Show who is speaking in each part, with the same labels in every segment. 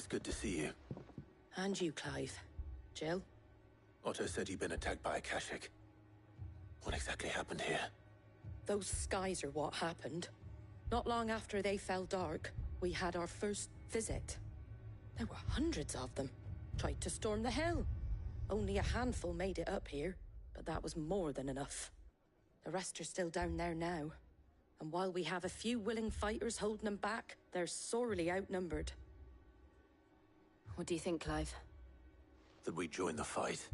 Speaker 1: good to see you.
Speaker 2: And you, Clive. Jill?
Speaker 1: Otto said you'd been attacked by a Akashic. What exactly happened here?
Speaker 2: Those skies are what happened. Not long after they fell dark, we had our first visit. There were hundreds of them. Tried to storm the hill. Only a handful made it up here, but that was more than enough. The rest are still down there now. And while we have a few willing fighters holding them back, they're sorely outnumbered.
Speaker 3: What do you think, Clive?
Speaker 1: That we join the fight?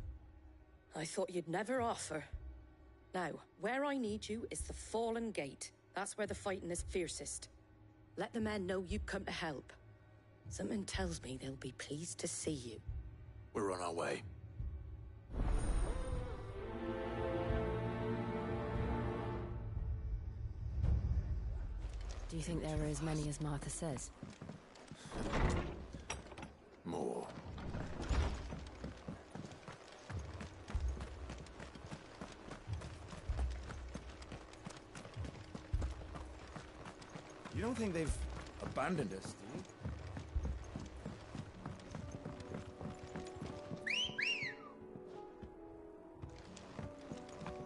Speaker 2: I thought you'd never offer. Now, where I need you is the Fallen Gate. That's where the fighting is fiercest. Let the men know you come to help. Something tells me they'll be pleased to see you.
Speaker 1: We're on our way.
Speaker 3: Do you think there are as many as Martha says?
Speaker 1: More.
Speaker 4: You don't think they've abandoned us, do you?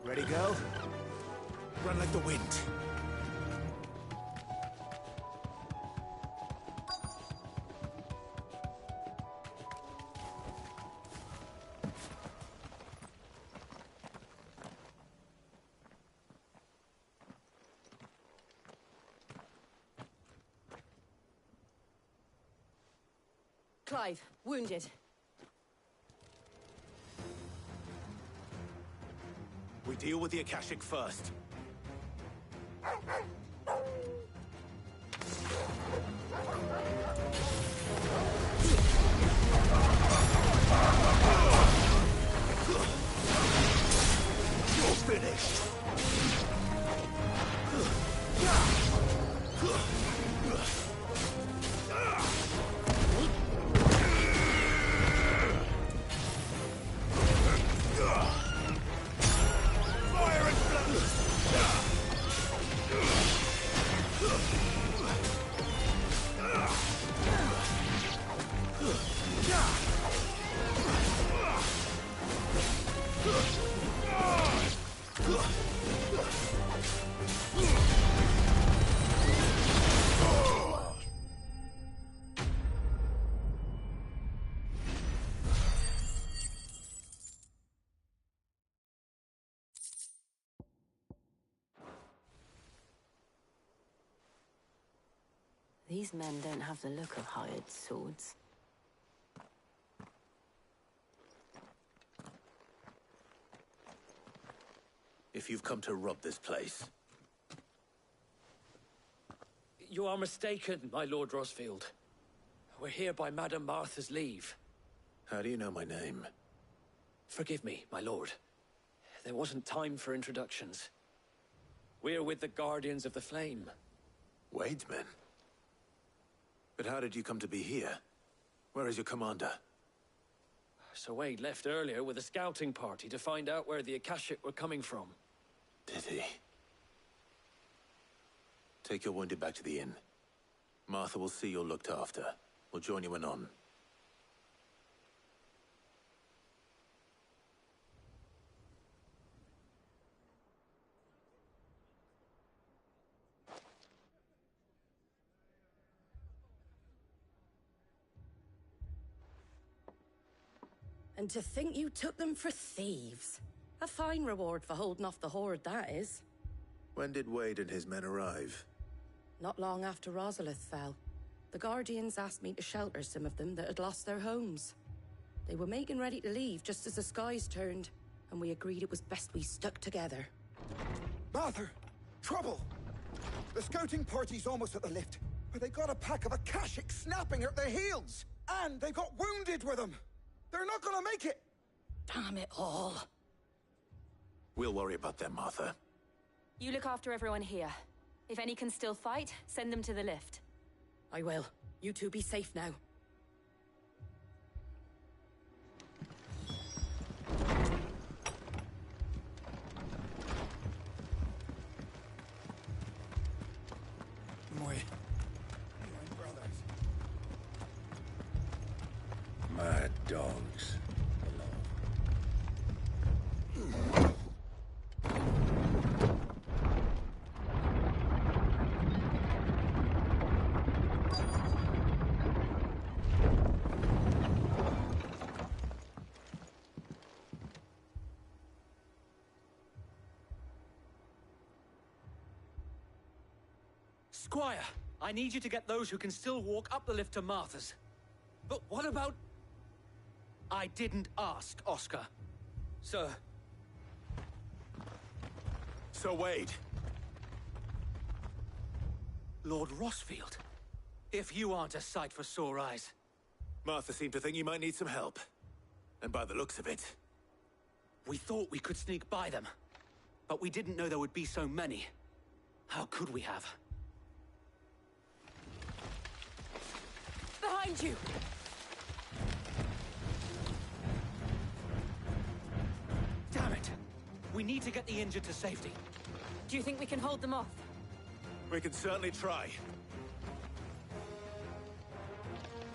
Speaker 4: Ready, go? Run like the wind.
Speaker 3: Clive, wounded.
Speaker 1: We deal with the Akashic first. You're finished.
Speaker 3: These men don't have the look of hired swords.
Speaker 1: If you've come to rob this place.
Speaker 5: You are mistaken, my Lord Rosfield. We're here by Madame Martha's leave.
Speaker 1: How do you know my name?
Speaker 5: Forgive me, my lord. There wasn't time for introductions. We're with the Guardians of the Flame.
Speaker 1: Wade's men? But how did you come to be here? Where is your commander?
Speaker 5: Sir Wade left earlier with a scouting party to find out where the Akashic were coming from.
Speaker 1: Did he? Take your wounded back to the inn. Martha will see you're looked after. We'll join you anon.
Speaker 2: And to think you took them for thieves. A fine reward for holding off the horde, that is.
Speaker 1: When did Wade and his men arrive?
Speaker 2: Not long after Rosalith fell. The Guardians asked me to shelter some of them that had lost their homes. They were making ready to leave just as the skies turned, and we agreed it was best we stuck together.
Speaker 6: Martha! Trouble! The scouting party's almost at the lift, but they got a pack of Akashic snapping at their heels! And they got wounded with them! They're not gonna make it!
Speaker 2: Damn it all.
Speaker 1: We'll worry about them, Martha.
Speaker 3: You look after everyone here. If any can still fight, send them to the lift.
Speaker 2: I will. You two be safe now.
Speaker 6: Muy.
Speaker 5: Squire, I need you to get those who can still walk up the lift to Martha's. But what about... I didn't ask, Oscar. Sir.
Speaker 1: Sir Wade.
Speaker 5: Lord Rossfield. If you aren't a sight for sore eyes.
Speaker 1: Martha seemed to think you might need some help. And by the looks of it...
Speaker 5: We thought we could sneak by them. But we didn't know there would be so many. How could we have?
Speaker 3: Behind you!
Speaker 5: Damn it! We need to get the injured to safety.
Speaker 3: Do you think we can hold them off?
Speaker 1: We can certainly try.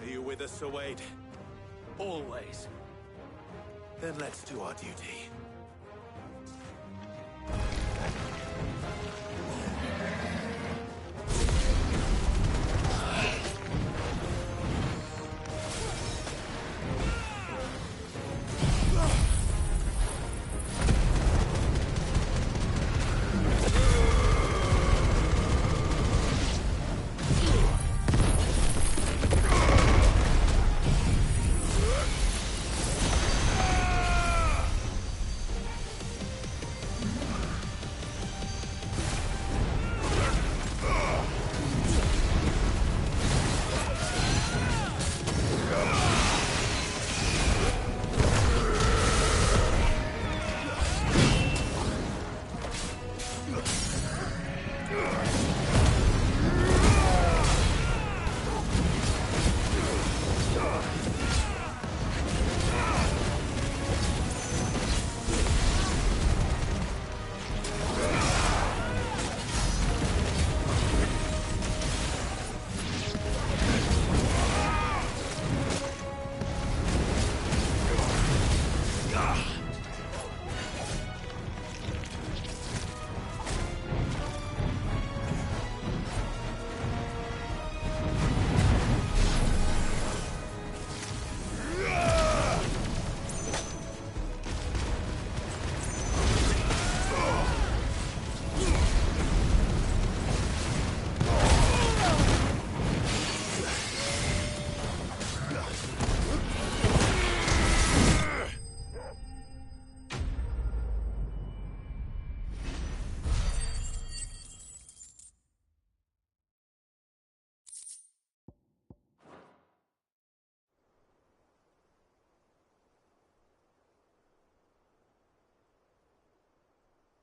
Speaker 1: Are you with us, Sir Wade?
Speaker 5: Always.
Speaker 1: Then let's do our duty.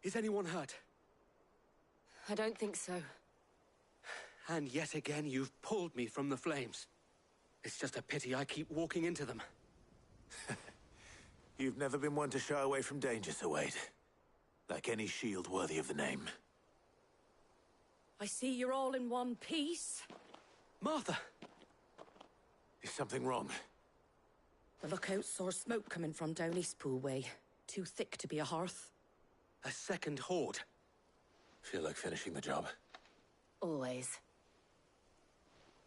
Speaker 5: Is anyone hurt?
Speaker 3: I don't think so.
Speaker 5: And yet again, you've pulled me from the flames. It's just a pity I keep walking into them.
Speaker 1: You've never been one to shy away from danger, Sir Wade. Like any shield worthy of the name.
Speaker 2: I see you're all in one piece.
Speaker 5: Martha!
Speaker 1: Is something wrong?
Speaker 2: The lookout saw smoke coming from down Eastpool way. Too thick to be a hearth.
Speaker 5: A second horde.
Speaker 1: Feel like finishing the job.
Speaker 3: Always.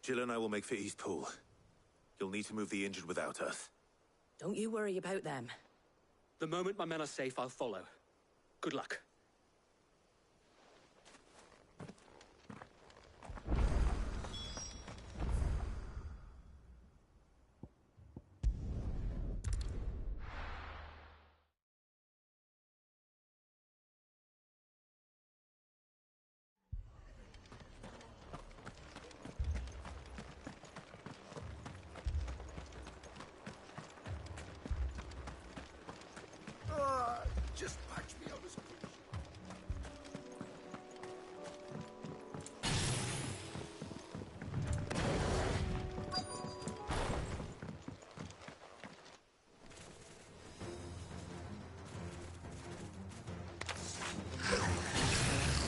Speaker 1: Jill and I will make for Eastpool. You'll need to move the injured without us.
Speaker 2: Don't you worry about them.
Speaker 5: The moment my men are safe, I'll follow. Good luck.
Speaker 6: Just patch me out as quick.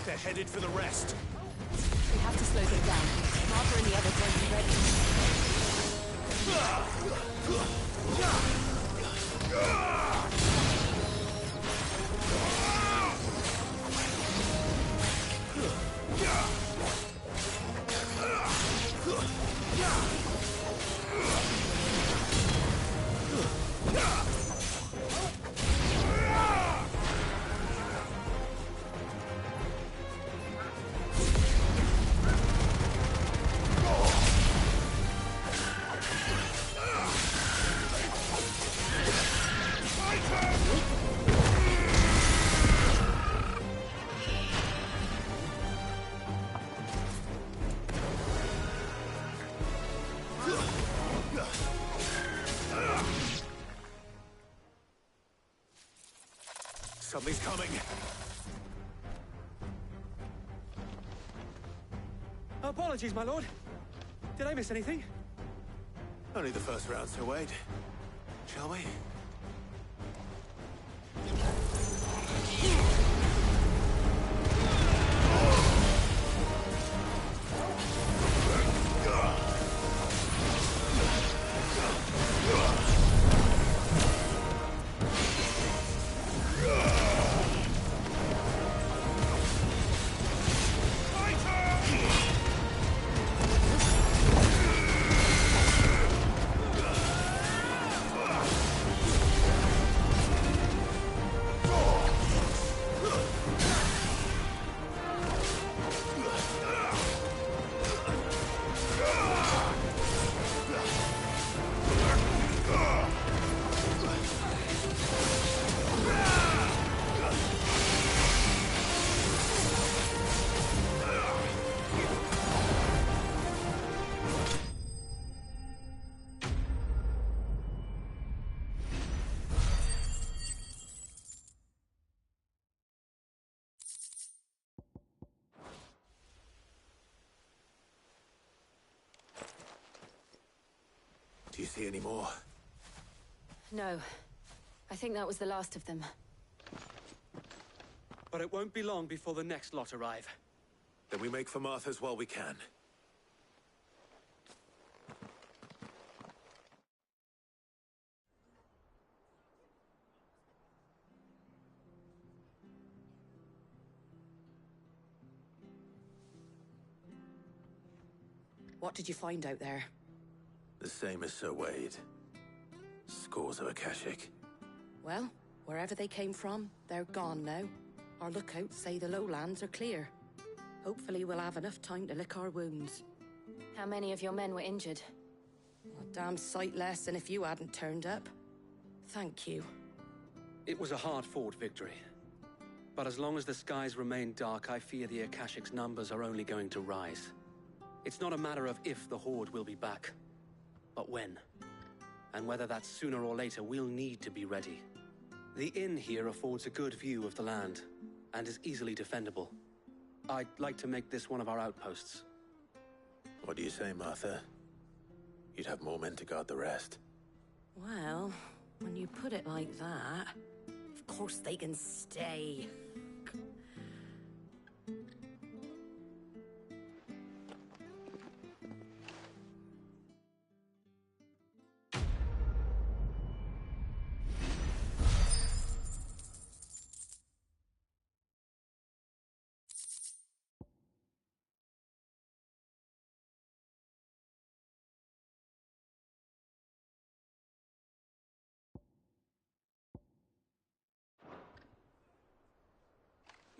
Speaker 1: They're headed for the rest.
Speaker 3: We have to slow them down. Martha and the others won't be ready.
Speaker 1: Something's coming.
Speaker 5: Apologies, my lord. Did I miss anything?
Speaker 1: Only the first round, so wait. Shall we? Do you see any more?
Speaker 3: No. I think that was the last of them.
Speaker 5: But it won't be long before the next lot arrive.
Speaker 1: Then we make for Martha's while we can.
Speaker 2: What did you find out there?
Speaker 1: The same as Sir Wade. Scores of Akashic.
Speaker 2: Well, wherever they came from, they're gone now. Our lookouts say the lowlands are clear. Hopefully we'll have enough time to lick our wounds.
Speaker 3: How many of your men were injured?
Speaker 2: A damn sight less than if you hadn't turned up. Thank you.
Speaker 5: It was a hard-fought victory. But as long as the skies remain dark, I fear the Akashic's numbers are only going to rise. It's not a matter of if the Horde will be back, but when. And whether that's sooner or later, we'll need to be ready. The inn here affords a good view of the land, and is easily defendable. I'd like to make this one of our outposts.
Speaker 1: What do you say, Martha? You'd have more men to guard the rest.
Speaker 2: Well, when you put it like that, of course they can stay.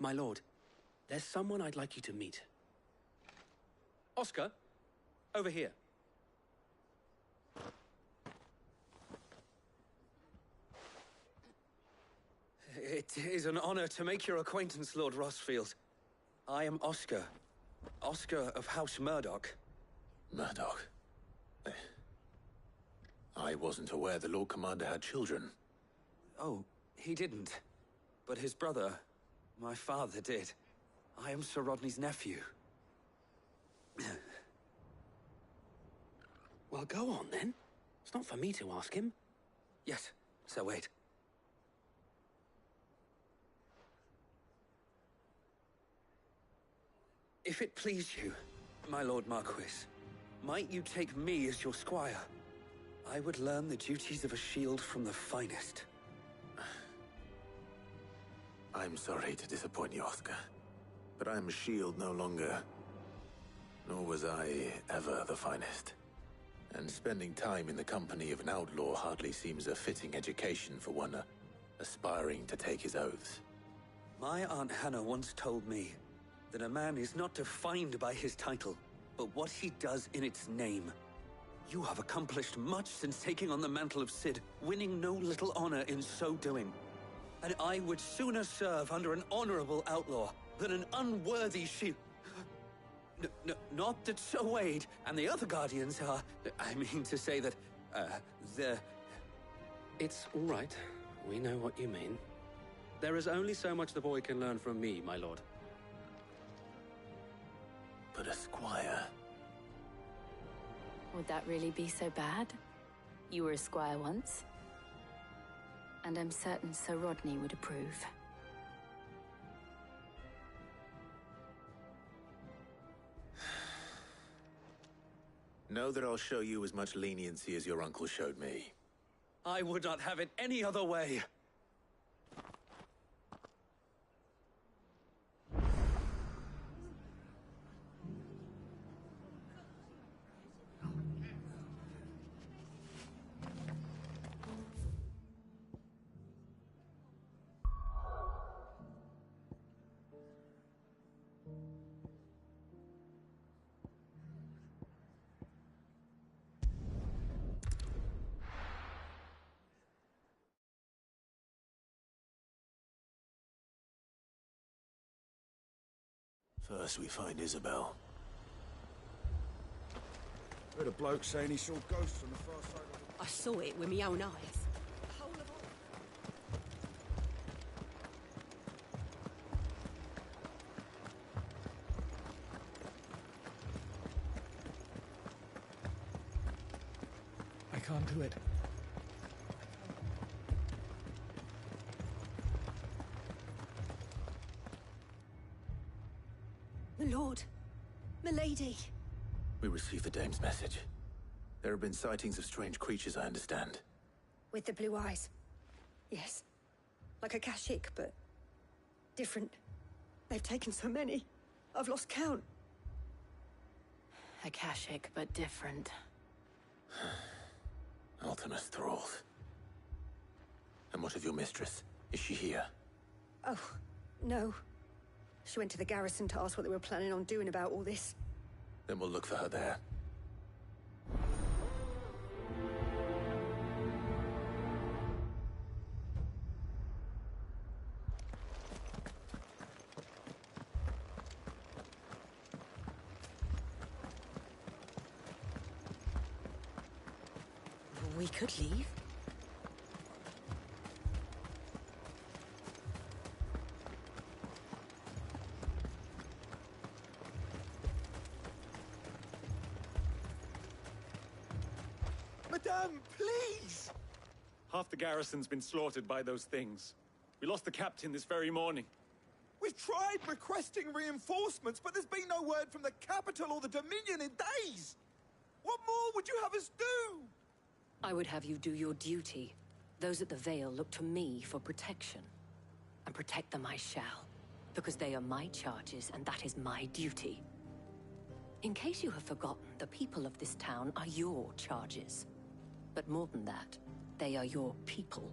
Speaker 5: My lord, there's someone I'd like you to meet. Oscar, over here.
Speaker 7: It is an honor to make your acquaintance, Lord Rossfield. I am Oscar. Oscar of House Murdoch.
Speaker 1: Murdoch? I wasn't aware the Lord Commander had children.
Speaker 7: Oh, he didn't. But his brother, my father, did. I am Sir Rodney's nephew.
Speaker 5: Well, go on then. It's not for me to ask him.
Speaker 7: Yes, Sir Wade. If it please you, my Lord Marquis, might you take me as your squire? I would learn the duties of a shield from the finest.
Speaker 1: I'm sorry to disappoint you, Oscar. But I'm a shield no longer. Nor was I ever the finest. And spending time in the company of an outlaw hardly seems a fitting education for one aspiring to take his oaths.
Speaker 7: My Aunt Hannah once told me that a man is not defined by his title, but what he does in its name. You have accomplished much since taking on the mantle of Cid, winning no little honor in so doing. And I would sooner serve under an honorable outlaw than an unworthy shield. Not that Sir Wade and the other Guardians are... I mean to say that, they're...
Speaker 5: It's all right. We know what you mean. There is only so much the boy can learn from me, my lord.
Speaker 1: But a squire.
Speaker 3: Would that really be so bad? You were a squire once. And I'm certain Sir Rodney would approve.
Speaker 1: Know that I'll show you as much leniency as your uncle showed me.
Speaker 7: I would not have it any other way.
Speaker 1: First, we find Isabel.
Speaker 6: Heard a bloke saying he saw ghosts on the far side of the...
Speaker 8: I saw it with my own eyes.
Speaker 4: I can't do it.
Speaker 8: My lord, my lady.
Speaker 1: We received the dame's message. There have been sightings of strange creatures, I understand.
Speaker 8: With the blue eyes. Yes. Like a Kashik, but different. They've taken so many. I've lost count.
Speaker 3: Akashic, but different.
Speaker 1: Ultimus thralls. And what of your mistress? Is she here?
Speaker 8: Oh, no. She went to the garrison to ask what they were planning on doing about all this.
Speaker 1: Then we'll look for her there.
Speaker 8: We could leave.
Speaker 6: Madame, please!
Speaker 9: Half the garrison's been slaughtered by those things. We lost the captain this very morning.
Speaker 6: We've tried requesting reinforcements, but there's been no word from the capital or the Dominion in days! What more would you have us do?
Speaker 2: I would have you do your duty. Those at the Vale look to me for protection. And protect them I shall. Because they are my charges, and that is my duty. In case you have forgotten, the people of this town are your charges. But more than that, they are your people.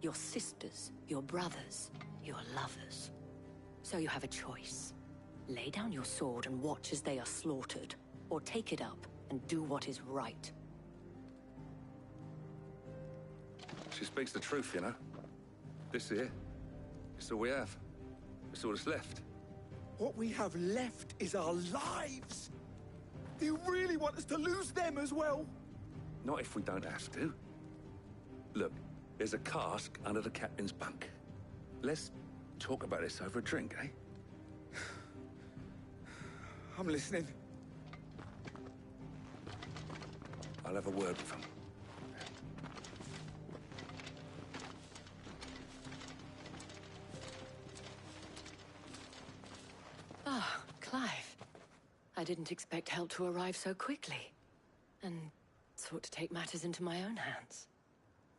Speaker 2: Your sisters, your brothers, your lovers. So you have a choice. Lay down your sword and watch as they are slaughtered, or take it up and do what is right.
Speaker 10: She speaks the truth, you know. This here, it's all we have. It's all that's left.
Speaker 6: What we have left is our lives! Do you really want us to lose them as well?
Speaker 10: Not if we don't have to. Look, there's a cask under the captain's bunk. Let's talk about this over a drink, eh?
Speaker 6: I'm listening.
Speaker 10: I'll have a word with him.
Speaker 2: Ah, Clive. I didn't expect help to arrive so quickly. And sought to take matters into my own hands.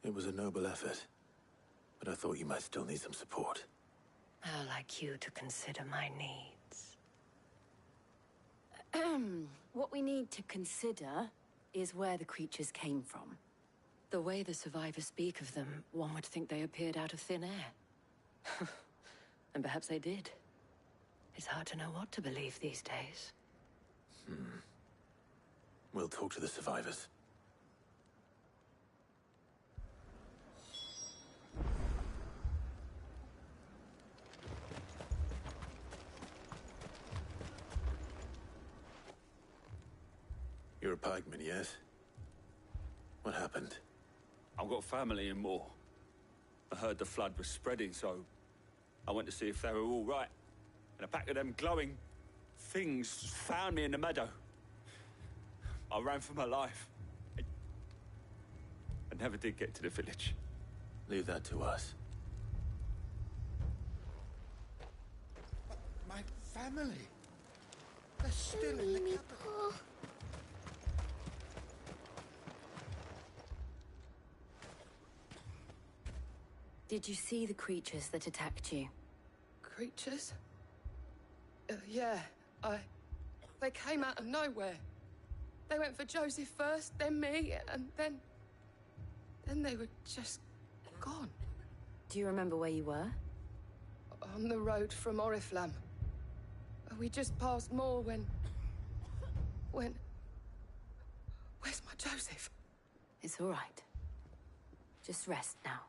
Speaker 1: It was a noble effort. But I thought you might still need some support.
Speaker 2: How like you to consider my needs.
Speaker 3: What we need to consider is where the creatures came from.
Speaker 2: The way the survivors speak of them, one would think they appeared out of thin air. And perhaps they did. It's hard to know what to believe these days.
Speaker 1: We'll talk to the survivors. You're a pikeman, yes? What happened?
Speaker 9: I've got family in Moor. I heard the flood was spreading, so I went to see if they were all right, and a pack of them glowing things found me in the meadow. I ran for my life. I never did get to the village.
Speaker 1: Leave that to us.
Speaker 6: My family. They're still in the capital.
Speaker 3: Did you see the creatures that attacked you?
Speaker 11: Creatures? Yeah, they came out of nowhere. They went for Joseph first, then me, and then they were just gone.
Speaker 3: Do you remember where you were?
Speaker 11: On the road from Oriflamme. We just passed Moor when... Where's my Joseph?
Speaker 3: It's all right. Just rest now.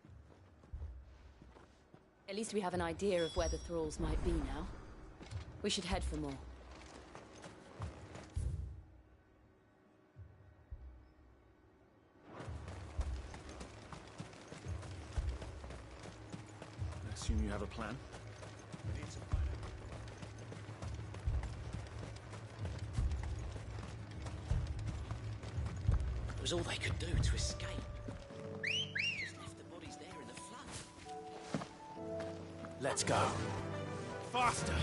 Speaker 3: At least we have an idea of where the thralls might be now. We should head for more.
Speaker 4: I assume you have a plan?
Speaker 12: It was all they could do to escape. Just left the bodies there in the flood.
Speaker 4: Let's go. Faster!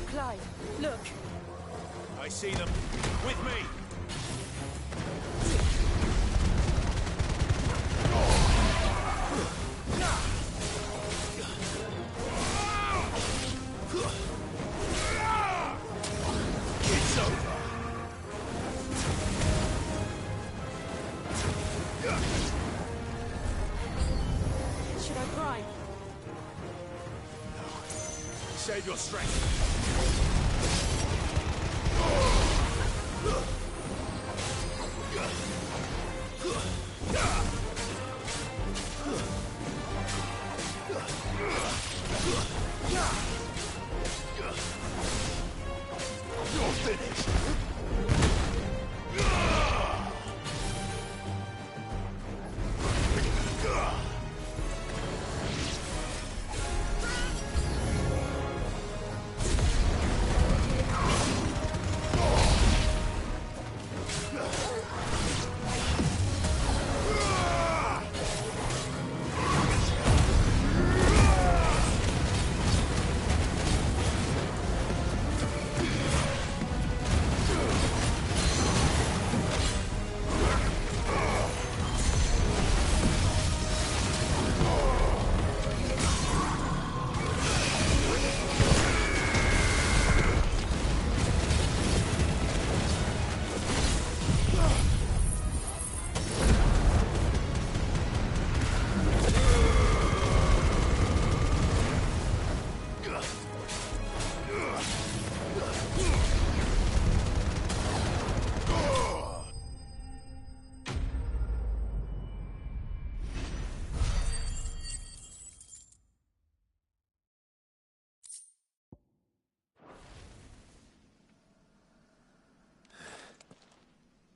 Speaker 8: Clive, look.
Speaker 4: I see them. With me! It's over!
Speaker 8: Should I cry?
Speaker 4: Save your strength. You're finished.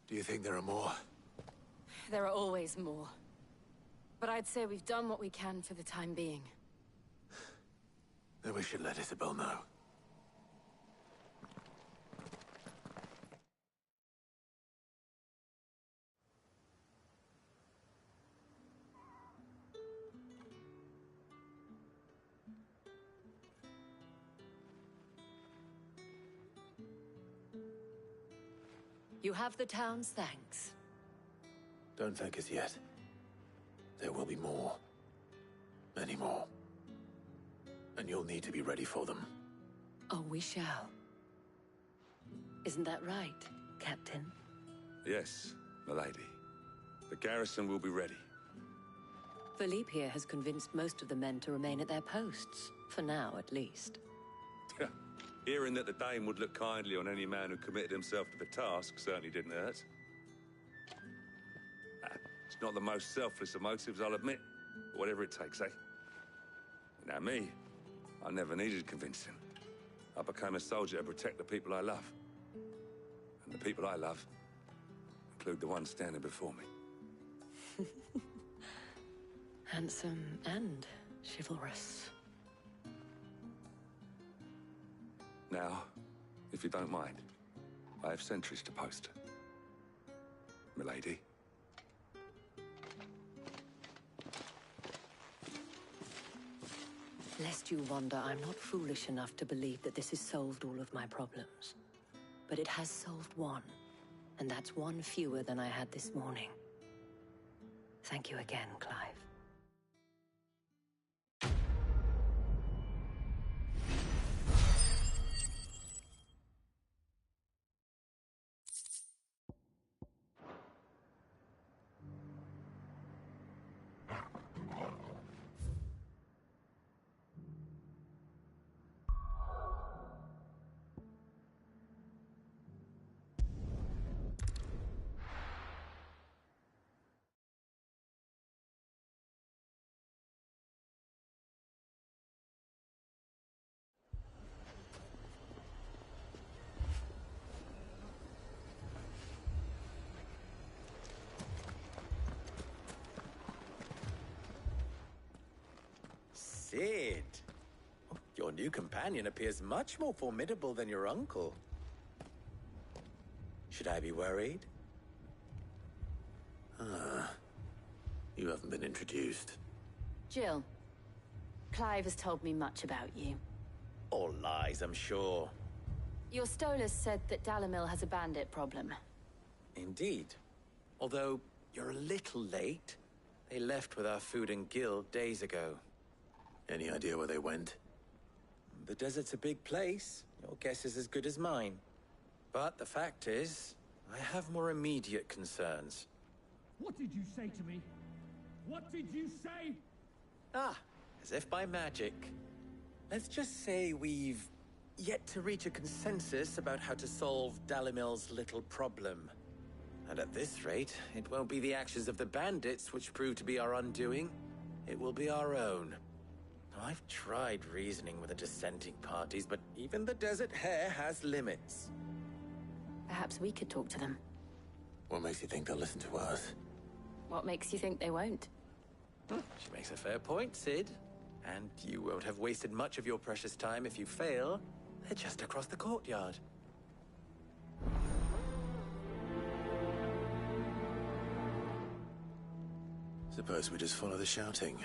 Speaker 1: Do you think there are more?
Speaker 3: There are always more. But I'd say we've done what we can for the time being.
Speaker 1: Then we should let Isabel know.
Speaker 3: You have the town's thanks.
Speaker 1: Don't thank us yet. There will be more. Many more. And you'll need to be ready for them.
Speaker 3: Oh, we shall. Isn't that right, Captain?
Speaker 10: Yes, milady. The garrison will be ready.
Speaker 13: Philippe here has convinced most of the men to remain at their posts. For now, at least.
Speaker 10: Hearing that the Dane would look kindly on any man who committed himself to the task certainly didn't hurt. It's not the most selfless of motives, I'll admit. But whatever it takes, eh? Now me, I never needed convincing. I became a soldier to protect the people I love. And the people I love include the one standing before me.
Speaker 13: Handsome and chivalrous.
Speaker 10: Now, if you don't mind, I have sentries to post. Milady.
Speaker 13: Lest you wonder, I'm not foolish enough to believe that this has solved all of my problems. But it has solved one, and that's one fewer than I had this morning. Thank you again, Clive.
Speaker 14: Sid! Your new companion appears much more formidable than your uncle. Should I be worried?
Speaker 1: You haven't been introduced.
Speaker 3: Jill, Clive has told me much about you.
Speaker 14: All lies, I'm sure.
Speaker 3: Your Stolas said that Dalamil has a bandit problem.
Speaker 14: Indeed. Although, you're a little late. They left with our food and guild days ago.
Speaker 1: Any idea where they went?
Speaker 14: The desert's a big place. Your guess is as good as mine. But the fact is, I have more immediate concerns.
Speaker 15: What did you say to me? What did you say?
Speaker 14: As if by magic. Let's just say we've yet to reach a consensus about how to solve Dalimil's little problem. And at this rate, it won't be the actions of the bandits which prove to be our undoing. It will be our own. I've tried reasoning with the dissenting parties, but even the Desert Hare has limits.
Speaker 3: Perhaps we could talk to them.
Speaker 1: What makes you think they'll listen to us?
Speaker 3: What makes you think they won't?
Speaker 14: She makes a fair point, Sid. And you won't have wasted much of your precious time if you fail. They're just across the courtyard.
Speaker 1: Suppose we just follow the shouting.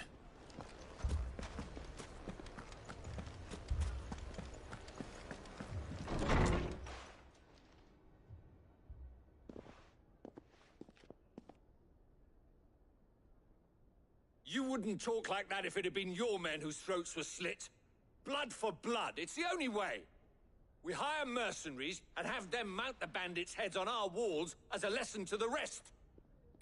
Speaker 9: You wouldn't talk like that if it had been your men whose throats were slit. Blood for blood, it's the only way. We hire mercenaries and have them mount the bandits' heads on our walls as a lesson to the rest.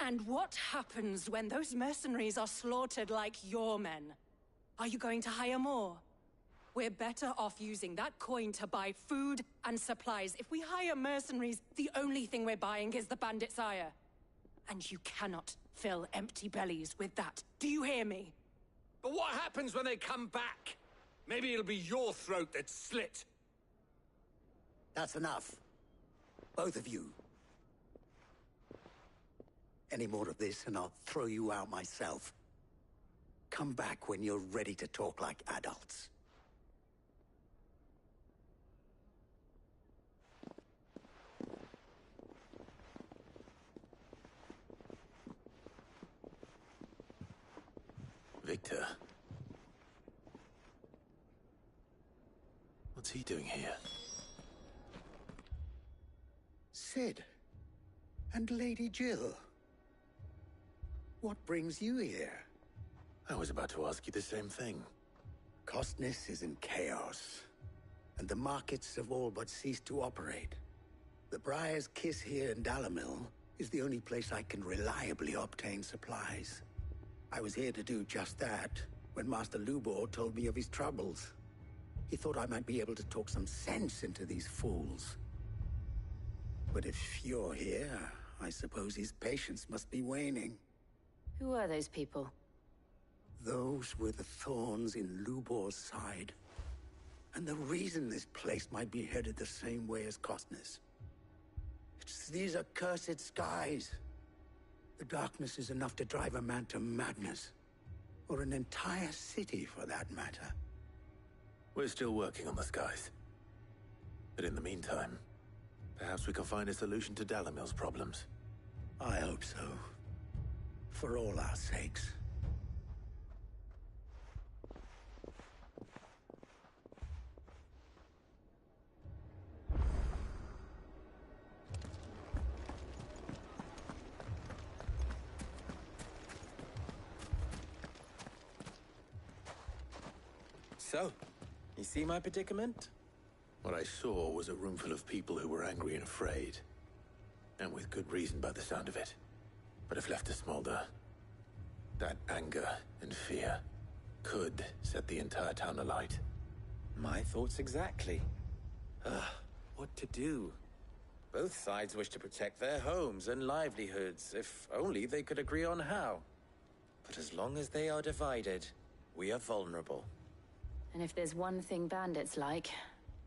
Speaker 2: And what happens when those mercenaries are slaughtered like your men? Are you going to hire more? We're better off using that coin to buy food and supplies. If we hire mercenaries, the only thing we're buying is the bandits' ire. And you cannot fill empty bellies with that. Do you hear me?
Speaker 9: But what happens when they come back? Maybe it'll be your throat that's slit.
Speaker 16: That's enough. Both of you. Any more of this and I'll throw you out myself. Come back when you're ready to talk like adults.
Speaker 1: Victor. What's he doing here?
Speaker 16: Sid. And Lady Jill. What brings you here?
Speaker 1: I was about to ask you the same thing.
Speaker 16: Costness is in chaos, and the markets have all but ceased to operate. The Briar's Kiss here in Dalamil is the only place I can reliably obtain supplies. I was here to do just that when Master Lubor told me of his troubles. He thought I might be able to talk some sense into these fools. But if you're here, I suppose his patience must be waning.
Speaker 3: Who are those people?
Speaker 16: Those were the thorns in Lubor's side. And the reason this place might be headed the same way as Costner's. It's these accursed skies. The darkness is enough to drive a man to madness. Or an entire city, for that matter.
Speaker 1: We're still working on the skies. But in the meantime, perhaps we can find a solution to Dalimil's problems.
Speaker 16: I hope so. For all our sakes.
Speaker 14: So, you see my predicament?
Speaker 1: What I saw was a room full of people who were angry and afraid. And with good reason by the sound of it. But if left to smolder, that anger and fear could set the entire town alight.
Speaker 14: My thoughts exactly. What to do? Both sides wish to protect their homes and livelihoods, if only they could agree on how. But as long as they are divided, we are vulnerable.
Speaker 3: And if there's one thing bandits like,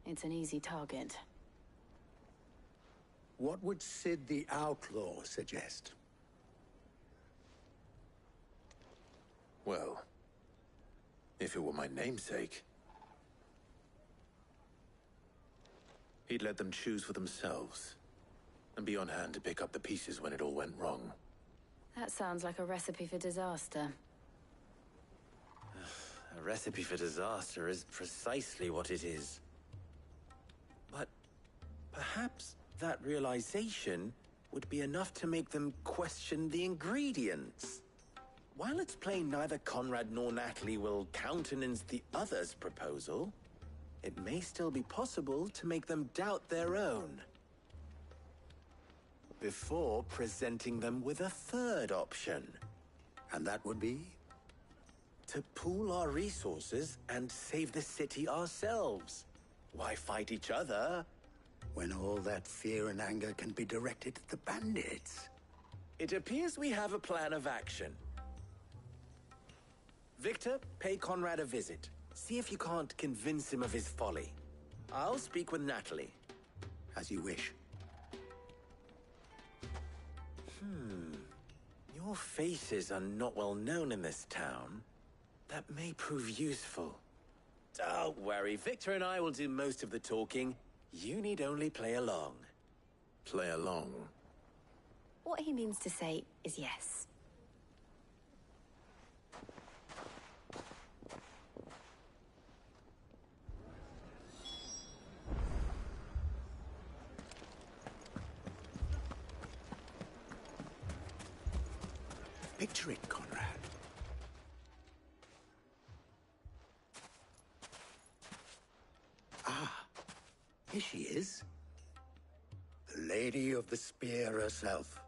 Speaker 3: it's an easy target.
Speaker 16: What would Sid the Outlaw suggest?
Speaker 1: Well, if it were my namesake, he'd let them choose for themselves and be on hand to pick up the pieces when it all went wrong.
Speaker 3: That sounds like a recipe for disaster.
Speaker 14: A recipe for disaster is precisely what it is. But perhaps that realization would be enough to make them question the ingredients. While it's plain neither Conrad nor Natalie will countenance the other's proposal, it may still be possible to make them doubt their own. Before presenting them with a third option.
Speaker 16: And that would be?
Speaker 14: To pool our resources and save the city ourselves. Why fight each other?
Speaker 16: When all that fear and anger can be directed at the bandits.
Speaker 14: It appears we have a plan of action. Victor, pay Conrad a visit. See if you can't convince him of his folly. I'll speak with Natalie.
Speaker 16: As you wish.
Speaker 14: Your faces are not well known in this town. That may prove useful. Don't worry, Victor and I will do most of the talking. You need only play along.
Speaker 1: Play along?
Speaker 3: What he means to say is yes.
Speaker 16: Picture it, Conrad. Here she is. The Lady of the Spear herself.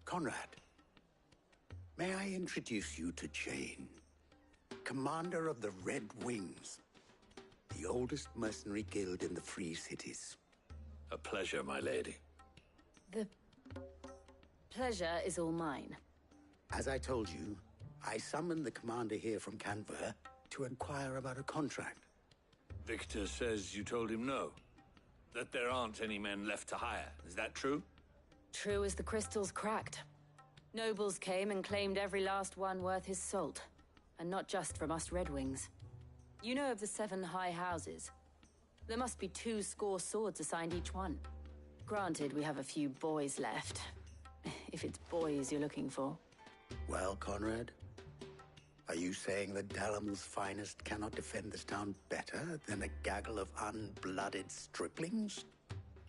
Speaker 16: Conrad, may I introduce you to Jane, commander of the Red Wings, the oldest mercenary guild in the Free Cities.
Speaker 10: A pleasure, my lady.
Speaker 3: The pleasure is all mine.
Speaker 16: As I told you, I summoned the commander here from Canver to inquire about a contract.
Speaker 10: Victor says you told him no. That there aren't any men left to hire. Is that true?
Speaker 3: True as the crystals cracked. Nobles came and claimed every last one worth his salt. And not just from us Red Wings. You know of the 7 high houses. There must be 2 swords assigned each one. Granted, we have a few boys left. If it's boys you're looking for.
Speaker 16: Well, Conrad, are you saying that Dalimil's finest cannot defend this town better than a gaggle of unblooded striplings?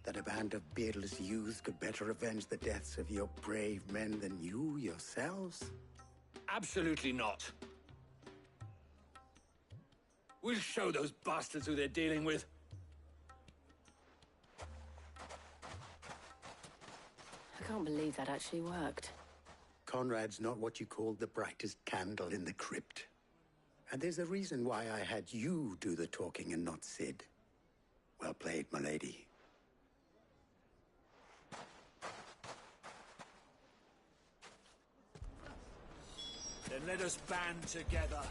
Speaker 16: That a band of beardless youths could better avenge the deaths of your brave men than you yourselves?
Speaker 9: Absolutely not. We'll show those bastards who they're dealing with.
Speaker 3: can't believe that actually worked.
Speaker 16: Conrad's not what you call the brightest candle in the crypt. And there's a reason why I had you do the talking and not Sid. Well played, my lady.
Speaker 9: Then let us band together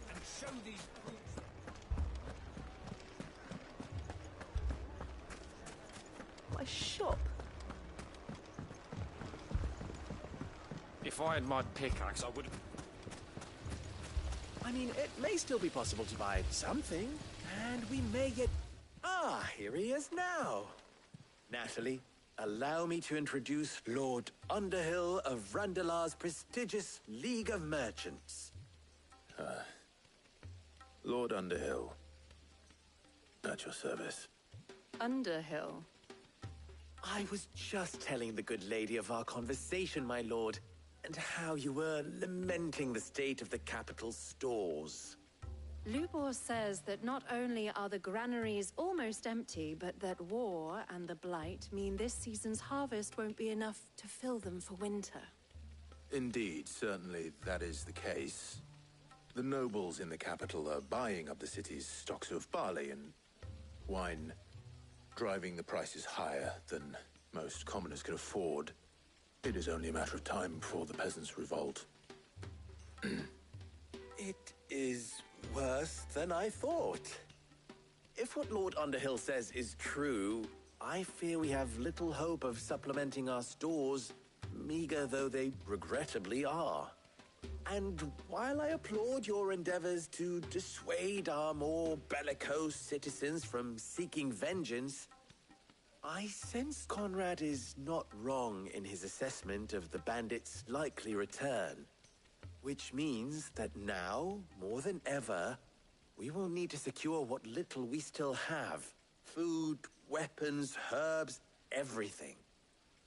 Speaker 9: and show these brutes.
Speaker 17: My shop.
Speaker 18: If I had my pickaxe, I would...
Speaker 14: I mean, it may still be possible to buy something, and we may get... Ah, here he is now. Natalie, allow me to introduce Lord Underhill of Randalar's prestigious League of Merchants.
Speaker 1: Lord Underhill. At your service.
Speaker 3: Underhill?
Speaker 14: I was just telling the good lady of our conversation, my lord, and how you were lamenting the state of the capital's stores.
Speaker 19: Lubor says that not only are the granaries almost empty, but that war and the Blight mean this season's harvest won't be enough to fill them for winter.
Speaker 1: Indeed, certainly that is the case. The nobles in the capital are buying up the city's stocks of barley and wine, driving the prices higher than most commoners can afford. It is only a matter of time before the peasants revolt.
Speaker 14: It is worse than I thought. If what Lord Underhill says is true, I fear we have little hope of supplementing our stores, meager though they regrettably are. And while I applaud your endeavors to dissuade our more bellicose citizens from seeking vengeance, I sense Conrad is not wrong in his assessment of the bandits' likely return. Which means that now, more than ever, we will need to secure what little we still have. Food, weapons, herbs, everything.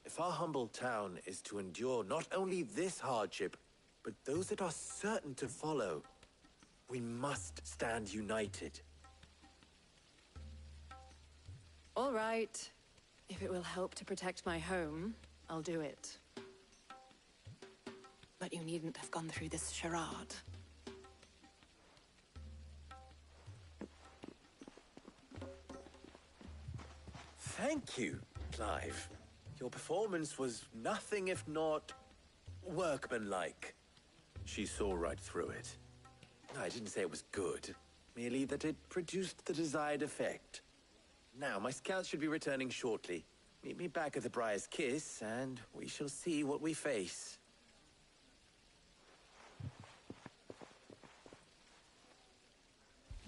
Speaker 14: If our humble town is to endure not only this hardship, but those that are certain to follow, we must stand united.
Speaker 19: All right. If it will help to protect my home, I'll do it. But you needn't have gone through this charade.
Speaker 14: Thank you, Clive. Your performance was nothing if not workmanlike.
Speaker 1: She saw right through it.
Speaker 14: I didn't say it was good, merely that it produced the desired effect. Now, my scouts should be returning shortly. Meet me back at the Briar's Kiss, and we shall see what we face.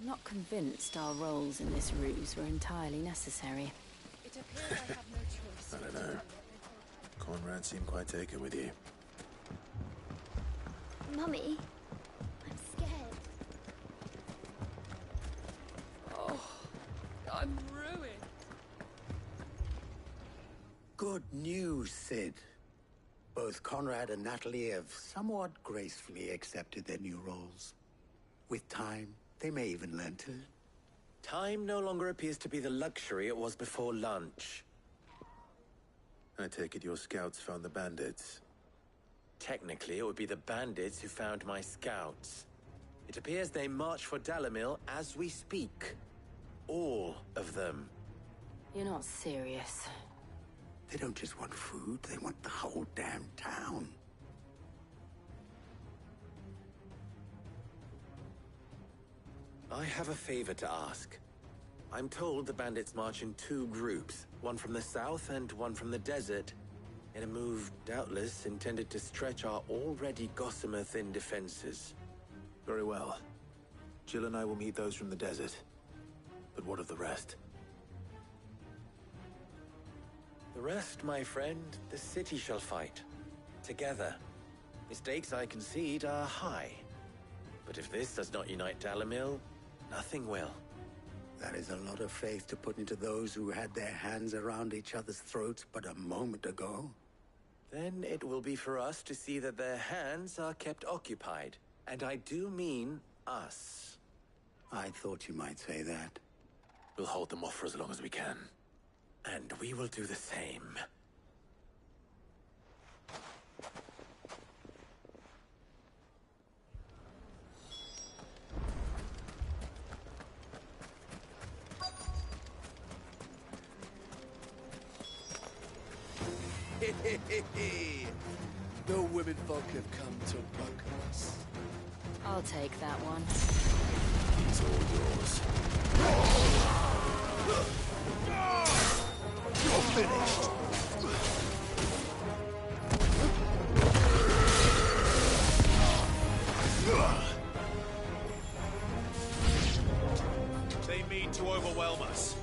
Speaker 3: I'm not convinced our roles in this ruse were entirely necessary.
Speaker 2: It appears I have no choice.
Speaker 1: I don't know. Conrad seemed quite taken with you.
Speaker 20: Mummy, I'm scared.
Speaker 11: Oh, I'm ruined.
Speaker 16: Good news, Sid. Both Conrad and Natalie have somewhat gracefully accepted their new roles. With time, they may even learn to.
Speaker 14: Time no longer appears to be the luxury it was before lunch.
Speaker 1: I take it your scouts found the bandits.
Speaker 14: Technically, it would be the bandits who found my scouts. It appears they march for Dalimil as we speak. All of them.
Speaker 3: You're not serious.
Speaker 16: They don't just want food, they want the whole damn town.
Speaker 14: I have a favor to ask. I'm told the bandits march in two groups, one from the south and one from the desert, in a move doubtless intended to stretch our already gossamer-thin defenses.
Speaker 1: Very well. Jill and I will meet those from the desert. But what of the rest?
Speaker 14: The rest, my friend, the city shall fight. Together. Mistakes, I concede, are high. But if this does not unite Dalimil, nothing will.
Speaker 16: That is a lot of faith to put into those who had their hands around each other's throats but a moment ago.
Speaker 14: Then it will be for us to see that their hands are kept occupied. And I do mean us.
Speaker 16: I thought you might say that.
Speaker 1: We'll hold them off for as long as we can.
Speaker 14: And we will do the same. The women folk have come to welcome us.
Speaker 3: I'll take that one.
Speaker 1: It's all yours.
Speaker 16: You're finished!
Speaker 21: They mean to overwhelm us.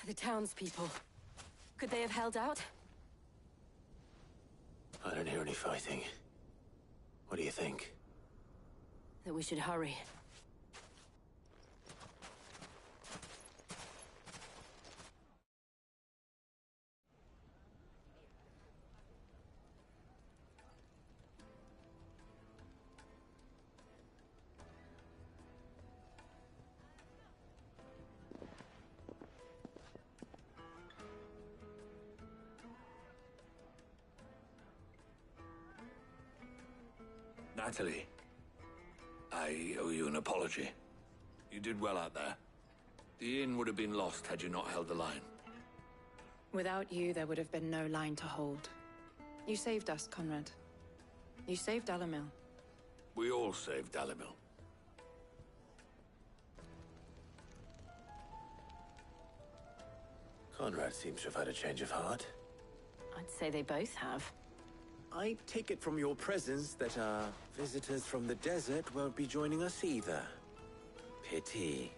Speaker 3: The townspeople. Could they have held out?
Speaker 1: I don't hear any fighting. What do you think?
Speaker 3: That we should hurry.
Speaker 9: Natalie, I owe you an apology. You did well out there. The inn would have been lost had you not held the line.
Speaker 19: Without you, there would have been no line to hold. You saved us, Conrad. You saved Dalimil.
Speaker 9: We all saved Dalimil.
Speaker 1: Conrad seems to have had a change of heart.
Speaker 3: I'd say they both have.
Speaker 14: I take it from your presence that our visitors from the desert won't be joining us either. Pity.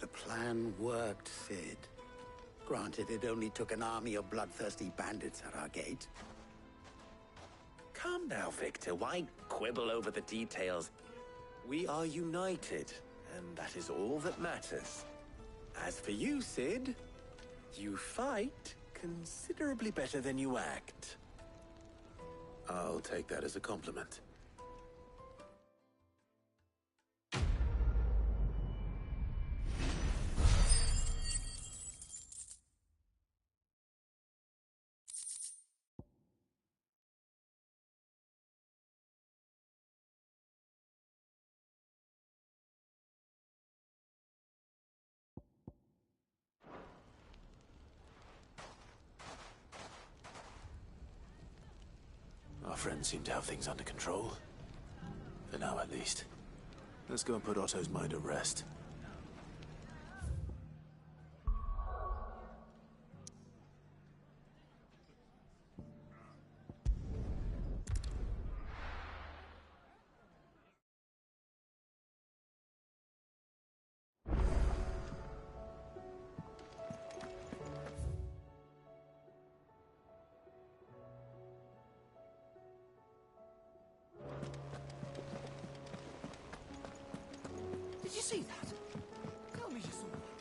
Speaker 16: The plan worked, Sid. Granted, it only took an army of bloodthirsty bandits at our gate.
Speaker 14: Calm now, Victor. Why quibble over the details? We are united, and that is all that matters. As for you, Sid, you fight considerably better than you act.
Speaker 1: I'll take that as a compliment. Our friends seem to have things under control. For now, at least. Let's go and put Otto's mind at rest.
Speaker 4: Did you see that? Tell me you saw that.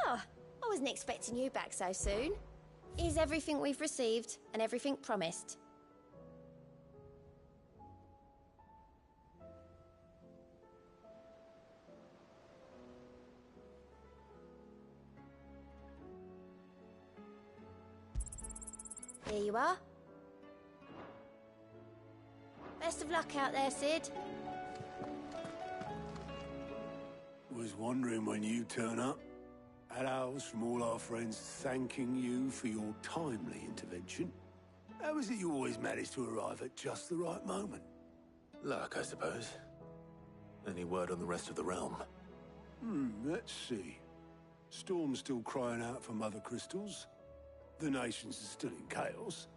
Speaker 20: Ah, I wasn't expecting you back so soon. Is everything we've received and everything promised? Here you are. Best of luck out there, Sid.
Speaker 16: Was wondering when you turn up. Had owls from all our friends thanking you for your timely intervention. How is it you always manage to arrive at just the right moment?
Speaker 1: Luck, I suppose. Any word on the rest of the realm?
Speaker 16: Let's see. Storm's still crying out for mother crystals. The nations are still in chaos.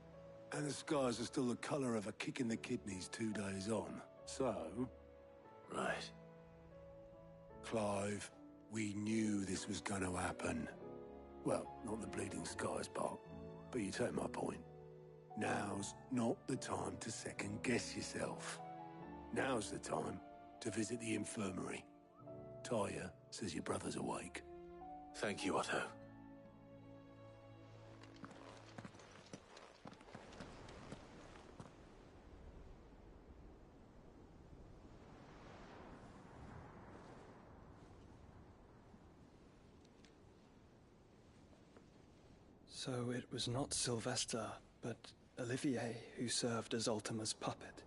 Speaker 16: And the skies are still the color of a kick in the kidneys 2 days on. So...
Speaker 1: Right.
Speaker 16: Clive, we knew this was going to happen. Well, not the bleeding skies part, but you take my point. Now's not the time to second-guess yourself. Now's the time to visit the infirmary. Talia says your brother's awake.
Speaker 1: Thank you, Otto.
Speaker 5: So it was not Sylvester, but Olivier who served as Ultima's puppet.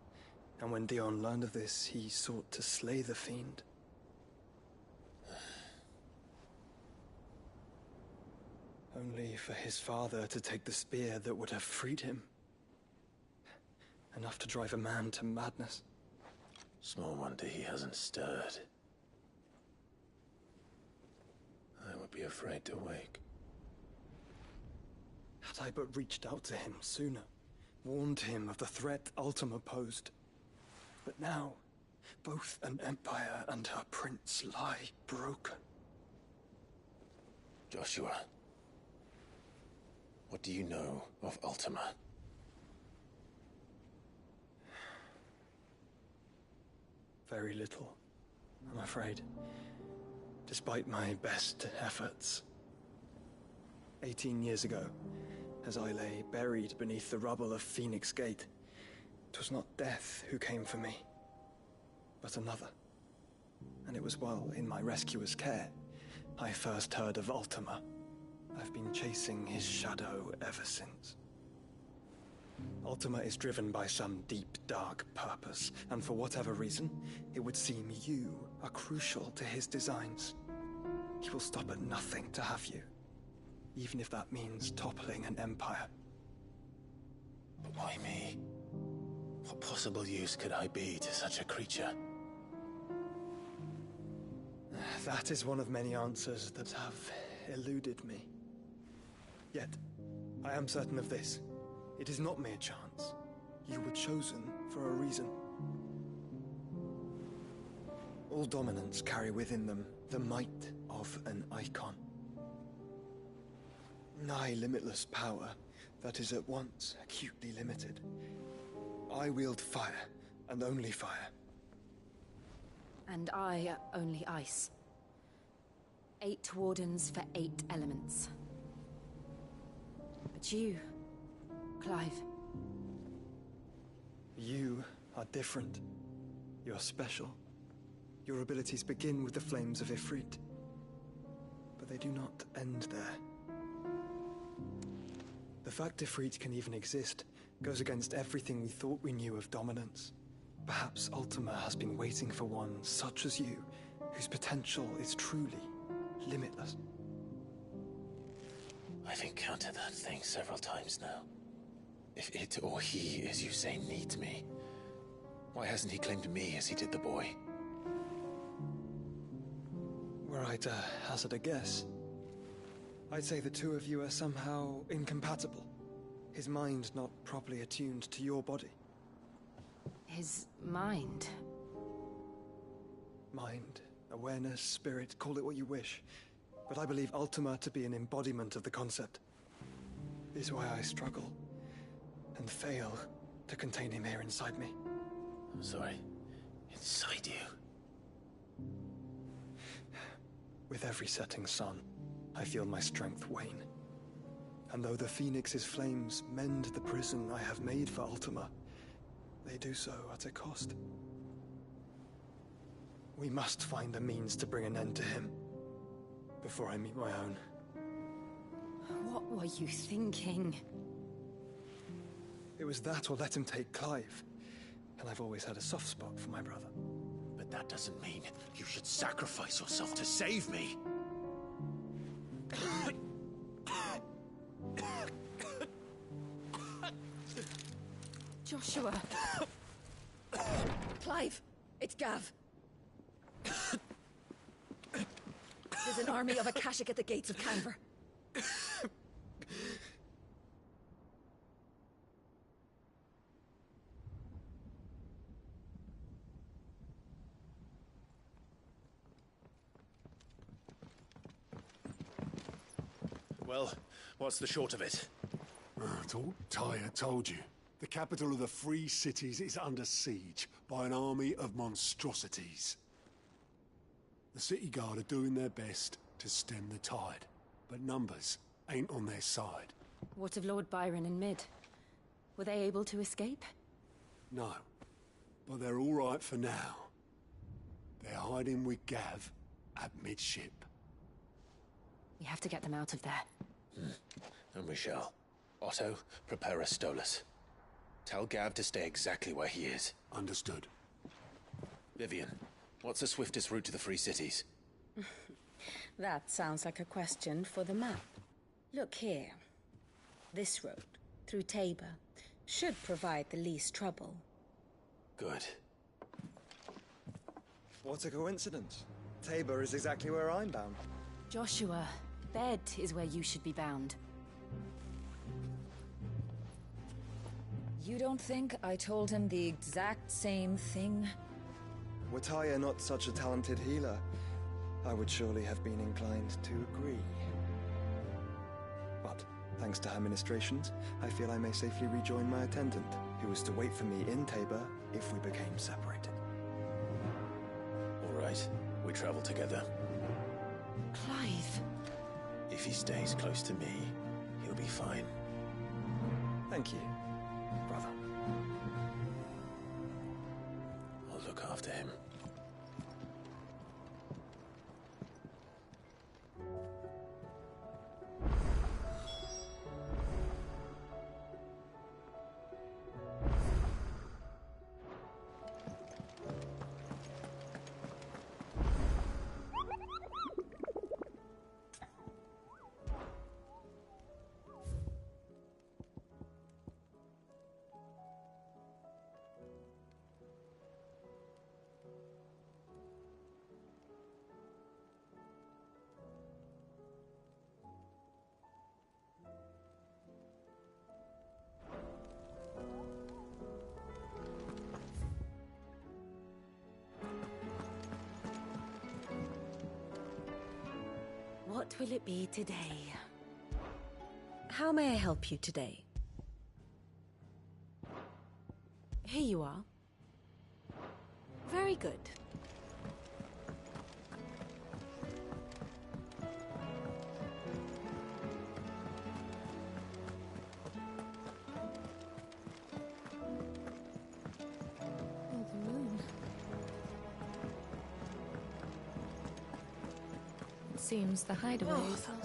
Speaker 5: And when Dion learned of this, he sought to slay the fiend. Only for his father to take the spear that would have freed him. Enough to drive a man to madness.
Speaker 1: Small wonder he hasn't stirred. I would be afraid to wake.
Speaker 5: Had I but reached out to him sooner, warned him of the threat Ultima posed. But now, both an empire and her prince lie broken.
Speaker 1: Joshua, what do you know of Ultima?
Speaker 5: Very little, I'm afraid. Despite my best efforts. 18 years ago, as I lay buried beneath the rubble of Phoenix Gate, it was not death who came for me, but another. And it was while in my rescuer's care, I first heard of Ultima. I've been chasing his shadow ever since. Ultima is driven by some deep, dark purpose, and for whatever reason, it would seem you are crucial to his designs. He will stop at nothing to have you, even if that means toppling an empire.
Speaker 1: But why me? What possible use could I be to such a creature?
Speaker 5: That is one of many answers that have eluded me. Yet, I am certain of this. It is not mere chance. You were chosen for a reason. All dominants carry within them the might of an icon. Nigh limitless power that is at once acutely limited. I wield fire, and only fire.
Speaker 3: And I only ice. 8 wardens for 8 elements. But you, Clive.
Speaker 5: You are different. You're special. Your abilities begin with the flames of Ifrit. But they do not end there. The fact Ifrit can even exist goes against everything we thought we knew of dominance. Perhaps Ultima has been waiting for one such as you, whose potential is truly limitless.
Speaker 1: I've encountered that thing several times now. If it or he, as you say, needs me, why hasn't he claimed me as he did the boy?
Speaker 5: Were I to hazard a guess, I'd say the two of you are somehow incompatible. His mind not properly attuned to your body.
Speaker 3: His mind?
Speaker 5: Mind, awareness, spirit, call it what you wish. But I believe Ultima to be an embodiment of the concept. This is why I struggle and fail to contain him here inside me.
Speaker 1: I'm sorry. Inside you?
Speaker 5: With every setting sun, I feel my strength wane. And though the Phoenix's flames mend the prison I have made for Ultima, they do so at a cost. We must find a means to bring an end to him before I meet my own.
Speaker 3: What were you thinking?
Speaker 5: It was that or let him take Clive. And I've always had a soft spot for my brother.
Speaker 21: But that doesn't mean you should sacrifice yourself to save me.
Speaker 8: Joshua. Clive, it's Gav. There's an army of Akashic at the gates of Canver.
Speaker 21: Well, what's the short of it?
Speaker 7: I thought Tyre told you. The capital of the Free Cities is under siege by an army of monstrosities. The city guard are doing their best to stem the tide, but numbers ain't on their side.
Speaker 3: What of Lord Byron and Mid? Were they able to escape?
Speaker 7: No, but they're all right for now. They're hiding with Gav at midship.
Speaker 3: We have to get them out of there.
Speaker 1: And we shall. Otto, prepare a Stolas. Tell Gav to stay exactly where he is.
Speaker 7: Understood.
Speaker 1: Vivian, what's the swiftest route to the Free Cities?
Speaker 22: That sounds like a question for the map. Look here. This road, through Tabor, should provide the least trouble.
Speaker 1: Good.
Speaker 5: What a coincidence. Tabor is exactly where I'm bound.
Speaker 3: Joshua, bed is where you should be bound.
Speaker 22: You don't think I told him the exact same thing?
Speaker 5: Were Tyre not such a talented healer, I would surely have been inclined to agree. But, thanks to her ministrations, I feel I may safely rejoin my attendant, who was to wait for me in Tabor if we became separated.
Speaker 1: All right, we travel together.
Speaker 3: Clive.
Speaker 1: If he stays close to me, he'll be fine.
Speaker 5: Thank you, brother.
Speaker 1: I'll look after him.
Speaker 3: What will it be today?
Speaker 22: How may I help you today?
Speaker 3: Here you are.
Speaker 22: Very good.
Speaker 3: Oh, the moon. It seems the hideaways are...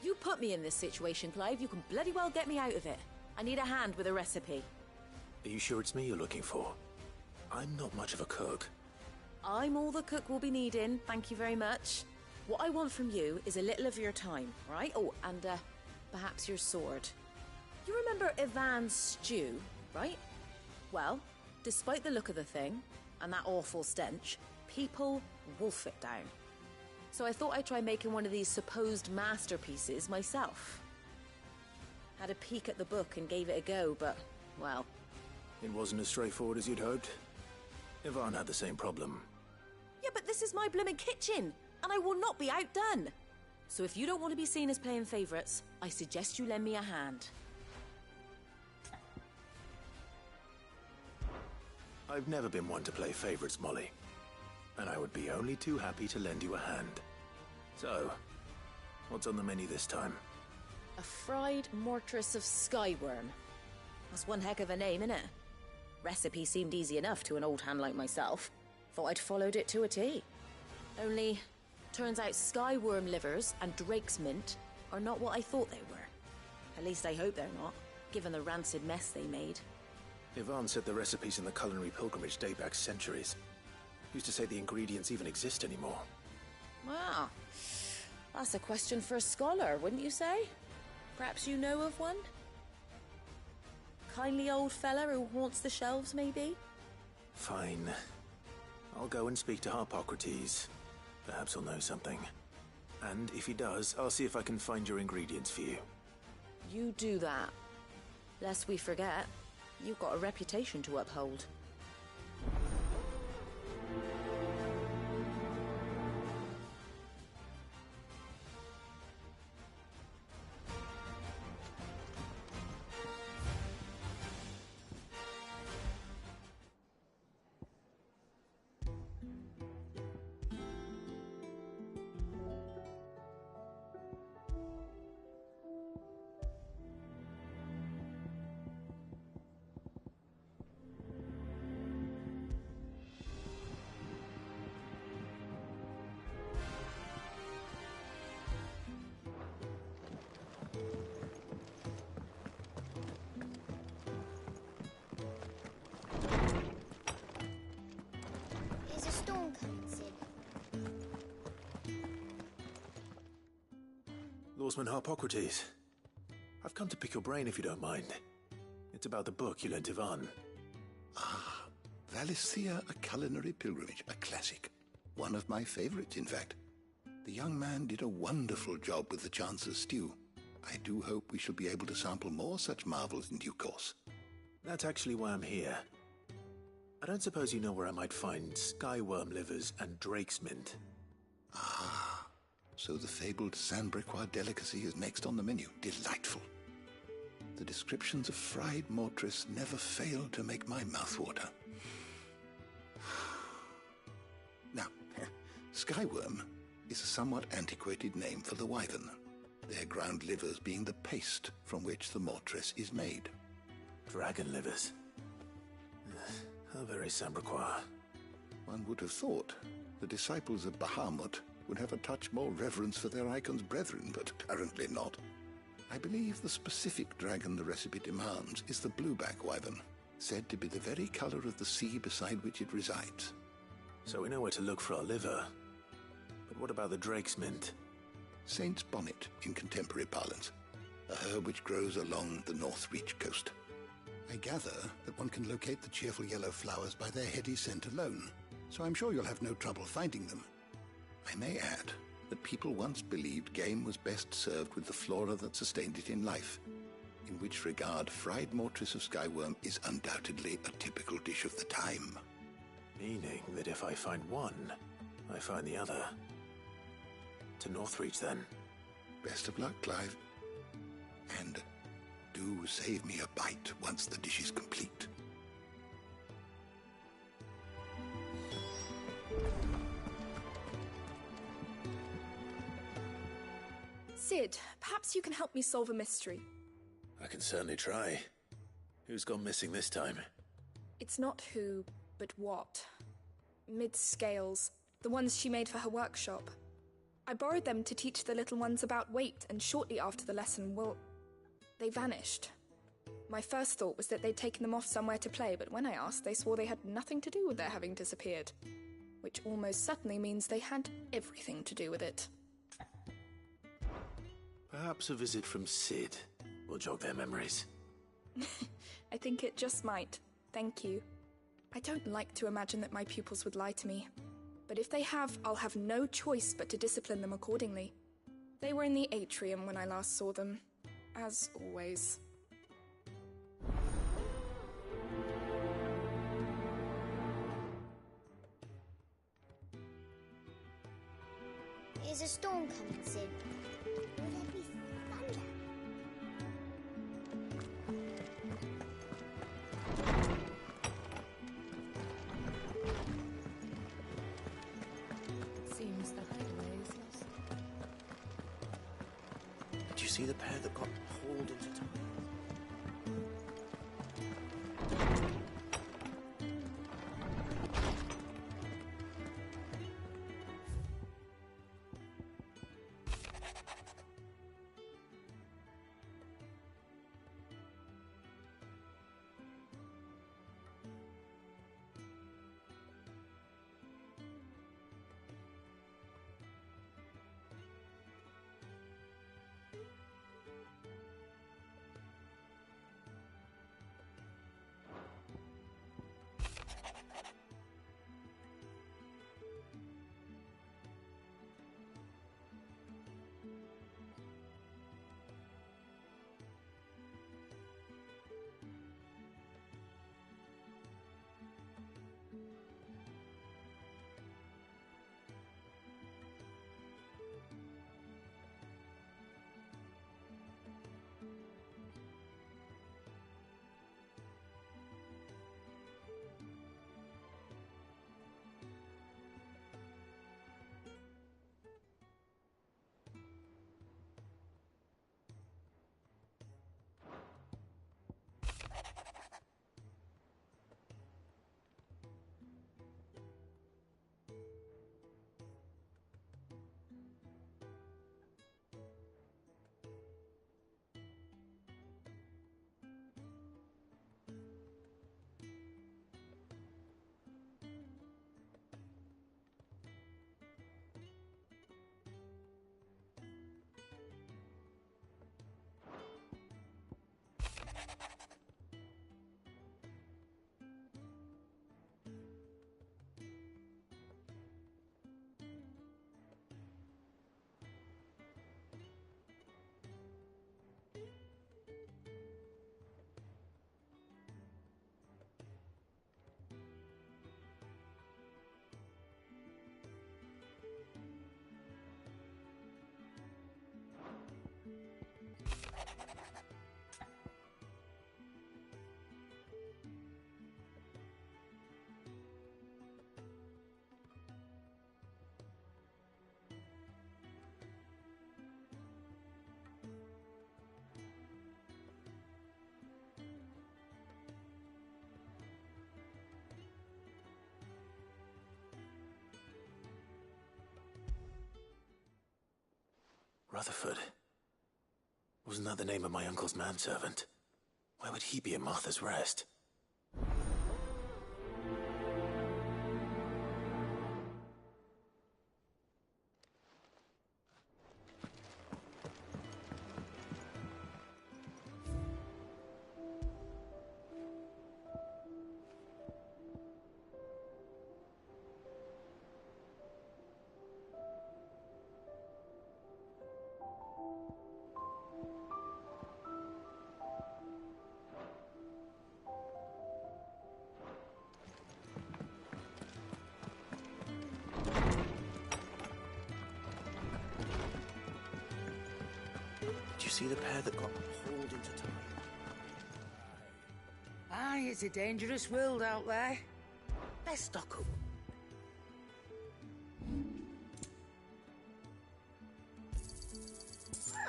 Speaker 23: You put me in this situation, Clive. You can bloody well get me out of it. I need a hand with a recipe.
Speaker 1: Are you sure it's me you're looking for? I'm not much of a cook.
Speaker 23: I'm all the cook will be needing, thank you very much. What I want from you is a little of your time, right? Oh, and perhaps your sword. You remember Ivan's stew, right? Well, despite the look of the thing, and that awful stench, people wolf it down. So I thought I'd try making one of these supposed masterpieces myself. Had a peek at the book and gave it a go, but, well...
Speaker 1: It wasn't as straightforward as you'd hoped. Ivan had the same problem.
Speaker 23: Yeah, but this is my blooming kitchen, and I will not be outdone. So if you don't want to be seen as playing favourites, I suggest you lend me a hand.
Speaker 1: I've never been one to play favourites, Molly. And I would be only too happy to lend you a hand. So, what's on the menu this time?
Speaker 23: A fried mortress of skyworm. That's one heck of a name, innit? Recipe seemed easy enough to an old hand like myself. Thought I'd followed it to a T. Only, turns out skyworm livers and drake's mint are not what I thought they were. At least I hope they're not, given the rancid mess they made.
Speaker 21: Yvonne said the recipes in the culinary pilgrimage date back centuries. Who's to say the ingredients even exist anymore?
Speaker 23: Well, that's a question for a scholar, wouldn't you say? Perhaps you know of one? Kindly old fella who haunts the shelves, maybe?
Speaker 21: Fine. I'll go and speak to Harpocrates. Perhaps he'll know something. And if he does, I'll see if I can find your ingredients for you.
Speaker 23: You do that. Lest we forget, you've got a reputation to uphold.
Speaker 20: Is a storm coming, Sid?
Speaker 21: Lawsman Harpocrates. I've come to pick your brain if you don't mind. It's about the book you lent Ivan.
Speaker 6: Ah, Valisthea, A Culinary Pilgrimage, a classic. One of my favorites, in fact. The young man did a wonderful job with the Chance's stew. I do hope we shall be able to sample more such marvels in due course.
Speaker 21: That's actually why I'm here. I don't suppose you know where I might find skyworm livers and drake's mint.
Speaker 6: Ah, so the fabled Sandbrequois delicacy is next on the menu. Delightful. The descriptions of fried mortress never fail to make my mouth water. Now, skyworm is a somewhat antiquated name for the wyvern, their ground livers being the paste from which the mortress is made.
Speaker 21: Dragon livers. How very Sandbrequois.
Speaker 6: One would have thought the disciples of Bahamut would have a touch more reverence for their icon's brethren, but apparently not. I believe the specific dragon the recipe demands is the blueback wyvern, said to be the very color of the sea beside which it resides.
Speaker 21: So we know where to look for our liver. But what about the drake's mint?
Speaker 6: Saint's bonnet in contemporary parlance, a herb which grows along the North Reach coast. I gather that one can locate the cheerful yellow flowers by their heady scent alone, so I'm sure you'll have no trouble finding them. I may add that people once believed game was best served with the flora that sustained it in life, in which regard fried mortress of skyworm is undoubtedly a typical dish of the time.
Speaker 21: Meaning that if I find one, I find the other. To Northreach, then.
Speaker 6: Best of luck, Clive. And do save me a bite once the dish is complete.
Speaker 12: Sid, perhaps you can help me solve a mystery.
Speaker 21: I can certainly try. Who's gone missing this time?
Speaker 12: It's not who, but what. Mid's scales, the ones she made for her workshop. I borrowed them to teach the little ones about weight, and shortly after the lesson, well, they vanished. My first thought was that they'd taken them off somewhere to play, but when I asked, they swore they had nothing to do with their having disappeared. Which almost certainly means they had everything to do with it.
Speaker 21: Perhaps a visit from Sid will jog their memories.
Speaker 12: I think it just might. Thank you. I don't like to imagine that my pupils would lie to me. But if they have, I'll have no choice but to discipline them accordingly. They were in the atrium when I last saw them. As always.
Speaker 20: Is a storm coming, Sid? Will there be thunder?
Speaker 2: Seems the highway is lost.
Speaker 21: Did you see
Speaker 14: see the pair that got hauled into time?
Speaker 21: Rutherford. Wasn't that the name of my uncle's manservant? Why would he be at Martha's Rest?
Speaker 14: Did you see the pair that got hauled into time?
Speaker 10: Aye, it's a dangerous world out there. Let's stock up.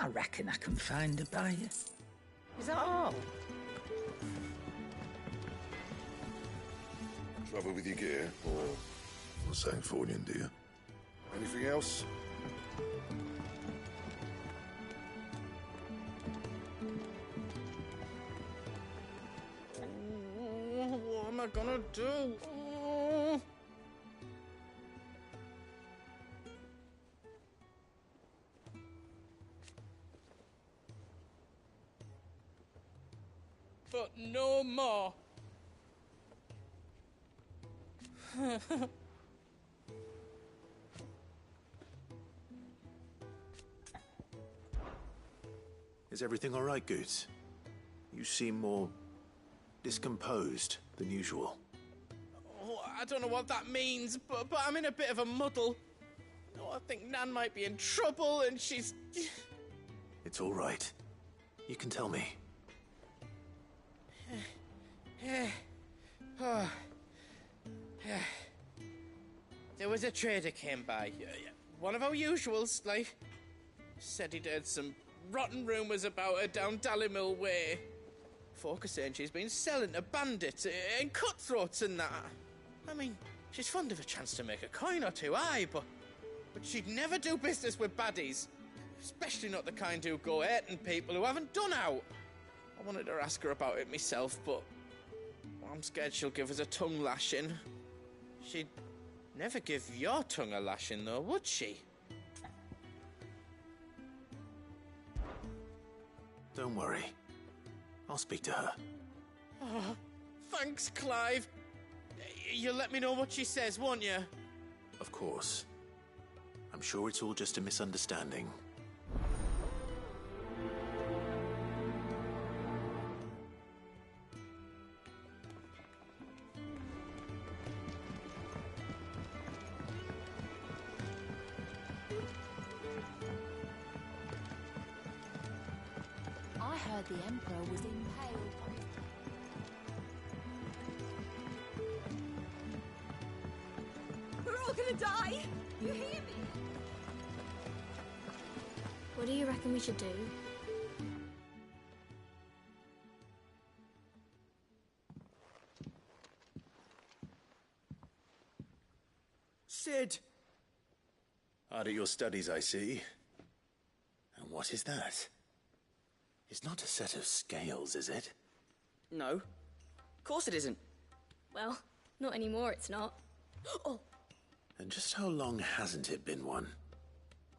Speaker 10: I reckon I can find a buyer. Is that all?
Speaker 13: Trouble with your gear, or St. Fornian, do you? Anything else?
Speaker 10: What am I gonna do? But no more.
Speaker 21: Is everything all right, Goots? You seem more discomposed than usual.
Speaker 10: Oh, I don't know what that means, but I'm in a bit of a muddle. Oh, I think Nan might be in trouble, and she's...
Speaker 21: It's all right. You can tell me.
Speaker 10: There was a trader came by. One of our usuals, like. Said he'd heard some rotten rumours about her down Dalimil Way. Folk are saying she's been selling to bandits and cutthroats and that. I mean, she's fond of a chance to make a coin or two, aye, but she'd never do business with baddies. Especially not the kind who go hurting people who haven't done out. I wanted to ask her about it myself, but I'm scared she'll give us a tongue lashing. She'd never give your tongue a lashing, though, would she?
Speaker 21: Don't worry. I'll speak to her.
Speaker 10: Oh, thanks, Clive. You'll let me know what she says, won't you?
Speaker 21: Of course. I'm sure it's all just a misunderstanding.
Speaker 15: I heard the Emperor was impaled on his...
Speaker 12: We're all gonna die! You hear me?
Speaker 17: What do you reckon we should do?
Speaker 21: Sid! Hard at your studies, I see. And what is that? It's not a set of scales, is it?
Speaker 18: No. Of course it isn't.
Speaker 17: Well, not anymore, it's not. Oh!
Speaker 21: And just how long hasn't it been one?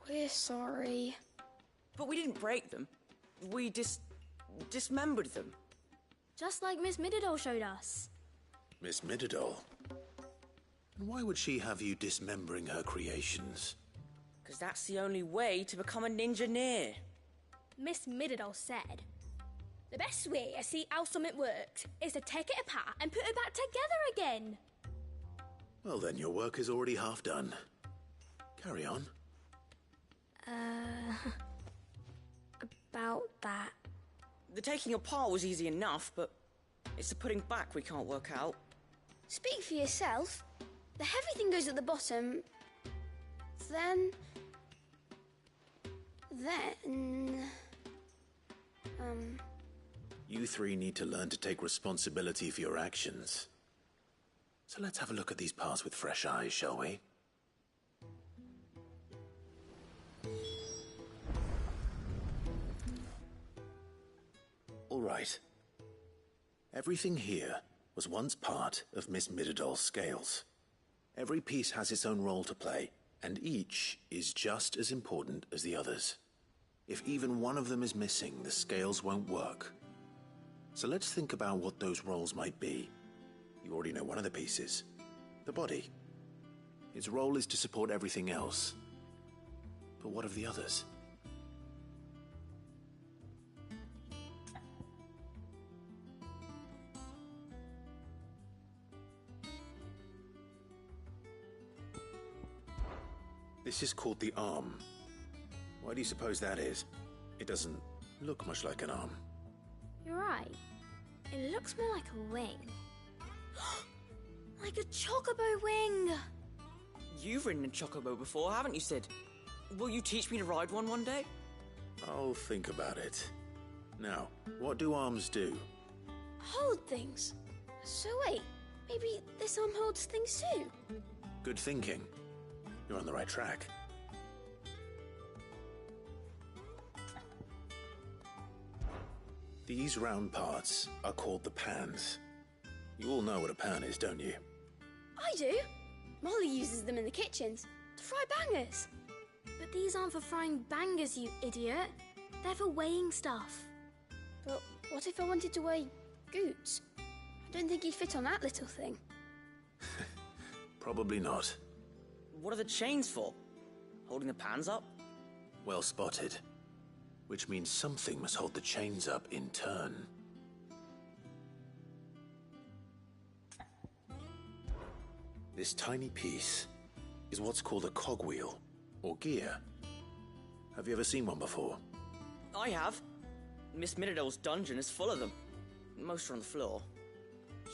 Speaker 17: We're sorry.
Speaker 18: But we didn't break them. We dismembered them.
Speaker 17: Just like Miss Mididol showed us.
Speaker 21: Miss Mididol? And why would she have you dismembering her creations?
Speaker 18: Because that's the only way to become a ninja-neer.
Speaker 17: Miss Mididol said, the best way to see how something works is to take it apart and put it back together again.
Speaker 21: Well then, your work is already half done. Carry on.
Speaker 17: About that.
Speaker 18: The taking apart was easy enough, but it's the putting back we can't work out.
Speaker 17: Speak for yourself. The heavy thing goes at the bottom. Then...
Speaker 21: You three need to learn to take responsibility for your actions. So let's have a look at these parts with fresh eyes, shall we? All right. Everything here was once part of Miss Mididol's scales. Every piece has its own role to play, and each is just as important as the others. If even one of them is missing, the scales won't work. So let's think about what those roles might be. You already know one of the pieces. The body. Its role is to support everything else. But what of the others? This is called the arm. Why do you suppose that is? It doesn't look much like an arm.
Speaker 17: You're right. It looks more like a wing. Like a chocobo wing!
Speaker 18: You've ridden a chocobo before, haven't you, Sid? Will you teach me to ride one day?
Speaker 21: I'll think about it. Now, what do arms do?
Speaker 17: Hold things. So wait, maybe this arm holds things too?
Speaker 21: Good thinking. You're on the right track. These round parts are called the pans. You all know what a pan is, don't you?
Speaker 17: I do. Molly uses them in the kitchens to fry bangers. But these aren't for frying bangers, you idiot. They're for weighing stuff. But what if I wanted to weigh Goots? I don't think he'd fit on that little thing.
Speaker 21: Probably not.
Speaker 18: What are the chains for? Holding the pans up?
Speaker 21: Well spotted. Which means something must hold the chains up in turn. This tiny piece is what's called a cogwheel, or gear. Have you ever seen one before?
Speaker 18: I have. Miss Mididol's dungeon is full of them. Most are on the floor.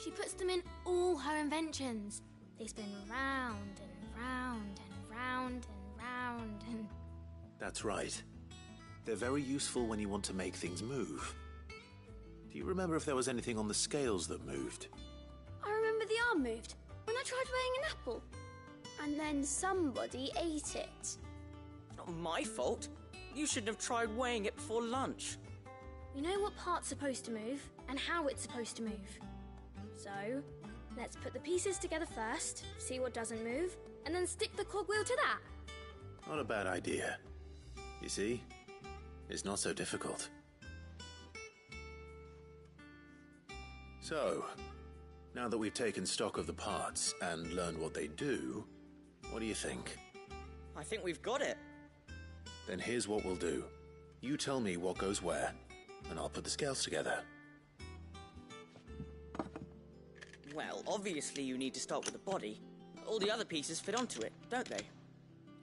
Speaker 17: She puts them in all her inventions. They spin round and round and round and round and...
Speaker 21: That's right. They're very useful when you want to make things move. Do you remember if there was anything on the scales that moved?
Speaker 17: I remember the arm moved when I tried weighing an apple. And then somebody ate it.
Speaker 18: Not my fault. You shouldn't have tried weighing it before lunch.
Speaker 17: We know what part's supposed to move and how it's supposed to move. So, let's put the pieces together first, see what doesn't move, and then stick the cogwheel to that.
Speaker 21: Not a bad idea. You see? It's not so difficult. So, now that we've taken stock of the parts and learned what they do, what do you think?
Speaker 18: I think we've got it.
Speaker 21: Then here's what we'll do. You tell me what goes where, and I'll put the scales together.
Speaker 18: Well, obviously you need to start with the body. All the other pieces fit onto it, don't they?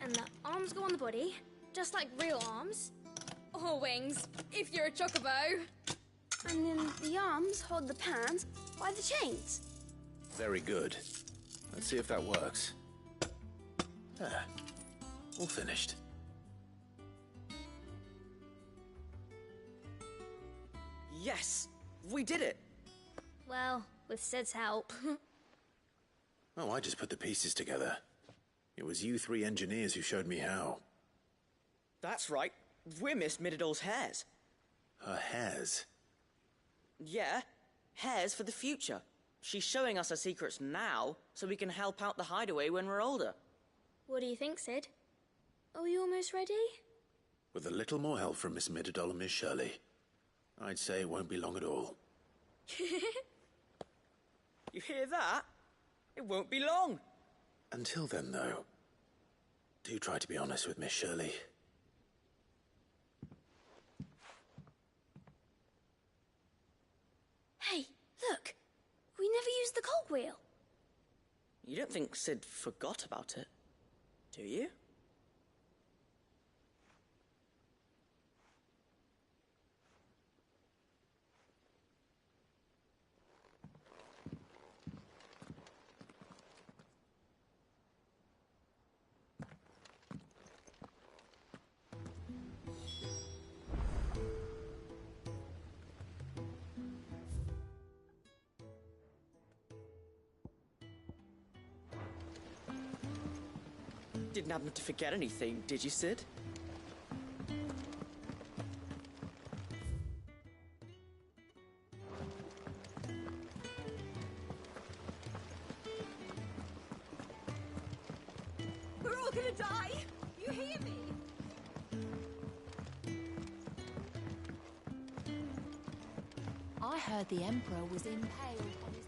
Speaker 17: And the arms go on the body, just like real arms. Or wings, if you're a chocobo. And then the arms hold the pans by the chains.
Speaker 21: Very good. Let's see if that works. All finished.
Speaker 18: Yes! We did it!
Speaker 17: Well, with Sid's help.
Speaker 21: Oh, I just put the pieces together. It was you three engineers who showed me how.
Speaker 18: That's right. We're Miss Mididol's hairs.
Speaker 21: Her hairs?
Speaker 18: Yeah, hairs for the future. She's showing us her secrets now, so we can help out the hideaway when we're older.
Speaker 17: What do you think, Sid? Are we almost ready?
Speaker 21: With a little more help from Miss Mididol and Miss Shirley, I'd say it won't be long at all.
Speaker 18: You hear that? It won't be long.
Speaker 21: Until then, though, do try to be honest with Miss Shirley.
Speaker 17: Hey, look! We never used the cogwheel.
Speaker 18: You don't think Sid forgot about it, do you? Didn't happen to forget anything, did you, Sid?
Speaker 9: We're all gonna die! You hear me?
Speaker 15: I heard the Emperor was impaled on his...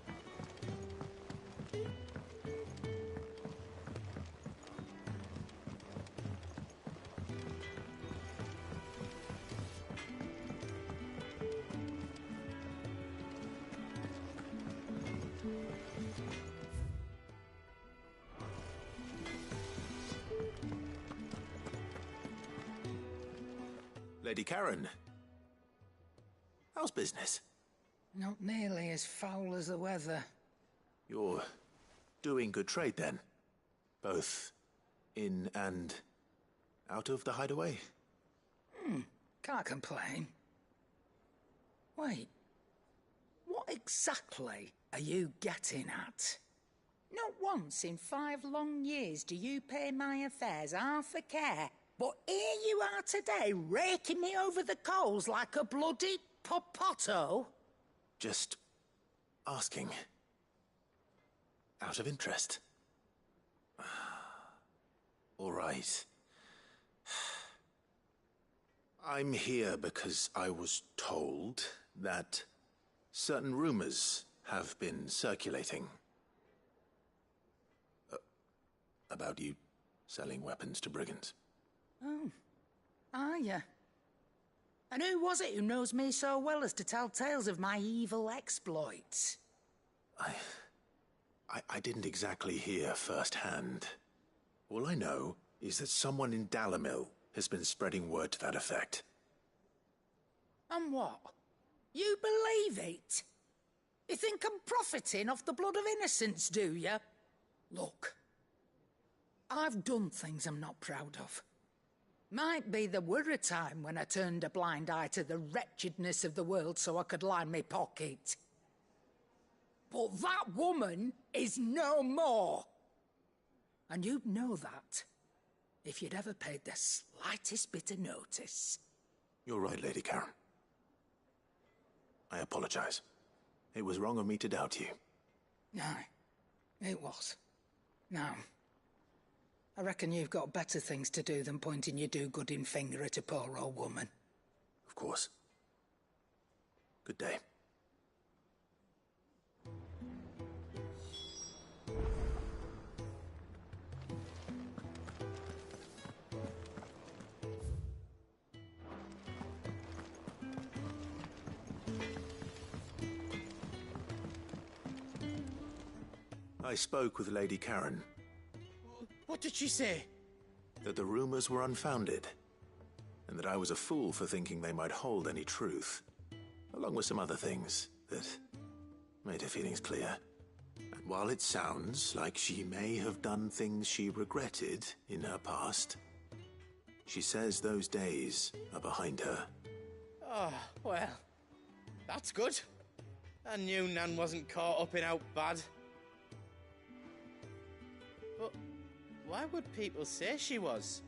Speaker 21: Lady Karen, how's business?
Speaker 11: Not nearly as foul as the weather.
Speaker 21: You're doing good trade, then? Both in and out of the hideaway?
Speaker 11: Can't complain. Wait, what exactly are you getting at? Not once in 5 long years do you pay my affairs half a care, but here you are today, raking me over the coals like a bloody popoto?
Speaker 21: Just asking. Out of interest. All right. I'm here because I was told that certain rumors have been circulating. About you selling weapons to brigands.
Speaker 11: Oh, are you? And who was it who knows me so well as to tell tales of my evil exploits?
Speaker 21: I didn't exactly hear firsthand. All I know is that someone in Dalimil has been spreading word to that effect.
Speaker 11: And what? You believe it? You think I'm profiting off the blood of innocents, do you? Look, I've done things I'm not proud of. Might be there were a time when I turned a blind eye to the wretchedness of the world so I could line my pocket. But that woman is no more. And you'd know that if you'd ever paid the slightest bit of notice.
Speaker 21: You're right, Lady Karen. I apologize. It was wrong of me to doubt you.
Speaker 11: No, it was. Now, I reckon you've got better things to do than pointing your do-gooding finger at a poor old woman.
Speaker 21: Of course. Good day. I spoke with Lady Karen.
Speaker 10: What did she say?
Speaker 21: That the rumors were unfounded, and that I was a fool for thinking they might hold any truth, along with some other things that made her feelings clear. And while it sounds like she may have done things she regretted in her past, she says those days are behind her.
Speaker 10: Oh, well, that's good. I knew Nan wasn't caught up in out bad. But why would people say she was?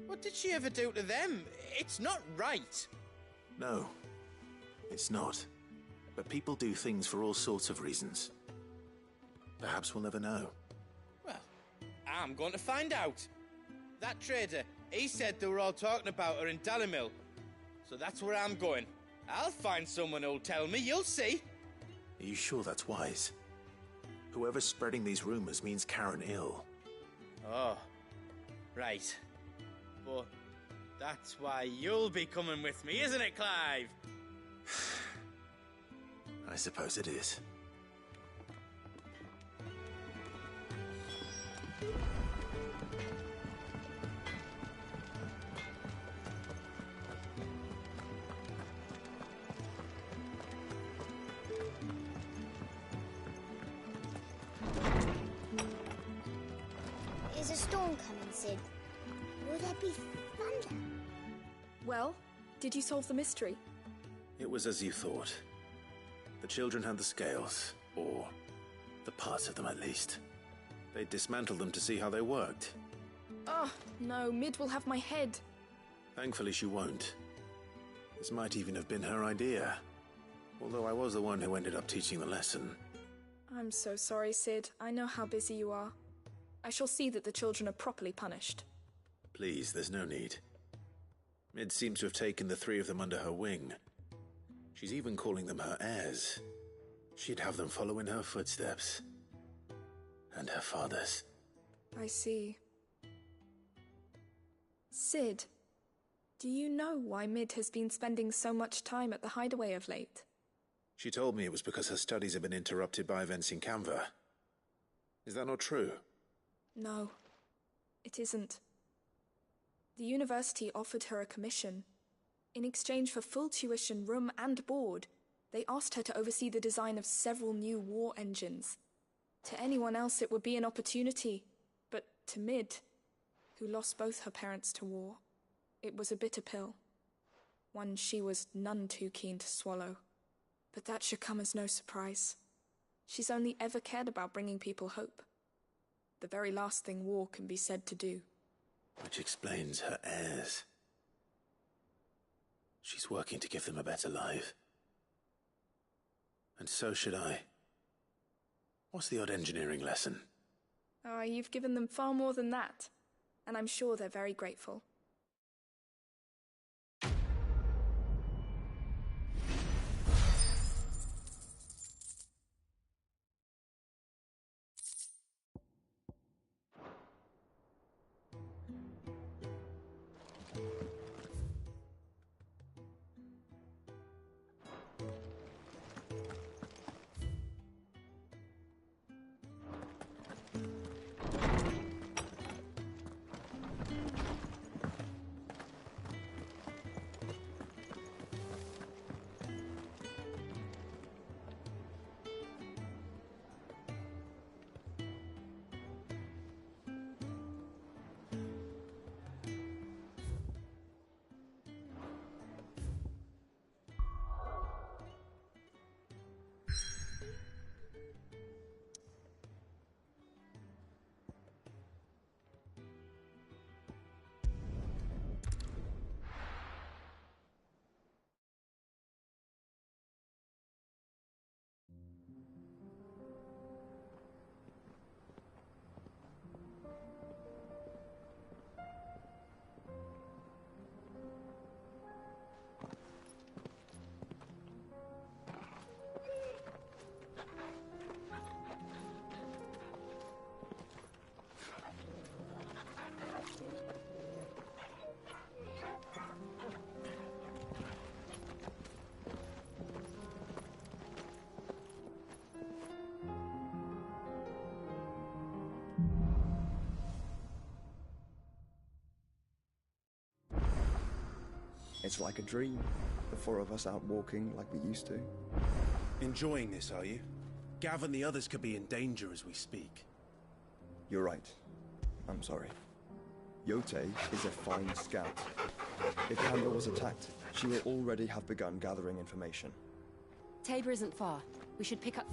Speaker 10: What did she ever do to them? It's not right.
Speaker 21: No, it's not. But people do things for all sorts of reasons. Perhaps we'll never know.
Speaker 10: Well, I'm going to find out. That trader, he said they were all talking about her in Dalimil. So that's where I'm going. I'll find someone who'll tell me, you'll see.
Speaker 21: Are you sure that's wise? Whoever's spreading these rumors means Karen ill.
Speaker 10: Oh, right. But that's why you'll be coming with me, isn't it, Clive?
Speaker 21: I suppose it is.
Speaker 17: Is a storm coming, Sid? Will there be thunder?
Speaker 12: Well, did you solve the mystery?
Speaker 21: It was as you thought. The children had the scales, or the parts of them at least. They dismantled them to see how they worked.
Speaker 12: Oh, no, Mid will have my head.
Speaker 21: Thankfully she won't. This might even have been her idea. Although I was the one who ended up teaching the lesson.
Speaker 12: I'm so sorry, Sid. I know how busy you are. I shall see that the children are properly punished.
Speaker 21: Please, there's no need. Mid seems to have taken the three of them under her wing. She's even calling them her heirs. She'd have them follow in her footsteps. And her father's.
Speaker 12: I see. Sid, do you know why Mid has been spending so much time at the hideaway of late?
Speaker 21: She told me it was because her studies have been interrupted by events in Canva. Is that not true?
Speaker 12: No, it isn't. The university offered her a commission. In exchange for full tuition, room and board, they asked her to oversee the design of several new war engines. To anyone else it would be an opportunity, but to Mid, who lost both her parents to war, it was a bitter pill. One she was none too keen to swallow. But that should come as no surprise. She's only ever cared about bringing people hope. The very last thing war can be said to do.
Speaker 21: Which explains her heirs. She's working to give them a better life. And so should I. What's the odd engineering lesson?
Speaker 12: Oh, you've given them far more than that. And I'm sure they're very grateful.
Speaker 4: It's like a dream. The four of us out walking like we used to.
Speaker 21: Enjoying this, are you? Gav and the others could be in danger as we speak.
Speaker 4: You're right. I'm sorry. Yote is a fine scout. If Kanda was attacked, she will already have begun gathering information.
Speaker 15: Tabor isn't far. We should pick up...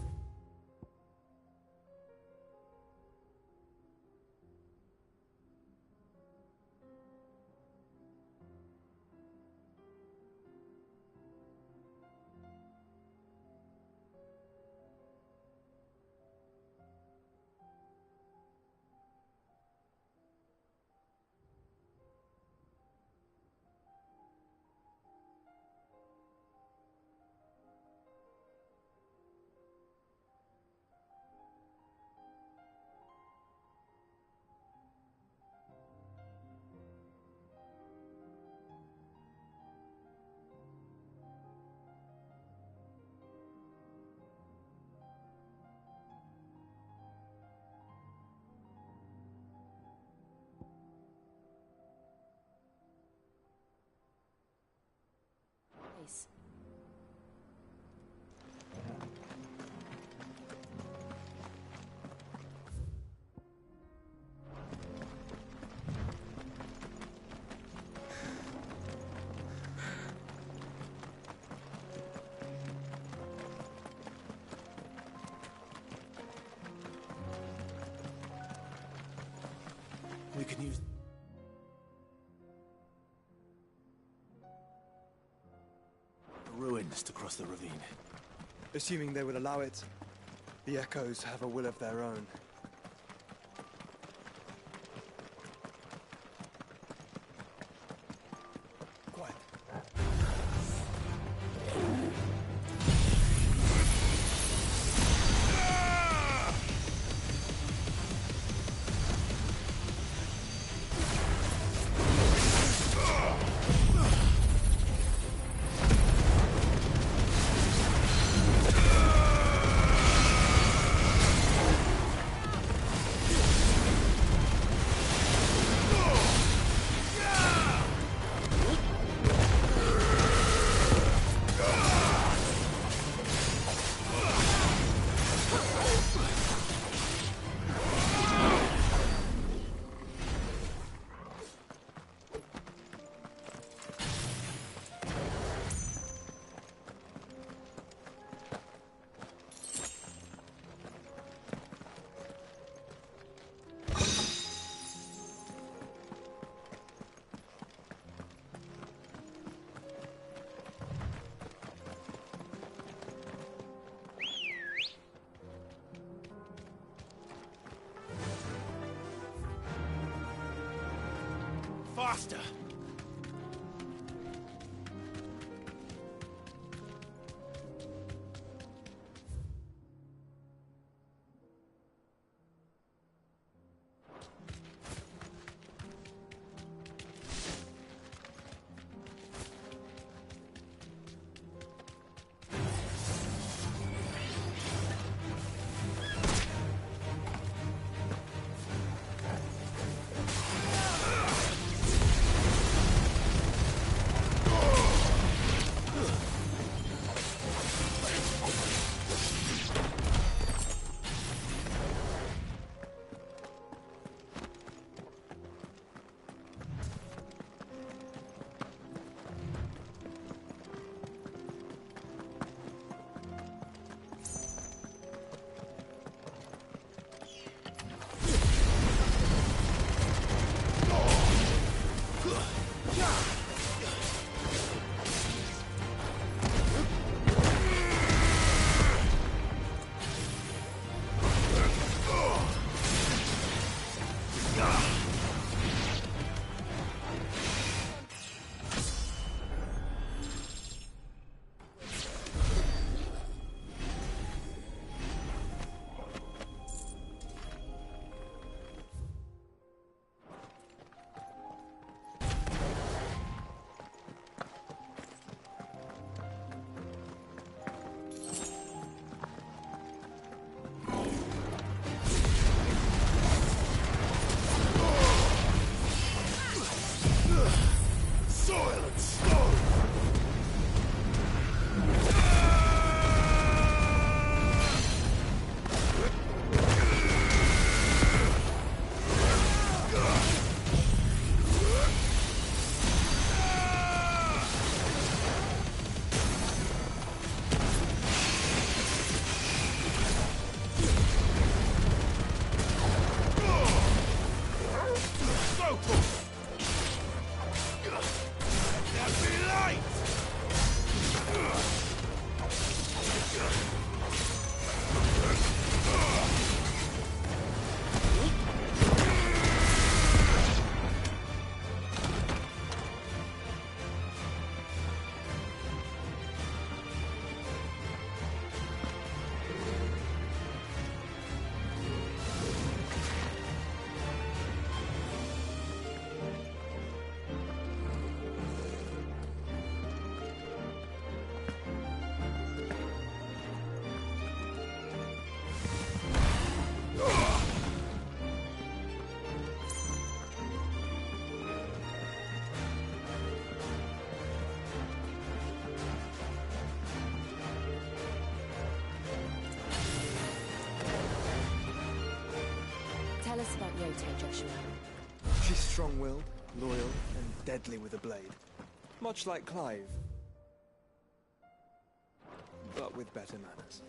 Speaker 15: Nice.
Speaker 21: We can use... ruins to cross the ravine.
Speaker 4: Assuming they would allow it, the Echoes have a will of their own. Quiet.
Speaker 21: Faster!
Speaker 3: Yote, Joshua?
Speaker 5: She's strong-willed, loyal, and deadly with a blade. Much like Clive. But with better manners.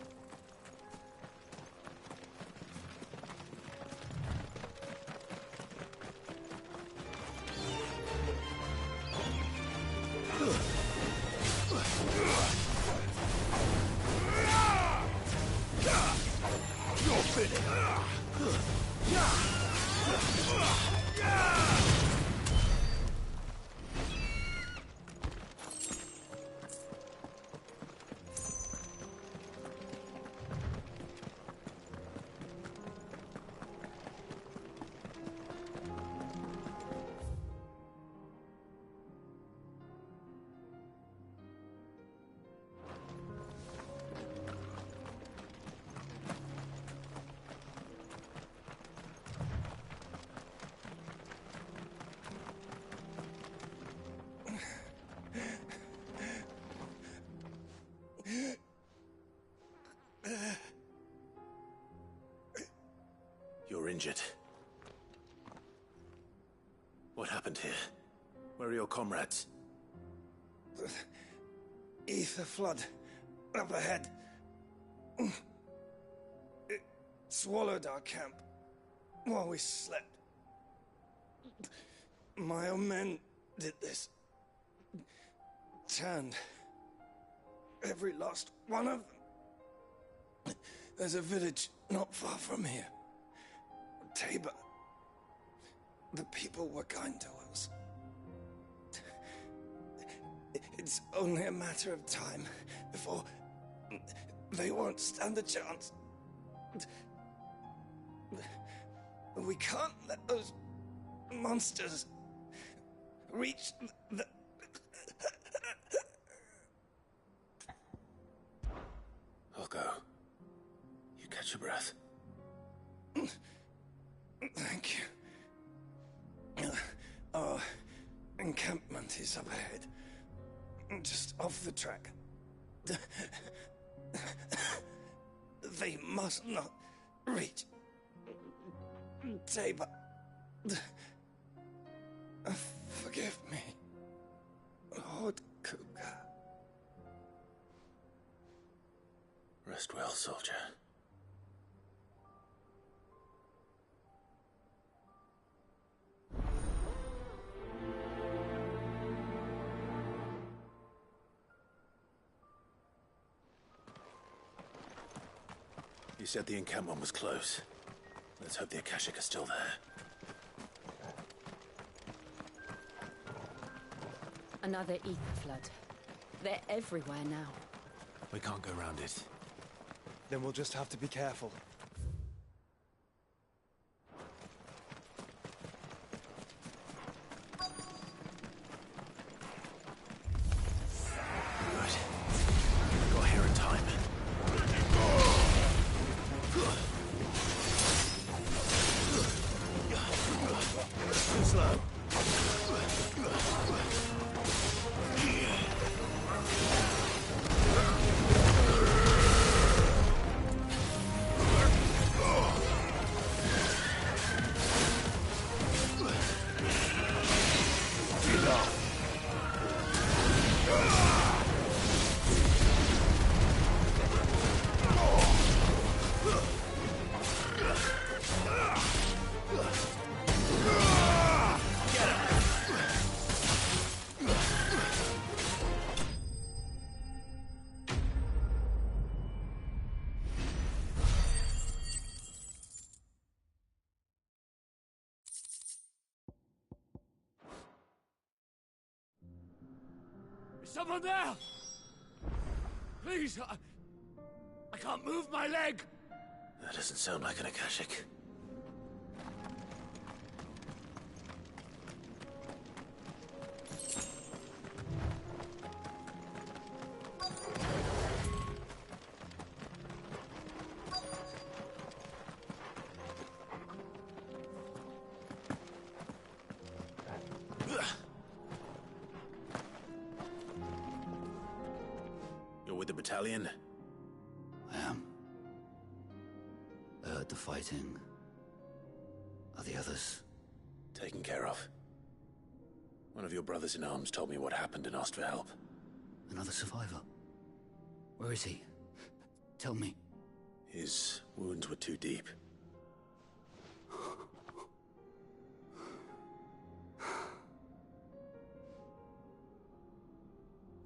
Speaker 7: You're finished.
Speaker 21: You're injured. What happened here? Where are your comrades?
Speaker 5: The ether flood up ahead. It swallowed our camp while we slept. My own men did this. Turned every last one of them. There's a village not far from here. Tabor. The people were kind to us. It's only a matter of time before they won't stand a chance. We can't let those monsters reach the...
Speaker 21: I'll go. You catch your breath.
Speaker 5: Thank you. Our encampment is up ahead. Just off the track. They must not reach Tabor. Forgive me, Lord Cougar.
Speaker 21: Rest well, soldier. You said the encampment was close. Let's hope the Akashic are still there.
Speaker 3: Another ether flood. They're everywhere now.
Speaker 21: We can't go around it.
Speaker 5: Then we'll just have to be careful.
Speaker 21: Good. Got here in time. Too slow.
Speaker 7: Is someone there? Please, I can't move my leg.
Speaker 21: That doesn't sound like an Akashic. You're with the battalion?
Speaker 8: I am. I heard the fighting. Are the others?
Speaker 21: Taken care of. One of your brothers in arms told me what happened and asked for help.
Speaker 8: Another survivor? Where is he? Tell me.
Speaker 21: His wounds were too deep.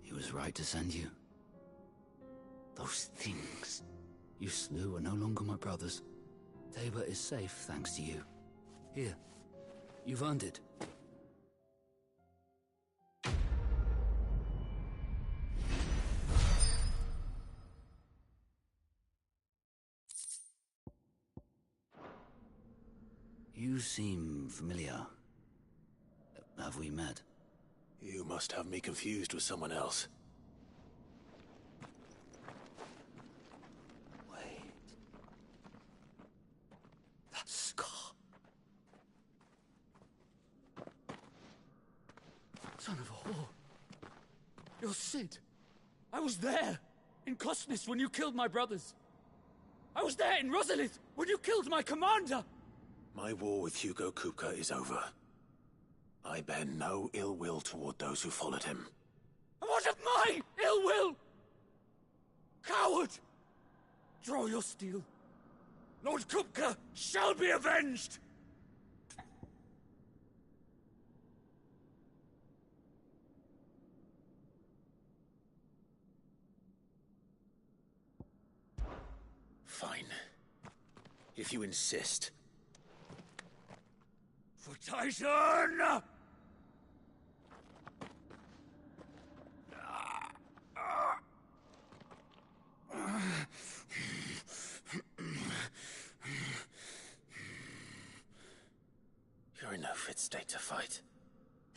Speaker 8: He was right to send you. Those things you slew are no longer my brothers. Tabor is safe thanks to you. Here, you've earned it. You seem familiar. Have we met?
Speaker 21: You must have me confused with someone else.
Speaker 8: Wait. That scar. Son of a whore. You're Sid. I was there, in Cosnis, when you killed my brothers. I was there in Rosalith, when you killed my commander.
Speaker 21: My war with Hugo Kupka is over. I bear no ill will toward those who followed him.
Speaker 8: And what of my ill will? Coward! Draw your steel. Lord Kupka shall be avenged!
Speaker 21: Fine. If you insist.
Speaker 8: For Titan!
Speaker 21: You're in no fit state to fight.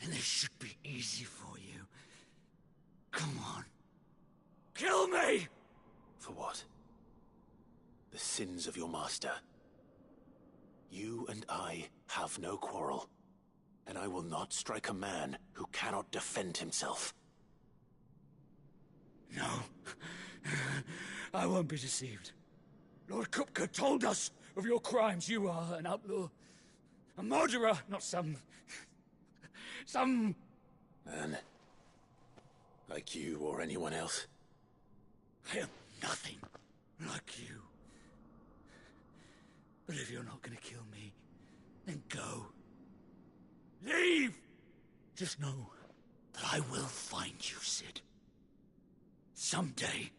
Speaker 8: And this should be easy for you. Come on. Kill me!
Speaker 21: For what? The sins of your master. You and I have no quarrel, and I will not strike a man who cannot defend himself.
Speaker 8: No. I won't be deceived. Lord Kupka told us of your crimes. You are an outlaw. A murderer, not some
Speaker 21: Man. Like you or anyone else.
Speaker 8: I am nothing like you. But if you're not gonna kill me, then go. Leave! Just know that I will find you, Sid. Someday.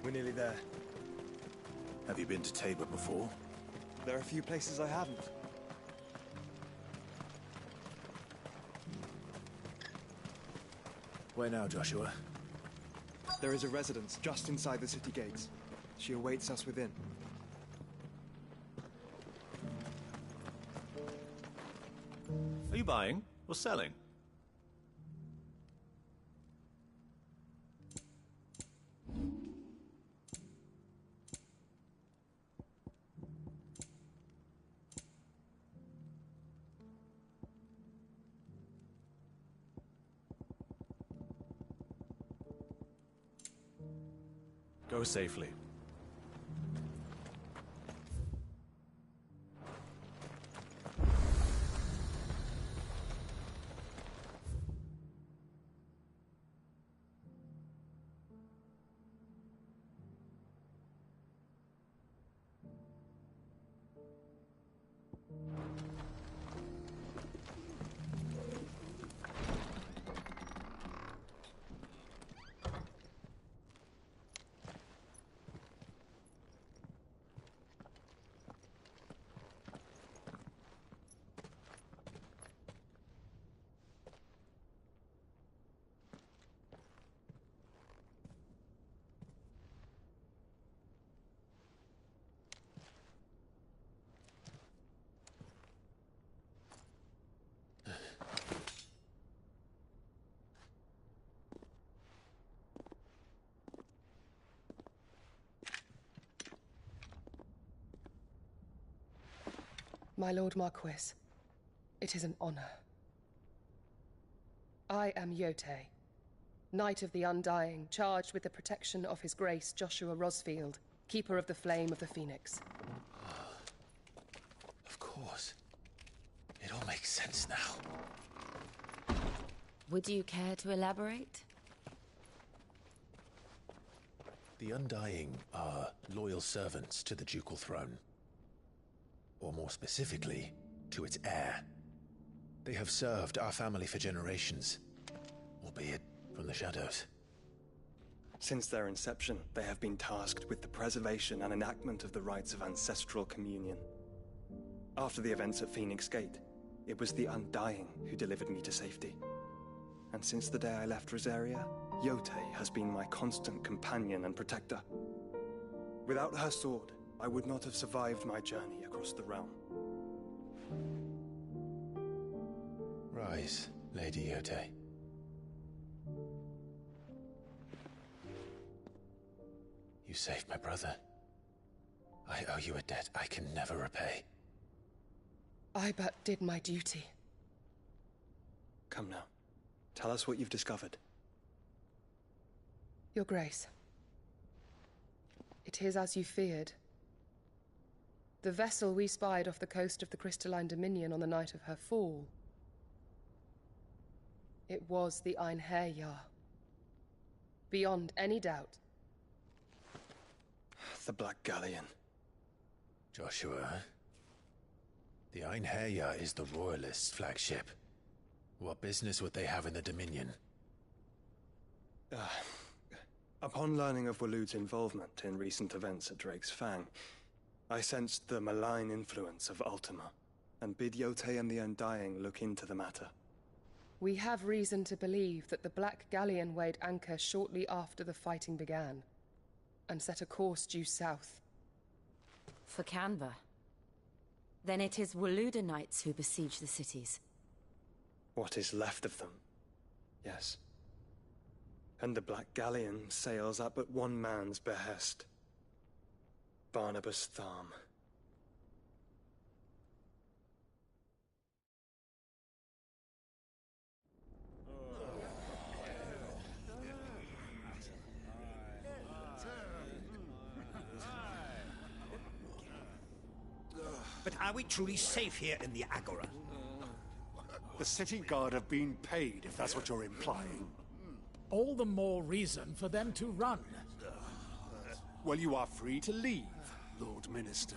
Speaker 4: We're nearly there.
Speaker 21: Have you been to Tabor before?
Speaker 4: There are a few places I haven't.
Speaker 21: Where now, Joshua?
Speaker 4: There is a residence just inside the city gates. She awaits us within.
Speaker 16: Are you buying or selling? Go safely.
Speaker 1: My Lord Marquis, it is an honor. I am Yotei, Knight of the Undying, charged with the protection of His Grace Joshua Rosfield, Keeper of the Flame of the Phoenix.
Speaker 21: Of course. It all makes sense now.
Speaker 3: Would you care to elaborate?
Speaker 21: The Undying are loyal servants to the ducal throne. Or more specifically, to its heir. They have served our family for generations, albeit from the shadows.
Speaker 5: Since their inception, they have been tasked with the preservation and enactment of the rites of ancestral communion. After the events at Phoenix Gate, it was the Undying who delivered me to safety. And since the day I left Rosaria, Yotei has been my constant companion and protector. Without her sword, I would not have survived my journey across the realm.
Speaker 21: Rise, Lady Yotei. You saved my brother. I owe you a debt I can never repay.
Speaker 1: I but did my duty.
Speaker 5: Come now. Tell us what you've discovered.
Speaker 1: Your Grace. It is as you feared. The vessel we spied off the coast of the Crystalline Dominion on the night of her fall. It was the Einherjar. Beyond any doubt.
Speaker 5: The Black Galleon.
Speaker 21: Joshua, the Einherjar is the Royalists' flagship. What business would they have in the Dominion?
Speaker 5: Upon learning of Waloed's involvement in recent events at Drake's Fang, I sensed the malign influence of Ultima, and bid Yotei and the Undying look into the matter.
Speaker 1: We have reason to believe that the Black Galleon weighed anchor shortly after the fighting began, and set a course due south.
Speaker 3: For Canva. Then it is Waloeda Knights who besiege the cities.
Speaker 5: What is left of them, yes. And the Black Galleon sails at but one man's behest. Barnabas Tharm.
Speaker 19: But are we truly safe here in the Agora?
Speaker 7: The city guard have been paid, if that's what you're implying.
Speaker 22: All the more reason for them to run.
Speaker 7: Well, you are free to leave, Lord Minister.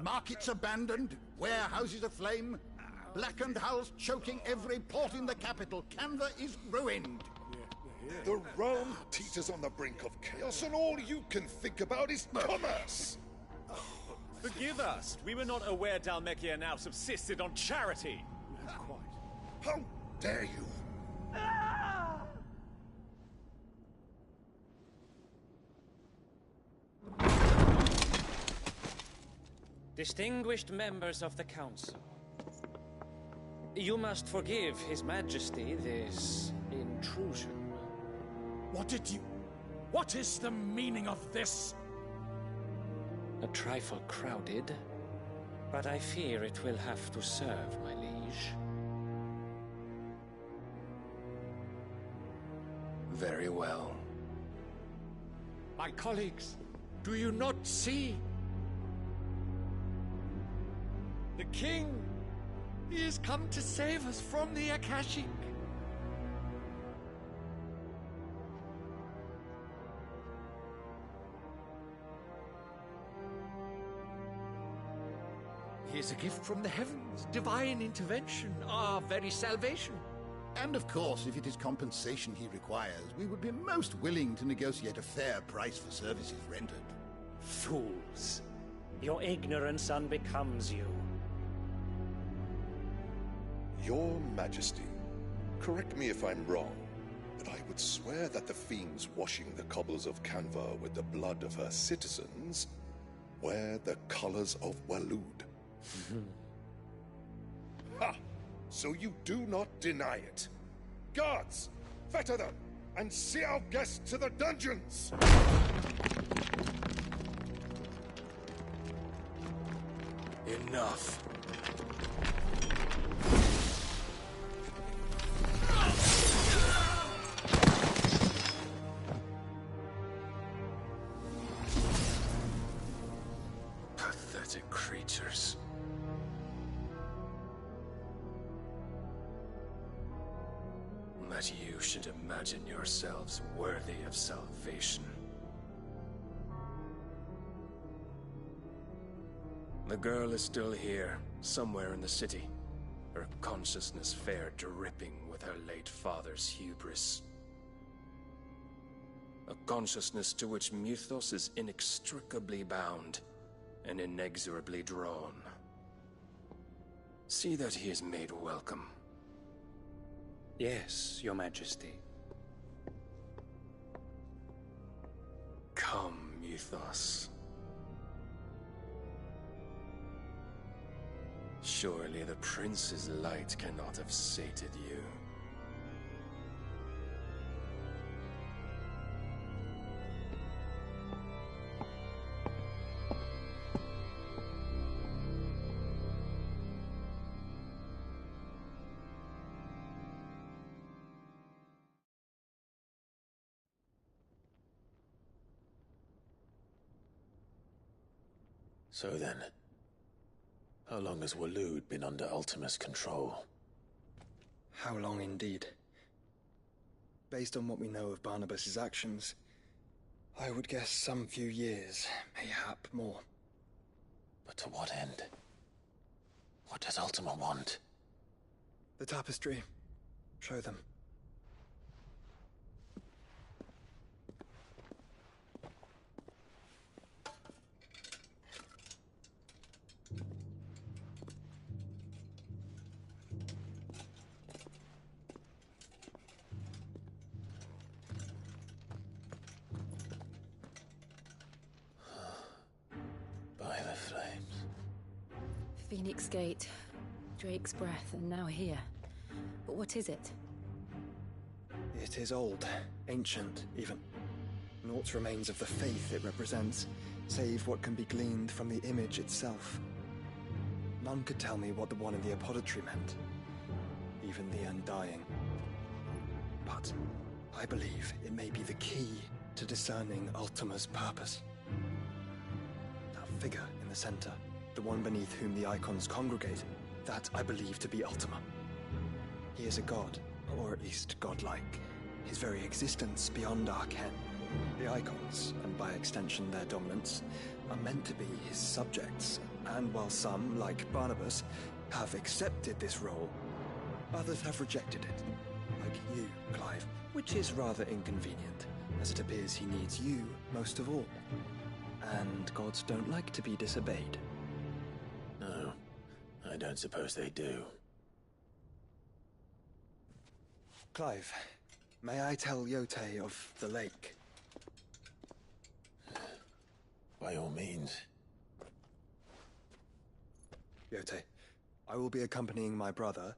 Speaker 19: Markets abandoned, warehouses aflame, blackened hulls choking every port in the capital. Canva is ruined.
Speaker 13: The realm teeters on the brink of chaos, and all you can think about is commerce!
Speaker 16: Forgive us. We were not aware Dhalmekia now subsisted on charity.
Speaker 13: How dare you?
Speaker 24: Distinguished members of the Council, you must forgive His Majesty this intrusion.
Speaker 22: What is the meaning of this?
Speaker 24: A trifle crowded, but I fear it will have to serve, my liege.
Speaker 2: Very well.
Speaker 22: My colleagues, do you not see? The king! He has come to save us from the Akashic. He is a gift from the heavens, divine intervention, our very salvation.
Speaker 19: And of course, if it is compensation he requires, we would be most willing to negotiate a fair price for services rendered.
Speaker 6: Fools. Your ignorance unbecomes you.
Speaker 13: Your Majesty, correct me if I'm wrong, but I would swear that the fiends washing the cobbles of Canva with the blood of her citizens wear the colors of Walud. Ha! So you do not deny it. Guards, fetter them, and see our guests to the dungeons!
Speaker 2: Enough. Pathetic creatures. That you should imagine yourselves worthy of salvation. The girl is still here, somewhere in the city, her consciousness fair dripping with her late father's hubris. A consciousness to which Mythos is inextricably bound and inexorably drawn. See that he is made welcome.
Speaker 6: Yes, Your Majesty.
Speaker 2: Come, Mythos. Surely the prince's light cannot have sated you.
Speaker 21: So then, how long has Walud been under Ultima's control?
Speaker 5: How long indeed? Based on what we know of Barnabas's actions, I would guess some few years, mayhap more.
Speaker 21: But to what end? What does Ultima want?
Speaker 5: The tapestry. Show them.
Speaker 3: Phoenix Gate, Drake's Breath, and now here. But what is it?
Speaker 5: It is old, ancient, even. Naught remains of the faith it represents, save what can be gleaned from the image itself. None could tell me what the one in the apothecary meant, even the Undying. But I believe it may be the key to discerning Ultima's purpose. That figure in the center, the one beneath whom the icons congregate, that I believe to be Ultima. He is a god, or at least godlike, his very existence beyond our ken. The icons, and by extension their dominants, are meant to be his subjects, and while some, like Barnabas, have accepted this role, others have rejected it, like you, Clive, which is rather inconvenient, as it appears he needs you most of all. And gods don't like to be disobeyed.
Speaker 21: No, I don't suppose they do.
Speaker 5: Clive, may I tell Yote of the lake?
Speaker 21: By all means.
Speaker 5: Yote, I will be accompanying my brother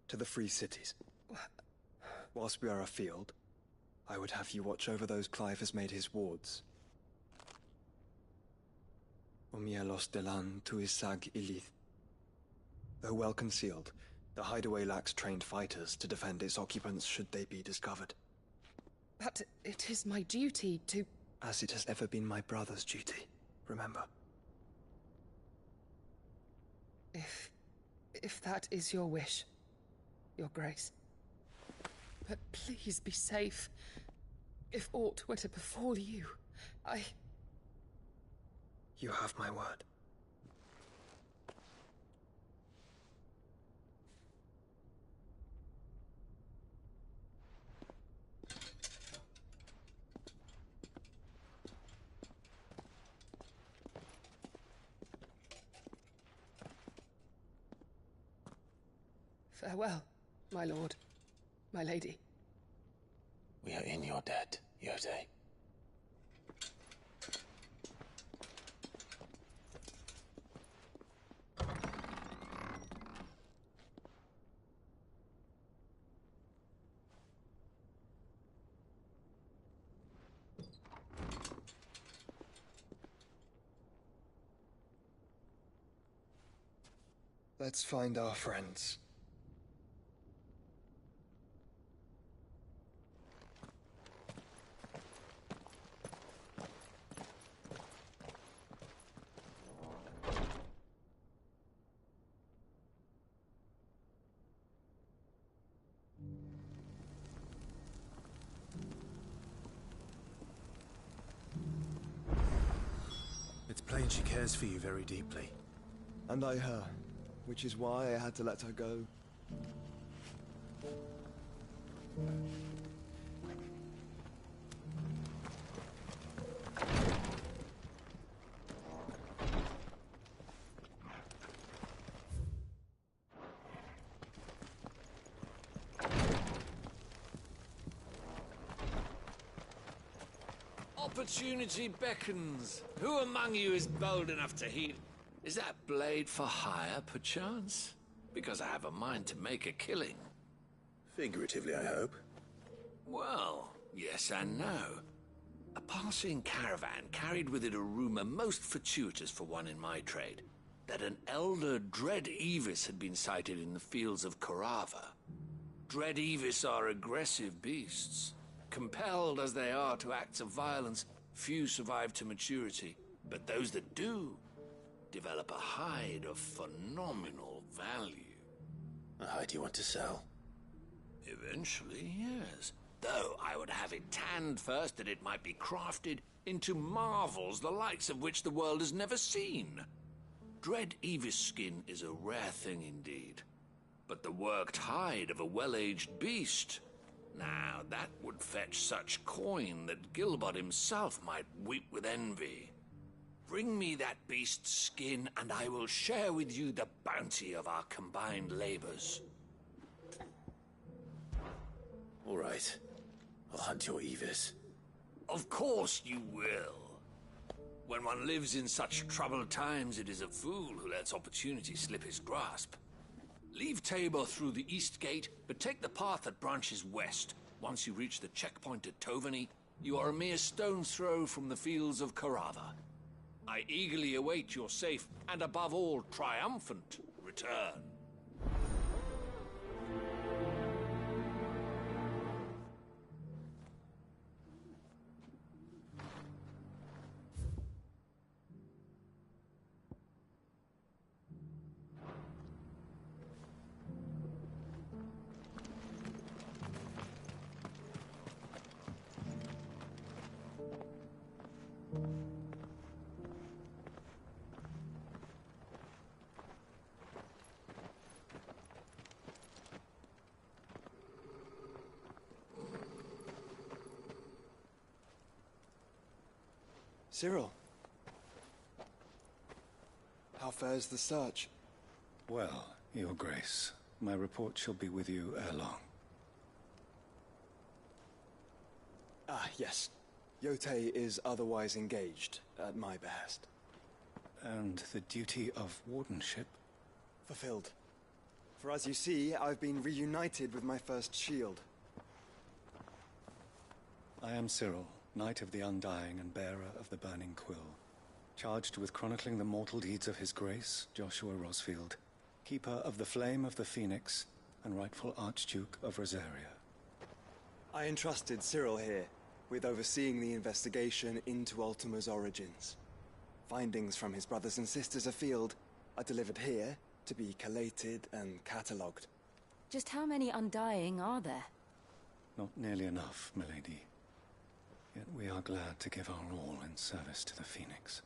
Speaker 5: to the Free Cities. Whilst we are afield, I would have you watch over those Clive has made his wards. Umielos delan tuisag ilith. Though well concealed, the hideaway lacks trained fighters to defend its occupants should they be discovered.
Speaker 1: But it is my duty to...
Speaker 5: As it has ever been my brother's duty, remember.
Speaker 1: If that is your wish, Your Grace. But please be safe. If aught were to befall you,
Speaker 5: You have my word.
Speaker 1: Farewell, my lord, my lady.
Speaker 21: We are in your debt, Yotei.
Speaker 5: Let's find our friends.
Speaker 2: It's plain she cares for you very deeply.
Speaker 4: And I her, which is why I had to let her go.
Speaker 14: Opportunity beckons. Who among you is bold enough to heed? Is that blade for hire, perchance? Because I have a mind to make a killing.
Speaker 21: Figuratively, I hope.
Speaker 14: Well, yes and no. A passing caravan carried with it a rumor most fortuitous for one in my trade, that an elder Dread Evis had been sighted in the fields of Korava. Dread Evis are aggressive beasts. Compelled as they are to acts of violence, few survive to maturity, but those that do develop a hide of phenomenal value.
Speaker 21: A hide you want to sell?
Speaker 14: Eventually, yes. Though I would have it tanned first that it might be crafted into marvels the likes of which the world has never seen. Dread Evis skin is a rare thing indeed. But the worked hide of a well-aged beast... Now, that would fetch such coin that Gilbert himself might weep with envy. Bring me that beast's skin, and I will share with you the bounty of our combined labors.
Speaker 21: All right. I'll hunt your Evis.
Speaker 14: Of course you will. When one lives in such troubled times, it is a fool who lets opportunity slip his grasp. Leave Tabor through the east gate, but take the path that branches west. Once you reach the checkpoint at Tovany, you are a mere stone's throw from the fields of Korava. I eagerly await your safe, and above all, triumphant return.
Speaker 5: Cyril. How fares the search?
Speaker 18: Well, Your Grace, my report shall be with you ere long.
Speaker 5: Ah, yes. Yotei is otherwise engaged, at my behest.
Speaker 18: And the duty of wardenship?
Speaker 5: Fulfilled. For as you see, I've been reunited with my first shield.
Speaker 18: I am Cyril, Knight of the Undying and bearer of the Burning Quill, charged with chronicling the mortal deeds of His Grace, Joshua Rosfield, Keeper of the Flame of the Phoenix, and rightful Archduke of Rosaria.
Speaker 4: I entrusted Cyril here with overseeing the investigation into Ultima's origins. Findings from his brothers and sisters afield are delivered here to be collated and catalogued.
Speaker 3: Just how many Undying are there?
Speaker 18: Not nearly enough, milady. Yet we are glad to give our all in service to the Phoenix.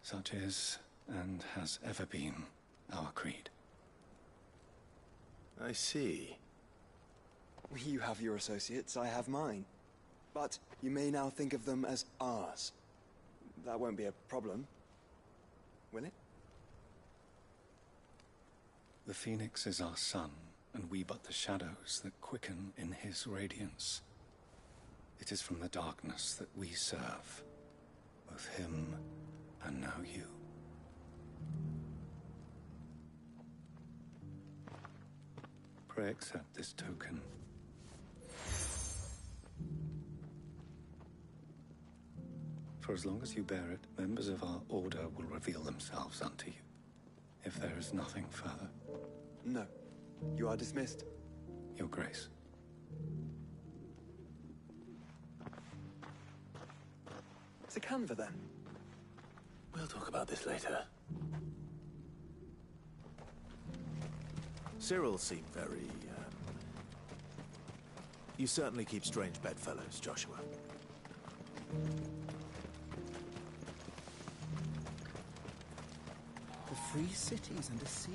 Speaker 18: Such is, and has ever been, our creed.
Speaker 21: I see.
Speaker 4: You have your associates, I have mine. But you may now think of them as ours. That won't be a problem, will it?
Speaker 18: The Phoenix is our sun, and we but the shadows that quicken in his radiance. It is from the darkness that we serve, both him and now you. Pray accept this token. For as long as you bear it, members of our order will reveal themselves unto you. If there is nothing further.
Speaker 4: No. You are dismissed.
Speaker 18: Your Grace.
Speaker 4: It's a Canva, then.
Speaker 21: We'll talk about this later. Cyril seemed very, You certainly keep strange bedfellows, Joshua.
Speaker 9: The free cities and a sea.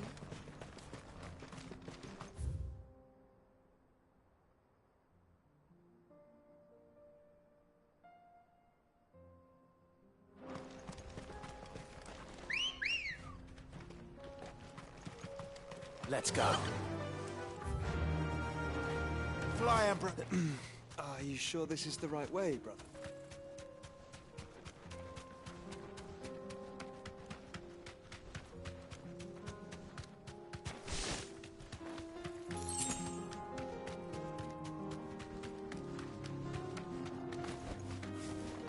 Speaker 21: Let's go.
Speaker 4: Fly, Emperor. Are you sure this is the right way, brother?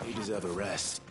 Speaker 21: You deserve a rest.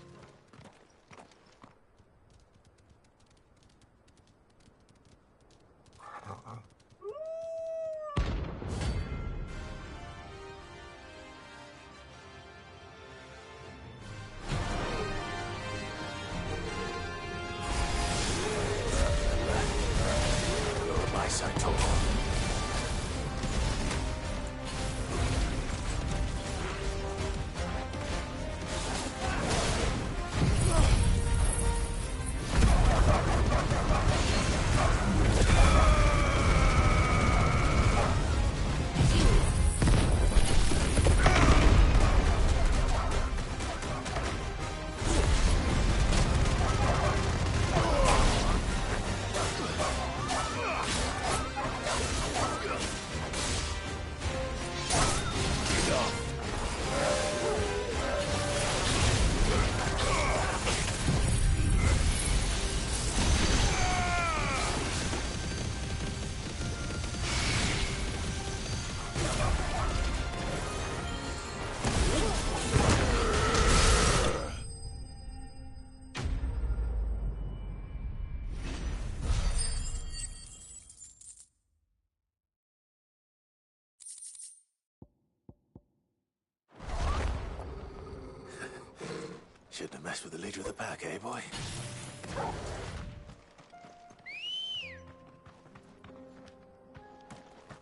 Speaker 21: Shouldn't have messed with the leader of the pack, eh, boy?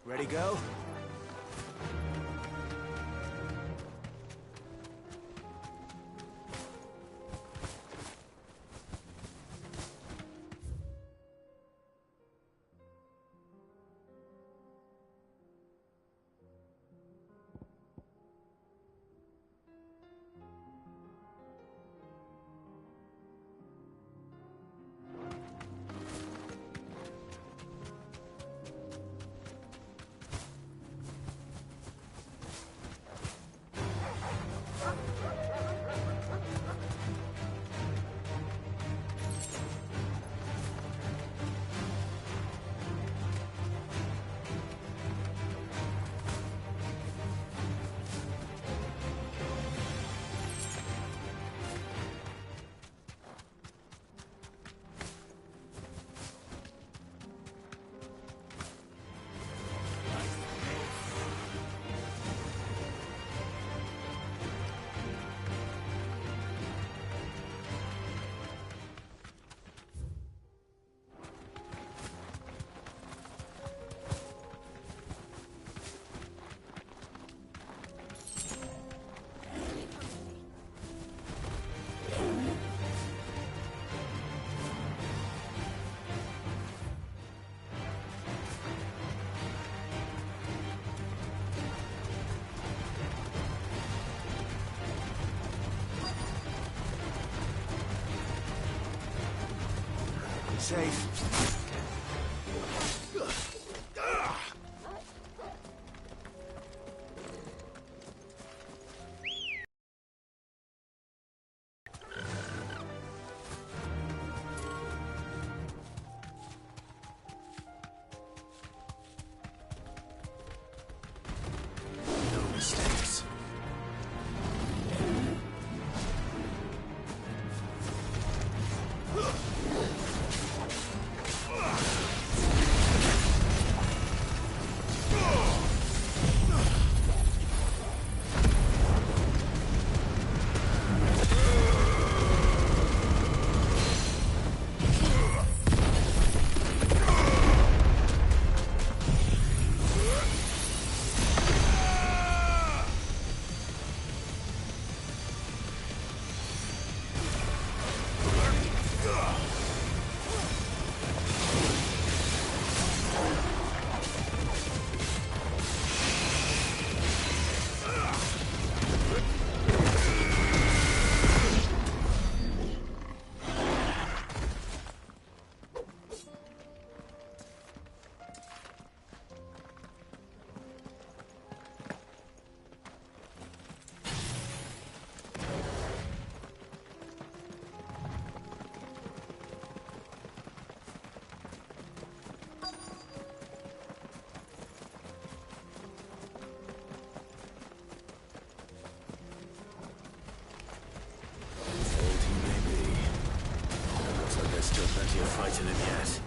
Speaker 21: Ready, go? safe. No mistakes. Still plenty of fight in him yet.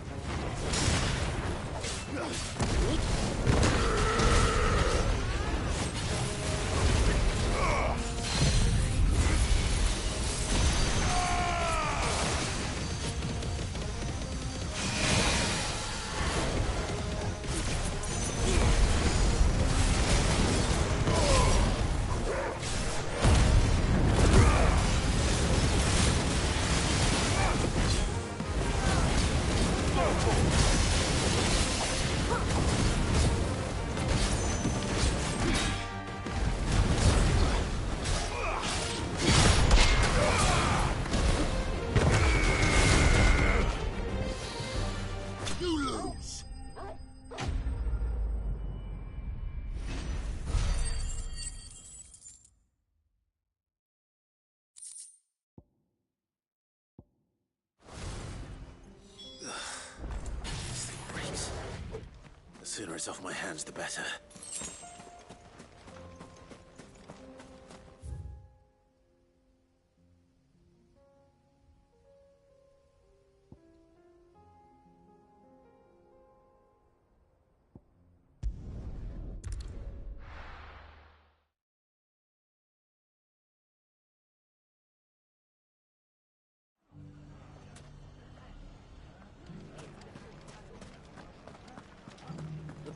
Speaker 21: The sooner it's off my hands, the better.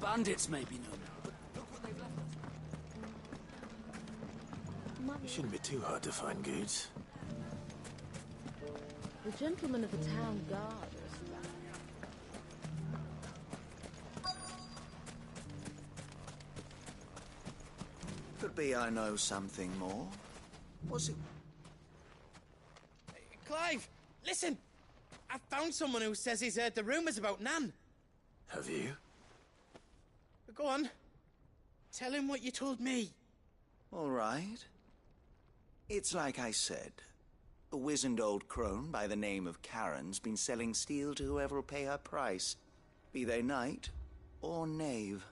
Speaker 8: Bandits may be known, but look what they've left us.
Speaker 21: It shouldn't be too hard to find goods.
Speaker 10: The gentlemen of the town guard are
Speaker 21: Could be I know something more. What's it?
Speaker 11: Clive, listen! I found someone who says he's heard the rumours about Nan.
Speaker 21: Have you?
Speaker 11: Go on. Tell him what you told me.
Speaker 21: All right. It's like I said. A wizened old crone by the name of Karen's been selling steel to whoever will pay her price, be they knight or knave.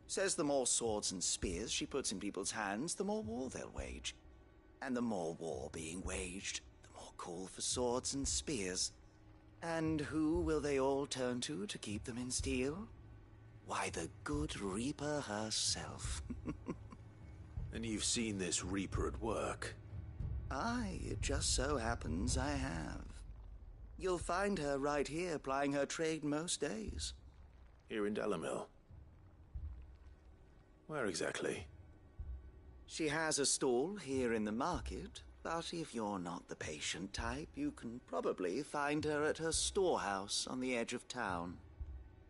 Speaker 21: Says the more swords and spears she puts in people's hands, the more war they'll wage. And the more war being waged, the more call for swords and spears. And who will they all turn to keep them in steel? Why, the good Reaper herself. And you've seen this Reaper at work? Aye, it just so happens I have. You'll find her right here plying her trade most days. Here in Delamil? Where exactly? She has a stall here in the market, but if you're not the patient type, you can probably find her at her storehouse on the edge of town.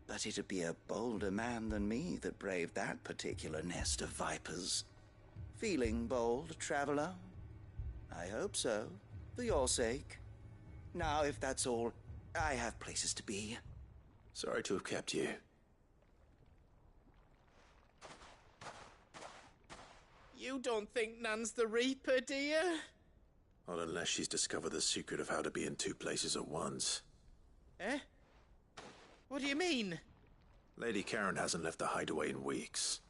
Speaker 21: But it'd be a bolder man than me that braved that particular nest of vipers. Feeling bold, traveler? I hope so, for your sake.
Speaker 12: Now, if that's all, I have places to be.
Speaker 21: Sorry to have kept you.
Speaker 11: You don't think Nan's the Reaper, do you?
Speaker 21: Not unless she's discovered the secret of how to be in two places at once.
Speaker 11: Eh? What do you mean?
Speaker 21: Lady Karen hasn't left the hideaway in weeks.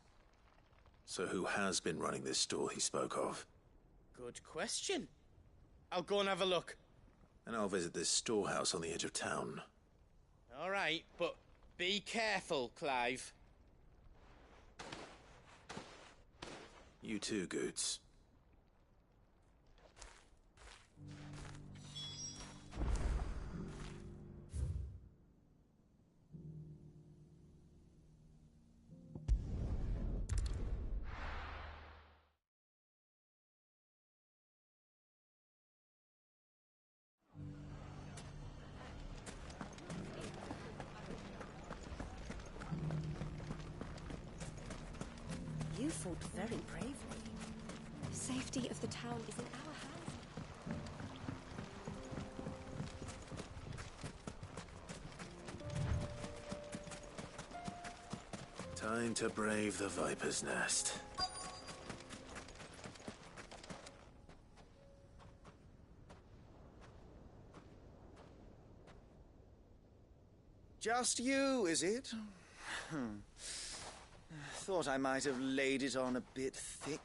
Speaker 21: So who has been running this store he spoke of?
Speaker 11: Good question. I'll go and have a look.
Speaker 21: And I'll visit this storehouse on the edge of town.
Speaker 11: All right, but be careful, Clive.
Speaker 21: You too, Goots.
Speaker 17: You fought very bravely. The safety of the town is in our hands.
Speaker 21: Time to brave the Viper's Nest.
Speaker 12: Just you, is it? Thought I might have laid it on a bit thick.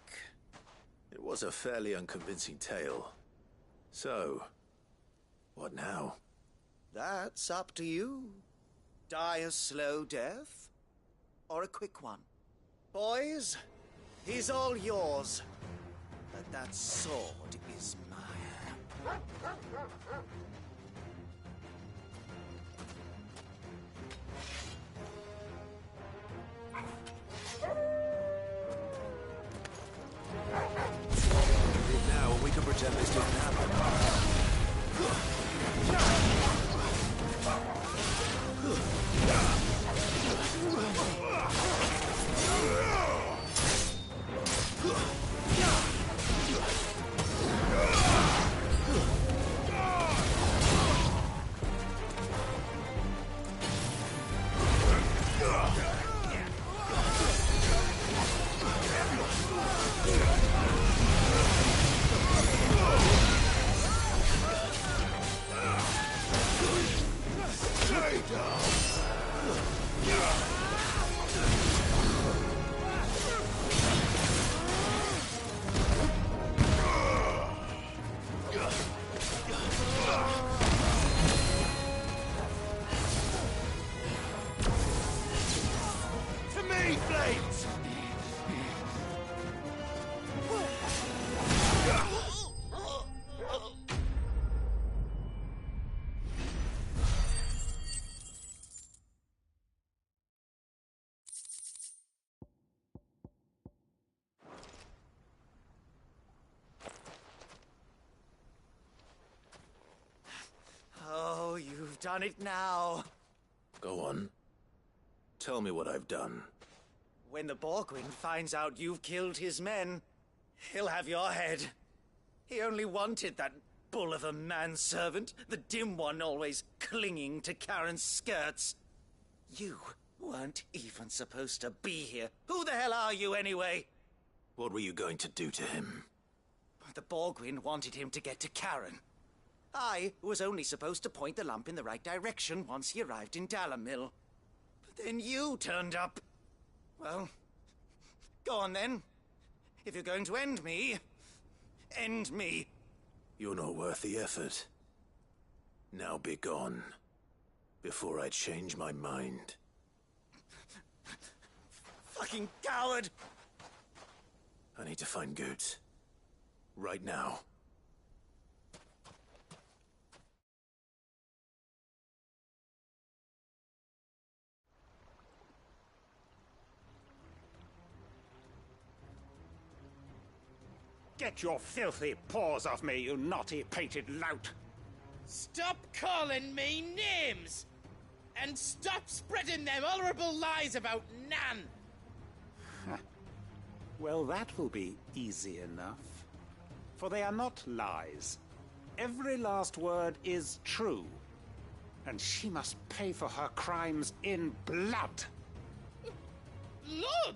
Speaker 21: It was a fairly unconvincing tale. So, what now?
Speaker 12: That's up to you. Die a slow death, or a quick one. Boys, he's all yours. But that sword is mine.
Speaker 21: Leave now and we can pretend this didn't happen.
Speaker 12: Oh, you've done it now.
Speaker 21: Go on. Tell me what I've done.
Speaker 12: When the Borgwyn finds out you've killed his men, he'll have your head. He only wanted that bull of a manservant, the dim one always clinging to Karen's skirts. You weren't even supposed to be here. Who the hell are you, anyway?
Speaker 21: What were you going to do to him?
Speaker 12: The Borgwyn wanted him to get to Karen. I was only supposed to point the lamp in the right direction once he arrived in Dalamil. But then you turned up. Well, go on then. If you're going to end me, end me.
Speaker 21: You're not worth the effort. Now be gone, before I change my mind.
Speaker 12: Fucking coward!
Speaker 21: I need to find Goots. Right now.
Speaker 20: Get your filthy paws off me, you naughty painted lout!
Speaker 11: Stop calling me names! And stop spreading them horrible lies about Nan!
Speaker 20: Well, that will be easy enough. For they are not lies. Every last word is true. And she must pay for her crimes in blood.
Speaker 11: Blood?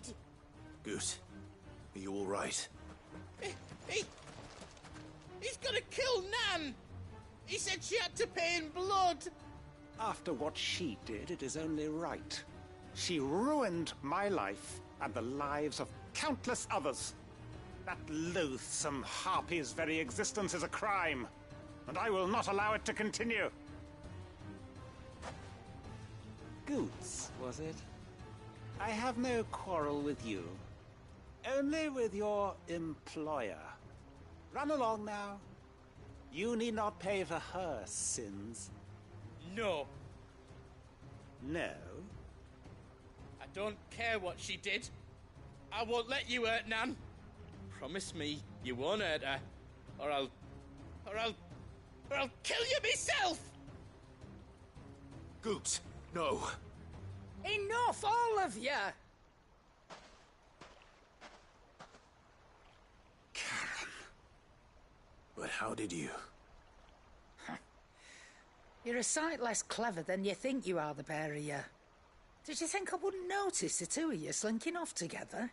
Speaker 21: Goose, are you all right?
Speaker 11: He's gonna kill Nan! He said she had to pay in blood!
Speaker 20: After what she did, it is only right. She ruined my life and the lives of countless others. That loathsome harpy's very existence is a crime, and I will not allow it to continue. Goots, was it? I have no quarrel with you. Only with your employer. Run along now. You need not pay for her sins.
Speaker 11: No.
Speaker 20: No?
Speaker 11: I don't care what she did. I won't let you hurt Nan. Promise me you won't hurt her, or I'll kill you myself!
Speaker 21: Goot, no.
Speaker 7: Enough, all of you!
Speaker 21: Karen. But how did you?
Speaker 7: You're a sight less clever than you think you are, the pair of you. Did you think I wouldn't notice the two of you slinking off together?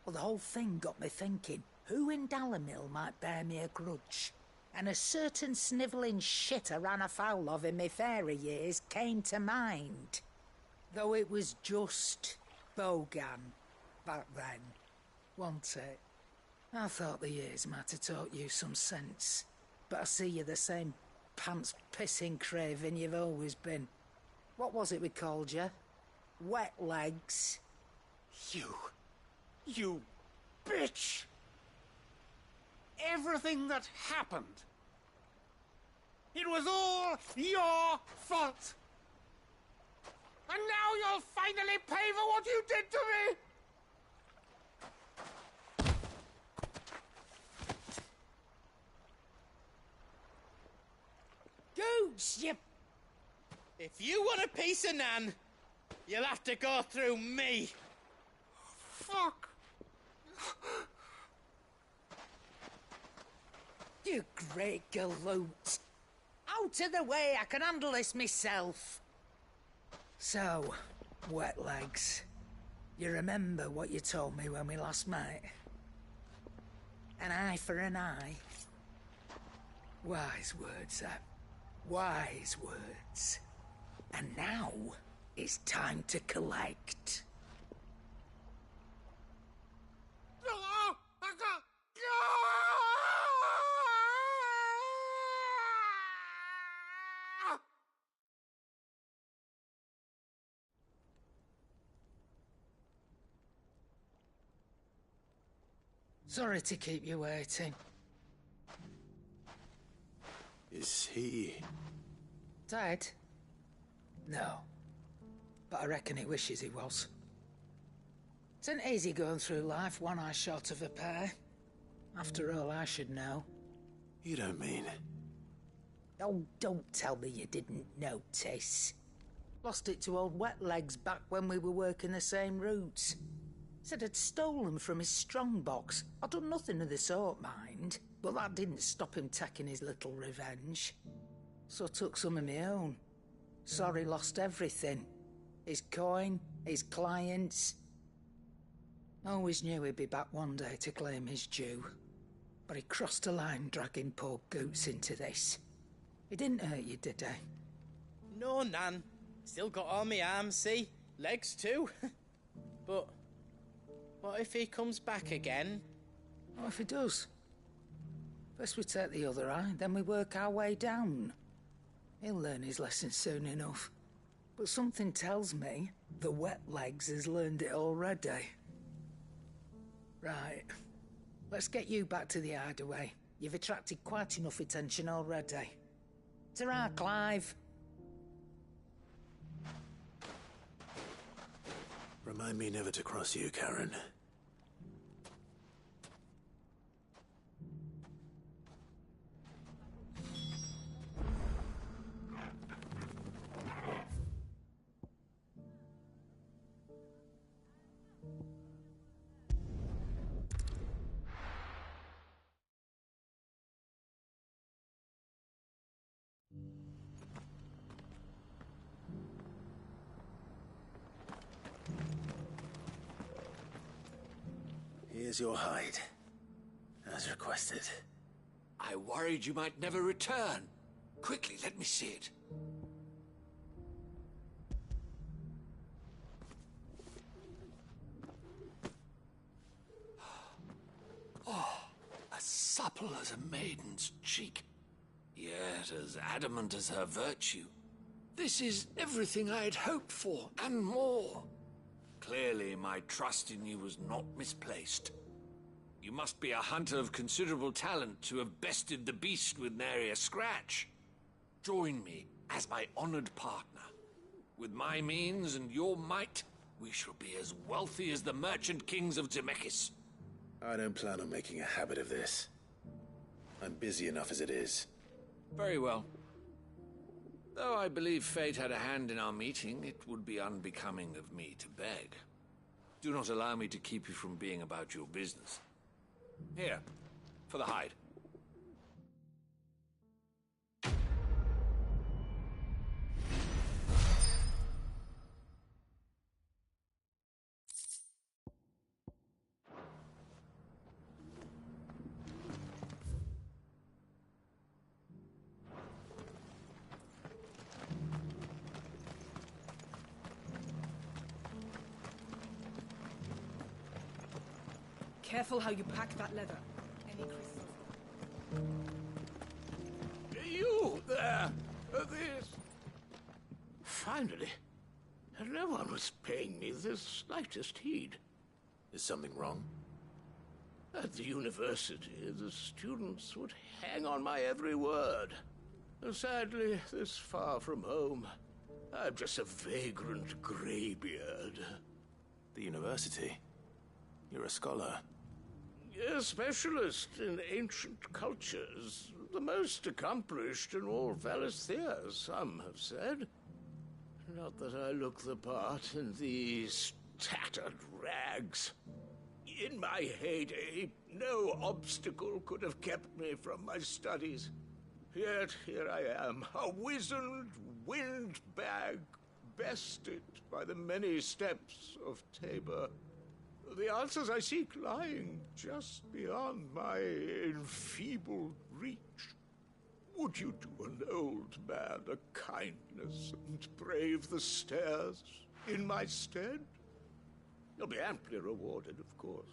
Speaker 7: Well, the whole thing got me thinking, who in Dalamil might bear me a grudge? And a certain snivelling shit I ran afoul of in my fairy years came to mind. Though it was just Bogan back then, wasn't it? I thought the years might have taught you some sense, but I see you're the same pants-pissing craven you've always been. What was it we called you? Wet legs?
Speaker 20: You bitch! Everything that happened, it was all your fault! And now you'll finally pay for what you did to me!
Speaker 7: Gooch, you...
Speaker 11: If you want a piece of Nan, you'll have to go through me.
Speaker 20: Fuck!
Speaker 7: You great galoot. Out of the way, I can handle this myself. So, wet legs, you remember what you told me when we last met? An eye for an eye. Wise words, wise words. And now, it's time to collect. Sorry to keep you waiting.
Speaker 21: Is he...
Speaker 7: Dead? No. But I reckon he wishes he was. It ain't easy going through life one eye short of a pair. After all, I should know.
Speaker 21: You don't mean...
Speaker 7: Oh, don't tell me you didn't notice. Lost it to old Wet Legs back when we were working the same routes. Said I'd stolen from his strongbox. I'd done nothing of the sort, mind, but that didn't stop him taking his little revenge. So I took some of my own. Sorry, lost everything. His coin, his clients. Always knew he'd be back one day to claim his due. But he crossed a line dragging poor Goots into this. He didn't hurt you, did he?
Speaker 11: No, Nan. Still got all my arms, see? Legs too. But what if he comes back again?
Speaker 7: What if he does? First we take the other eye, then we work our way down. He'll learn his lesson soon enough. But something tells me the Wet Legs has learned it already. Right. Let's get you back to the hideaway. You've attracted quite enough attention already. Ta-ra, Clive.
Speaker 21: Remind me never to cross you, Karen. Here's your hide, as requested.
Speaker 14: I worried you might never return. Quickly, let me see it. Oh, as supple as a maiden's cheek, yet as adamant as her virtue. This is everything I had hoped for, and more. Clearly, my trust in you was not misplaced. You must be a hunter of considerable talent to have bested the beast with nary a scratch. Join me as my honored partner. With my means and your might, we shall be as wealthy as the merchant kings of Zemeckis.
Speaker 21: I don't plan on making a habit of this. I'm busy enough as it is.
Speaker 14: Very well. Though I believe fate had a hand in our meeting, it would be unbecoming of me to beg. Do not allow me to keep you from being about your business. Here, for the hide.
Speaker 15: Careful how you pack that leather. Any crystals?
Speaker 22: You there! This... Finally. No one was paying me the slightest heed.
Speaker 21: Is something wrong?
Speaker 22: At the university, the students would hang on my every word. Sadly, this far from home, I'm just a vagrant greybeard.
Speaker 21: The university? You're a scholar.
Speaker 22: A specialist in ancient cultures. The most accomplished in all Valisthea, some have said. Not that I look the part in these tattered rags. In my heyday, no obstacle could have kept me from my studies. Yet here I am, a wizened windbag, bested by the many steps of Tabor. The answers I seek lying just beyond my enfeebled reach. Would you do an old man a kindness and brave the stairs in my stead? You'll be amply rewarded, of course.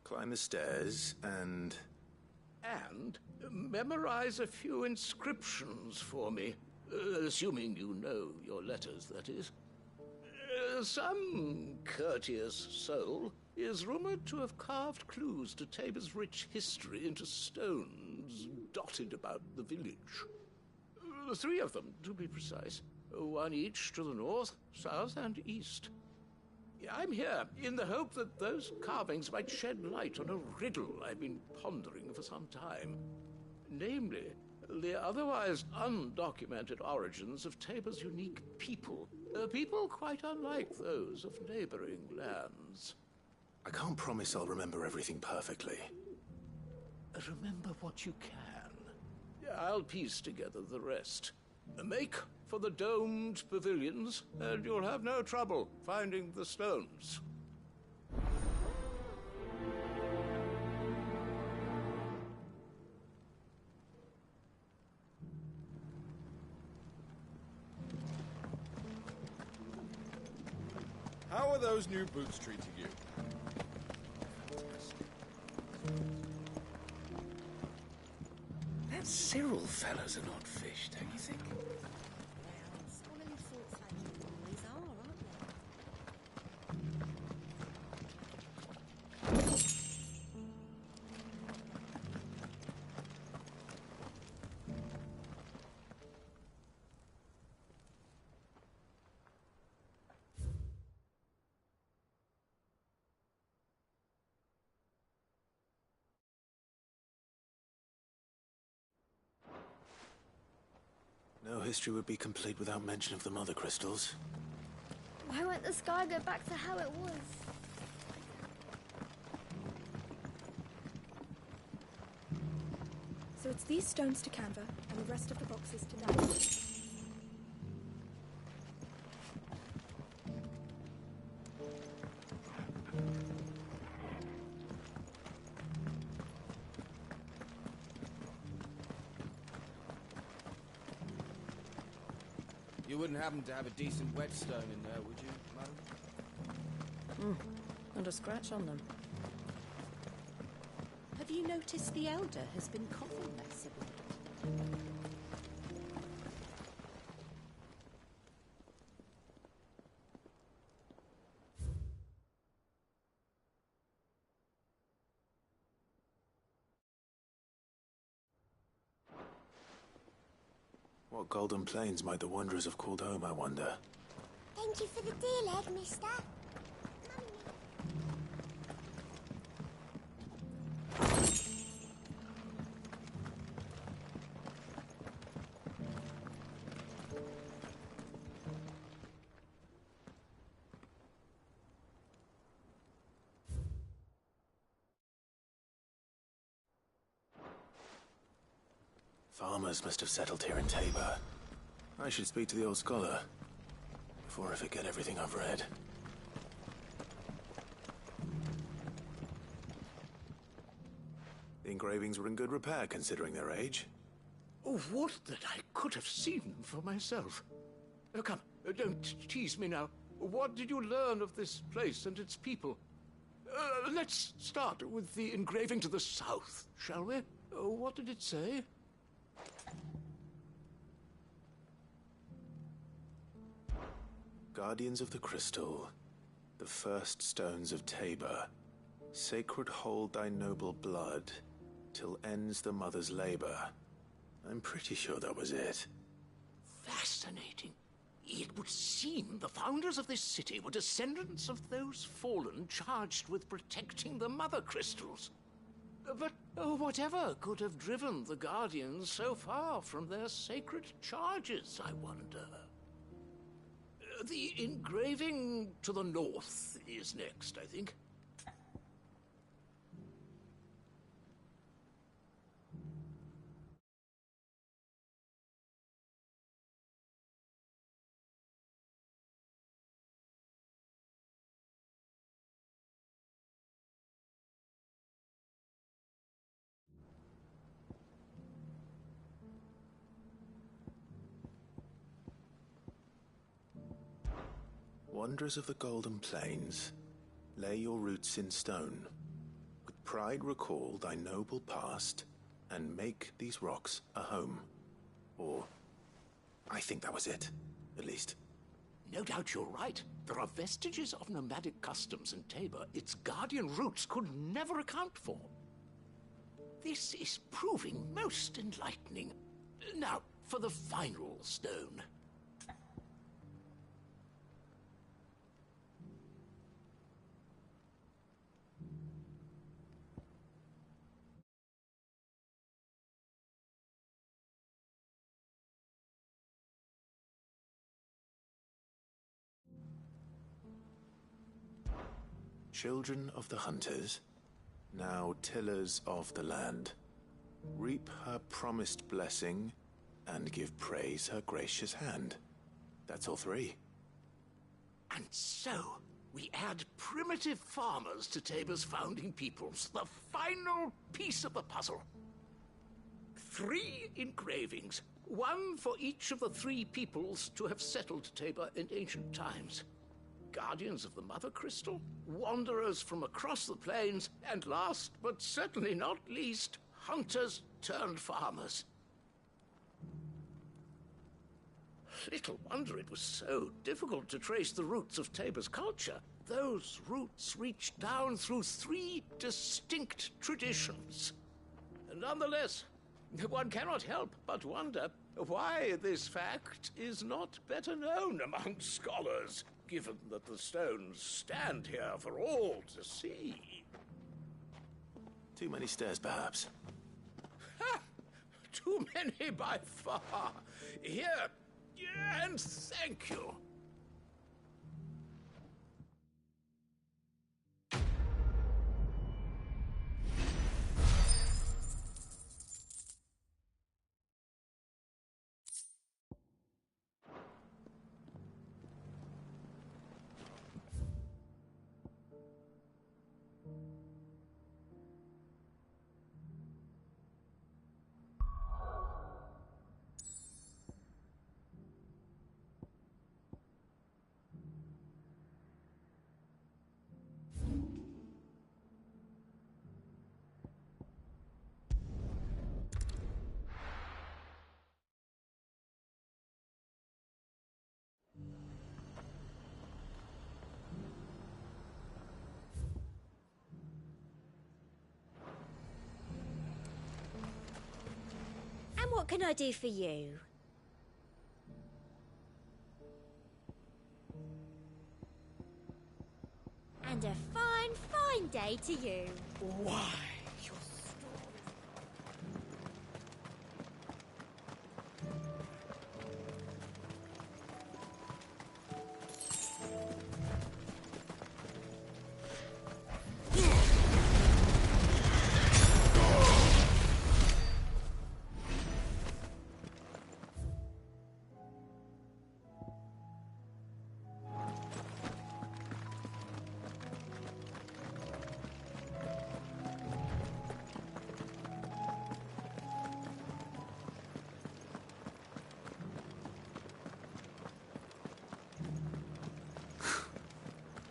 Speaker 21: Climb the stairs and...
Speaker 22: And memorize a few inscriptions for me. Assuming you know your letters, that is. Some courteous soul is rumored to have carved clues to Tabor's rich history into stones dotted about the village. 3 of them, to be precise. 1 each to the north, south, and east. I'm here in the hope that those carvings might shed light on a riddle I've been pondering for some time. Namely, the otherwise undocumented origins of Tabor's unique people. People quite unlike those of neighboring lands.
Speaker 21: I can't promise I'll remember everything perfectly.
Speaker 22: Remember what you can. I'll piece together the rest. Make for the domed pavilions, and you'll have no trouble finding the stones.
Speaker 16: How are those new boots treating you?
Speaker 6: That Cyril fellow's an odd fish, don't you think?
Speaker 21: No history would be complete without mention of the mother crystals.
Speaker 23: Why won't the sky go back to how it was?
Speaker 17: So it's these stones to Canva, and the rest of the boxes to Dad.
Speaker 11: You wouldn't happen to have a decent whetstone in there, would you, madam?
Speaker 10: Not a scratch on them. Have you noticed the Elder has been coughing less of late?
Speaker 21: What golden plains might the wanderers have called home, I wonder?
Speaker 23: Thank you for the deal, egg, mister.
Speaker 21: Farmers must have settled here in Tabor. I should speak to the old scholar before I forget everything I've read. The engravings were in good repair considering their age.
Speaker 22: Oh, would that I could have seen them for myself. Come, don't tease me now. What did you learn of this place and its people? Let's start with the engraving to the south, shall we? What did it say?
Speaker 21: Guardians of the Crystal, the first stones of Tabor, sacred hold thy noble blood, till ends the mother's labor. I'm pretty sure that was it.
Speaker 22: Fascinating. It would seem the founders of this city were descendants of those fallen charged with protecting the mother crystals. But whatever could have driven the Guardians so far from their sacred charges, I wonder? The engraving to the north is next, I think.
Speaker 21: Wanderers of the Golden Plains, lay your roots in stone. With pride recall thy noble past, and make these rocks a home. Or, I think that was it, at least.
Speaker 22: No doubt you're right. There are vestiges of nomadic customs in Tabor its guardian roots could never account for. This is proving most enlightening. Now, for the final stone.
Speaker 21: Children of the hunters, now tillers of the land, reap her promised blessing and give praise her gracious hand. That's all three.
Speaker 22: And so, we add primitive farmers to Tabor's founding peoples, the final piece of the puzzle. 3 engravings, one for each of the 3 peoples to have settled Tabor in ancient times. Guardians of the Mother Crystal, wanderers from across the plains, and last, but certainly not least, hunters turned farmers. Little wonder it was so difficult to trace the roots of Tabor's culture. Those roots reach down through 3 distinct traditions. Nonetheless, one cannot help but wonder why this fact is not better known among scholars, given that the stones stand here for all to see.
Speaker 21: Too many stairs, perhaps.
Speaker 22: Ha! Too many by far. Here, and thank you.
Speaker 17: What can I do for you? And a fine, fine day to you.
Speaker 22: Why?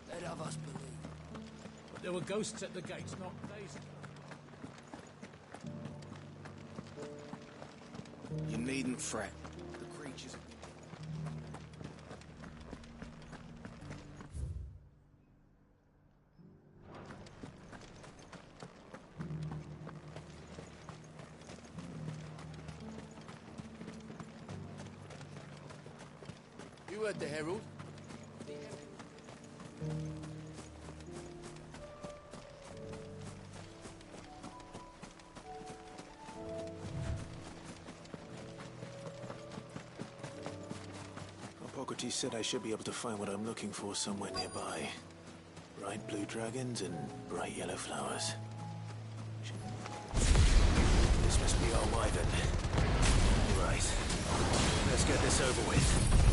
Speaker 8: Let of us believe.
Speaker 6: But there were ghosts at the gates not days ago.
Speaker 1: You needn't fret. The creatures have
Speaker 6: You heard the herald?
Speaker 21: Hippocrates said I should be able to find what I'm looking for somewhere nearby. Bright blue dragons and bright yellow flowers. This must be our wyvern. Right. Let's get this over with.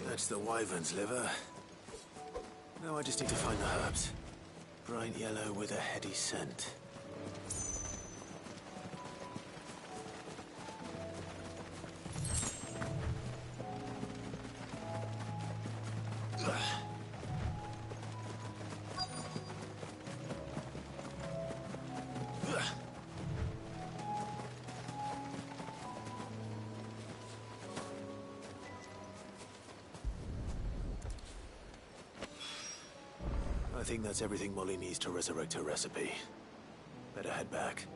Speaker 21: That's the wyvern's liver. Now I just need to find the herbs. Bright yellow with a heady scent. I think that's everything Molly needs to resurrect her recipe. Better head back.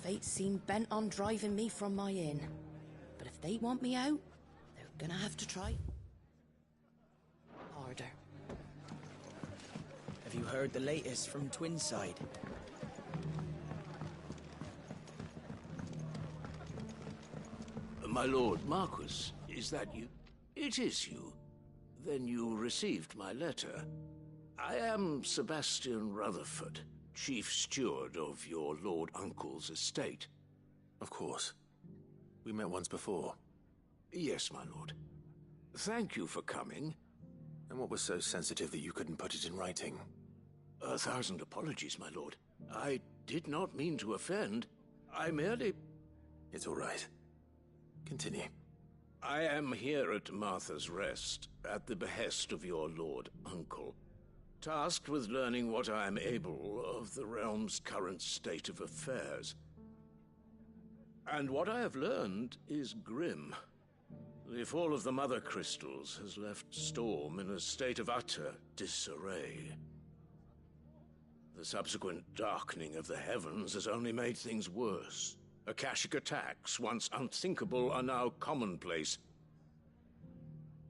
Speaker 10: Fates seem bent on driving me from my inn. But if they want me out, they're gonna have to try harder.
Speaker 1: Have you heard the latest from Twinside?
Speaker 22: My lord Marquis, is that you? It is you. Then you received my letter. I am Sebastian Rutherford, Chief Steward of your Lord Uncle's estate.
Speaker 21: Of course. We met once before.
Speaker 22: Yes, my lord. Thank you for coming.
Speaker 21: And what was so sensitive that you couldn't put it in writing?
Speaker 22: 1,000 apologies, my lord. I did not mean to offend. I merely...
Speaker 21: It's all right. Continue.
Speaker 22: I am here at Martha's Rest, at the behest of your Lord Uncle, tasked with learning what I am able of the realm's current state of affairs. And what I have learned is grim. The fall of the Mother Crystals has left Storm in a state of utter disarray. The subsequent darkening of the heavens has only made things worse. Akashic attacks, once unthinkable, are now commonplace.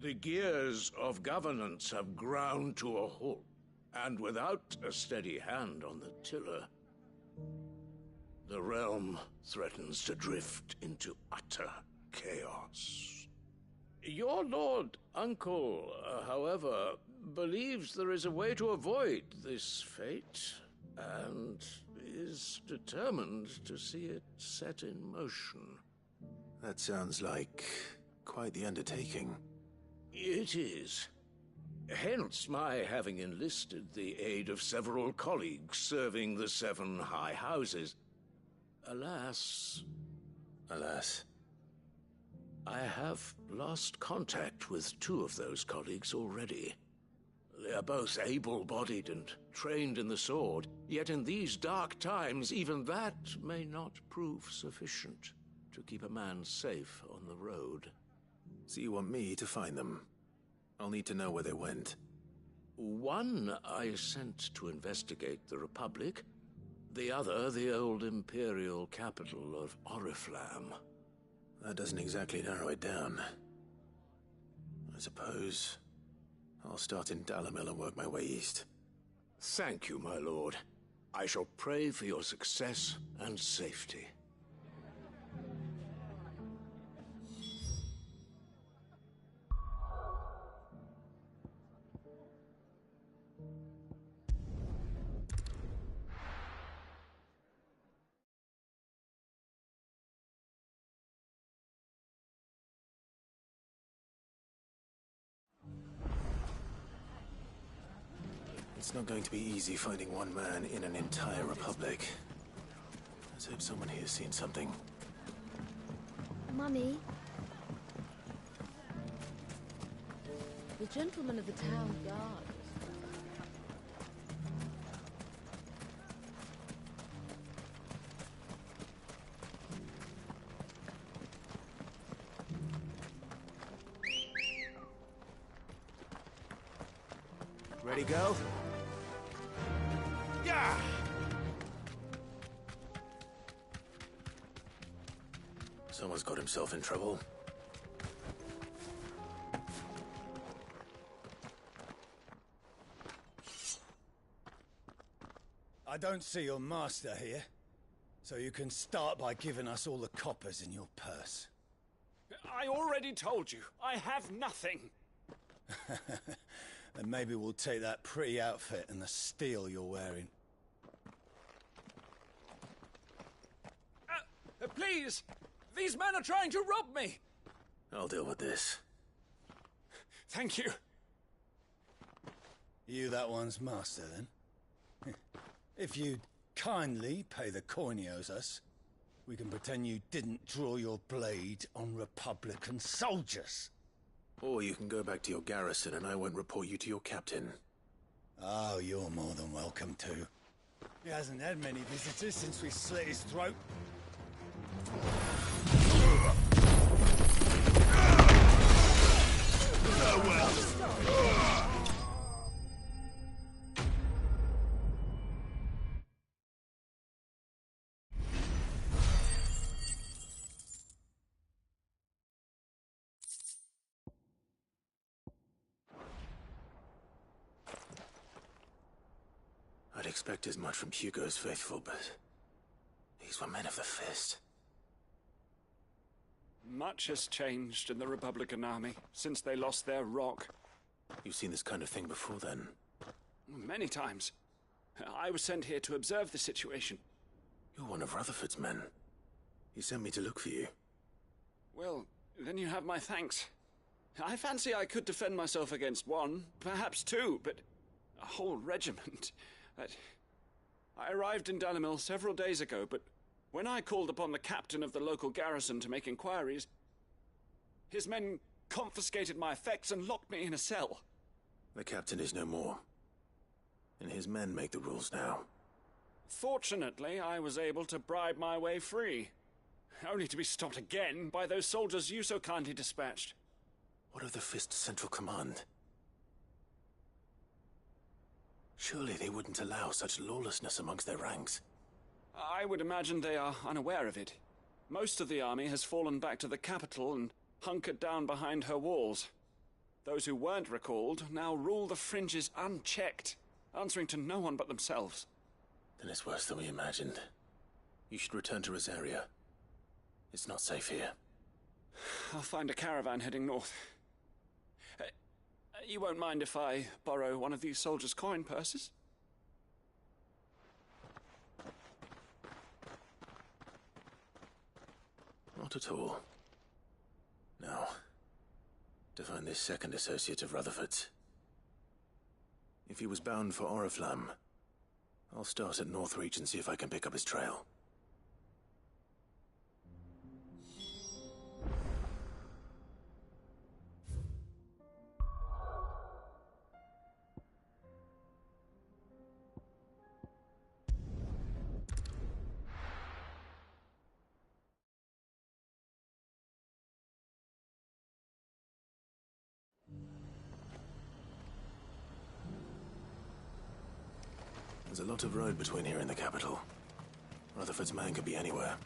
Speaker 22: The gears of governance have ground to a halt, and without a steady hand on the tiller, the realm threatens to drift into utter chaos. Your Lord Uncle, however, believes there is a way to avoid this fate, and is determined to see it set in motion.
Speaker 21: That sounds like quite the undertaking.
Speaker 22: It is. Hence my having enlisted the aid of several colleagues serving the 7 high houses. Alas, I have lost contact with 2 of those colleagues already. They are both able-bodied and trained in the sword, yet in these dark times, even that may not prove sufficient to keep a man safe on the road.
Speaker 21: So you want me to find them? I'll need to know where they went.
Speaker 22: One I sent to investigate the Republic, the other the old Imperial capital of Oriflamme.
Speaker 21: That doesn't exactly narrow it down. I suppose I'll start in Dalamil and work my way east.
Speaker 22: Thank you, my lord. I shall pray for your success and safety.
Speaker 21: It's not going to be easy finding one man in an entire republic. Let's hope someone here's seen something.
Speaker 23: Mummy?
Speaker 10: The gentleman of the town guard.
Speaker 21: Ready, go?
Speaker 22: Yeah!
Speaker 21: Someone's got himself in trouble.
Speaker 2: I don't see your master here, so you can start by giving us all the coppers in your purse.
Speaker 13: I already told you, I have nothing.
Speaker 2: And maybe we'll take that pretty outfit and the steel you're wearing.
Speaker 13: Please! These men are trying to rob me!
Speaker 21: I'll deal with this.
Speaker 13: Thank you.
Speaker 2: You that one's master, then? If you'd kindly pay the coin he owes us, we can pretend you didn't draw your blade on Republican soldiers.
Speaker 21: Or you can go back to your garrison and I won't report you to your captain.
Speaker 2: Oh, you're more than welcome to. He hasn't had many visitors since we slit his throat.
Speaker 21: I'd expect as much from Hugo's faithful, but these were men of the fist.
Speaker 13: Much has changed in the Republican army since they lost their rock.
Speaker 21: You've seen this kind of thing before, then?
Speaker 13: Many times. I was sent here to observe the situation.
Speaker 21: You're one of Rutherford's men. He sent me to look for you.
Speaker 13: Well, then you have my thanks. I fancy I could defend myself against one, perhaps 2, but a whole regiment. I arrived in Dalamil several days ago, but when I called upon the captain of the local garrison to make inquiries, his men confiscated my effects and locked me in a cell.
Speaker 21: The captain is no more, and his men make the rules now.
Speaker 13: Fortunately, I was able to bribe my way free, only to be stopped again by those soldiers you so kindly dispatched.
Speaker 21: What of the Fist's central command? Surely they wouldn't allow such lawlessness amongst their ranks.
Speaker 13: I would imagine they are unaware of it. Most of the army has fallen back to the capital and hunkered down behind her walls. Those who weren't recalled now rule the fringes unchecked, answering to no one but themselves.
Speaker 21: Then it's worse than we imagined. You should return to Rosaria. It's not safe here.
Speaker 13: I'll find a caravan heading north. You won't mind if I borrow one of these soldiers' coin purses?
Speaker 21: Not at all. Now, to find this second associate of Rutherford's. If he was bound for Oriflamme, I'll start at Northreach and see if I can pick up his trail. There's a lot of road between here and the capital. Rutherford's man could be anywhere.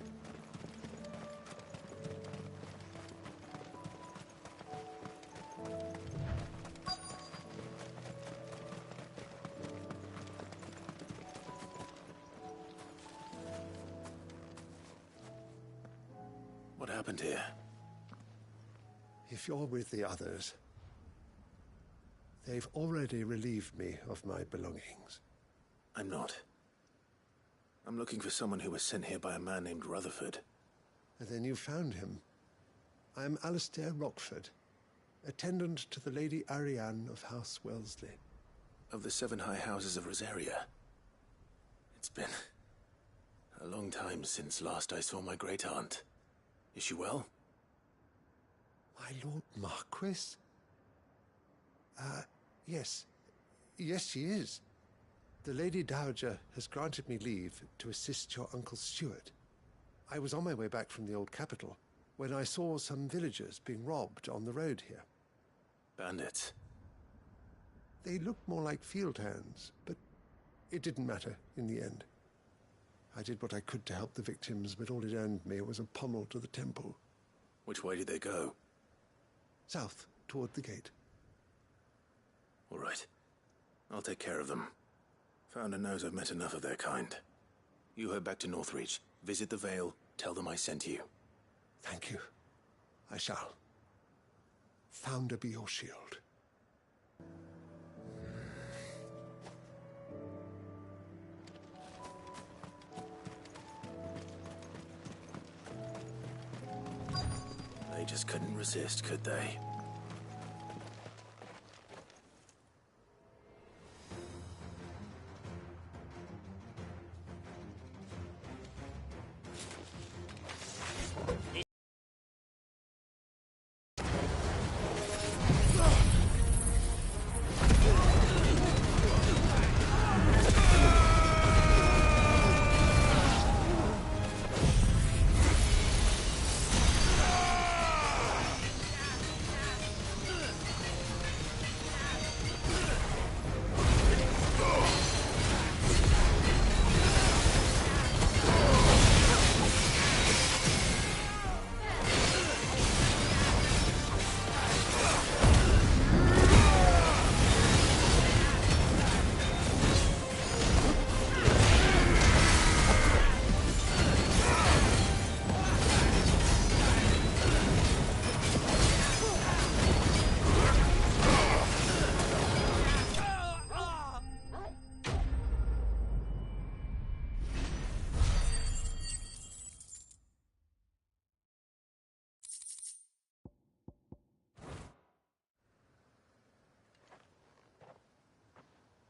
Speaker 21: What happened here?
Speaker 3: If you're with the others, they've already relieved me of my belongings.
Speaker 21: I'm not. I'm looking for someone who was sent here by a man named Rutherford.
Speaker 3: And then you found him. I'm Alistair Rockford, attendant to the Lady Ariane of House Wellesley.
Speaker 21: Of the 7 high houses of Rosaria. It's been a long time since last I saw my great-aunt. Is she well?
Speaker 3: My Lord Marquis? Yes. Yes, she is. The Lady Dowager has granted me leave to assist your Uncle Stuart. I was on my way back from the old capital when I saw some villagers being robbed on the road here.
Speaker 21: Bandits?
Speaker 3: They looked more like field hands, but it didn't matter in the end. I did what I could to help the victims, but all it earned me was a pommel to the temple.
Speaker 21: Which way did they go?
Speaker 3: South, toward the gate.
Speaker 21: All right. I'll take care of them. Founder knows I've met enough of their kind. You head back to Northreach, visit the Vale, tell them I sent you.
Speaker 3: Thank you. I shall. Founder be your shield.
Speaker 21: They just couldn't resist, could they?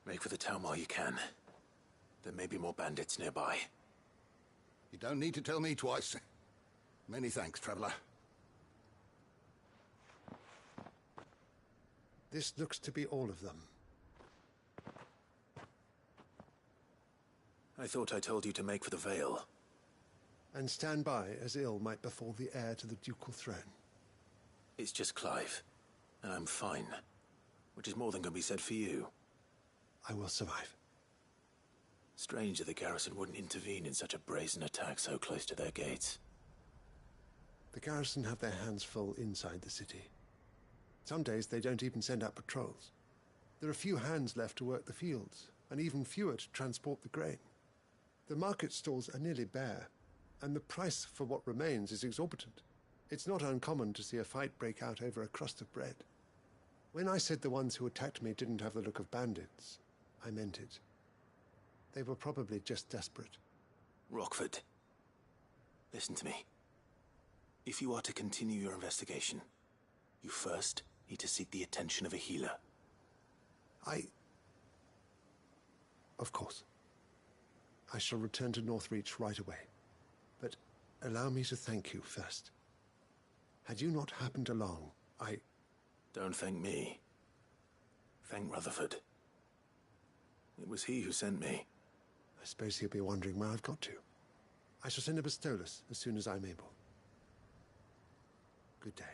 Speaker 21: Make for the town while you can. There may be more bandits nearby.
Speaker 5: You don't need to tell me twice. Many thanks, traveler.
Speaker 3: This looks to be all of them.
Speaker 21: I thought I told you to make for the Vale.
Speaker 3: And stand by as ill might befall the heir to the ducal throne.
Speaker 21: It's just Clive, and I'm fine. Which is more than can be said for you.
Speaker 3: I will survive.
Speaker 21: Strange that the garrison wouldn't intervene in such a brazen attack so close to their gates.
Speaker 3: The garrison have their hands full inside the city. Some days they don't even send out patrols. There are few hands left to work the fields, and even fewer to transport the grain. The market stalls are nearly bare, and the price for what remains is exorbitant. It's not uncommon to see a fight break out over a crust of bread. When I said the ones who attacked me didn't have the look of bandits, I meant it. They were probably just desperate.
Speaker 21: Rockford, listen to me. If you are to continue your investigation, you first need to seek the attention of a healer.
Speaker 3: Of course. I shall return to Northreach right away. But allow me to thank you first. Had you not happened along,
Speaker 21: Don't thank me. Thank Rutherford. It was he who sent me.
Speaker 3: I suppose he'll be wondering where I've got to. I shall send a Bistolus as soon as I'm able. Good day.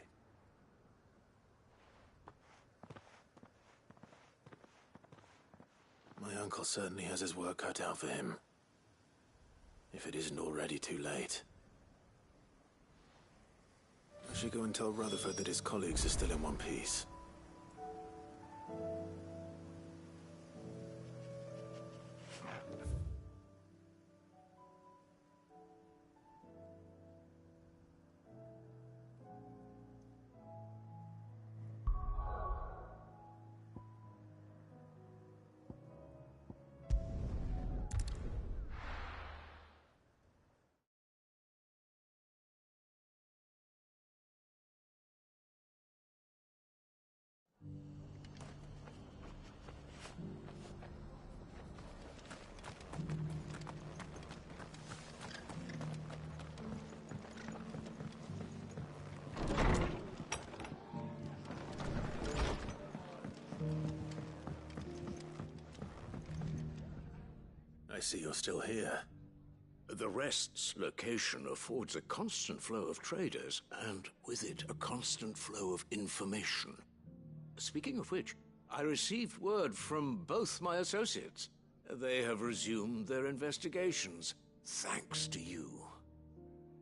Speaker 21: My uncle certainly has his work cut out for him. If it isn't already too late. I should go and tell Rutherford that his colleagues are still in one piece. I see you're still here.
Speaker 14: The Rest's location affords a constant flow of traders, and with it, a constant flow of information. Speaking of which, I received word from both my associates. They have resumed their investigations, thanks to you.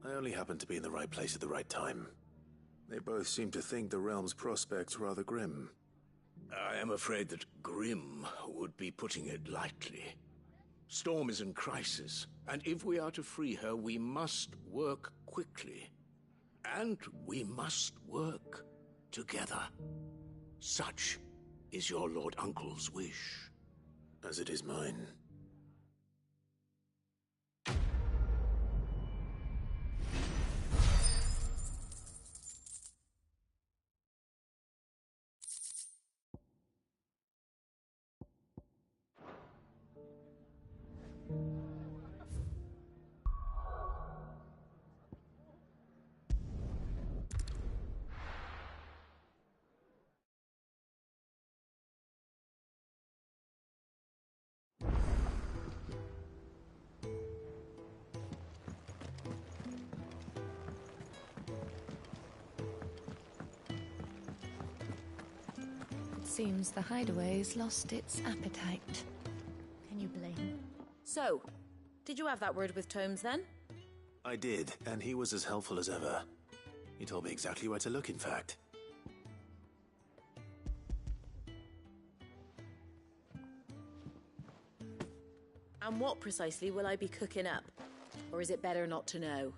Speaker 21: I only happened to be in the right place at the right time. They both seem to think the realm's prospects rather grim.
Speaker 14: I am afraid that grim would be putting it lightly. Storm is in crisis, and if we are to free her, we must work quickly. And we must work together. Such is your Lord Uncle's wish.
Speaker 21: As it is mine.
Speaker 17: Seems the hideaway's lost its appetite. Can you blame?
Speaker 9: So, did you have that word with Tomes then?
Speaker 21: I did, and he was as helpful as ever. He told me exactly where to look, in fact.
Speaker 9: And what precisely will I be cooking up? Or is it better not to know?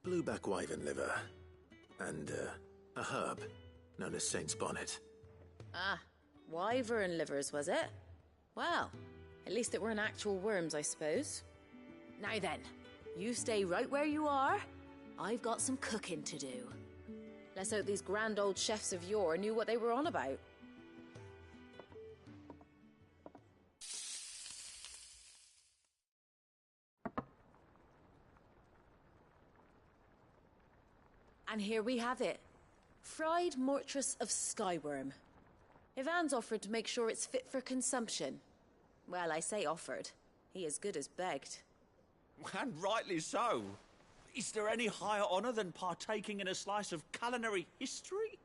Speaker 21: Blueback wyvern liver. And, a herb known as Saint's Bonnet.
Speaker 9: Ah, wyvern livers, was it? Well, at least it weren't actual worms, I suppose. Now then, you stay right where you are. I've got some cooking to do. Let's hope these grand old chefs of yore knew what they were on about. And here we have it. Fried mortress of skyworm. Ivan's offered to make sure it's fit for consumption. Well, I say offered. He as good as begged.
Speaker 18: And rightly so. Is there any higher honor than partaking in a slice of culinary history?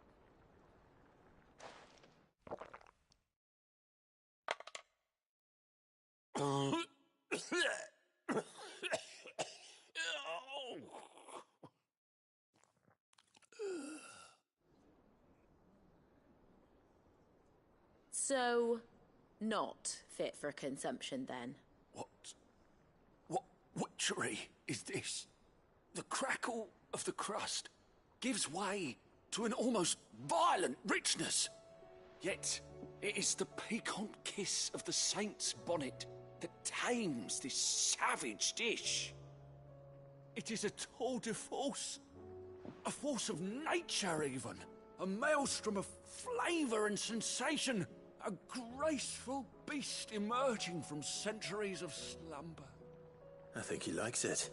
Speaker 9: So, not fit for consumption then?
Speaker 13: What witchery is this? The crackle of the crust gives way to an almost violent richness. Yet, it is the piquant kiss of the saint's bonnet that tames this savage dish. It is a tour de force, a force of nature even, a maelstrom of flavour and sensation, a graceful beast emerging from centuries of slumber.
Speaker 21: I think he likes it.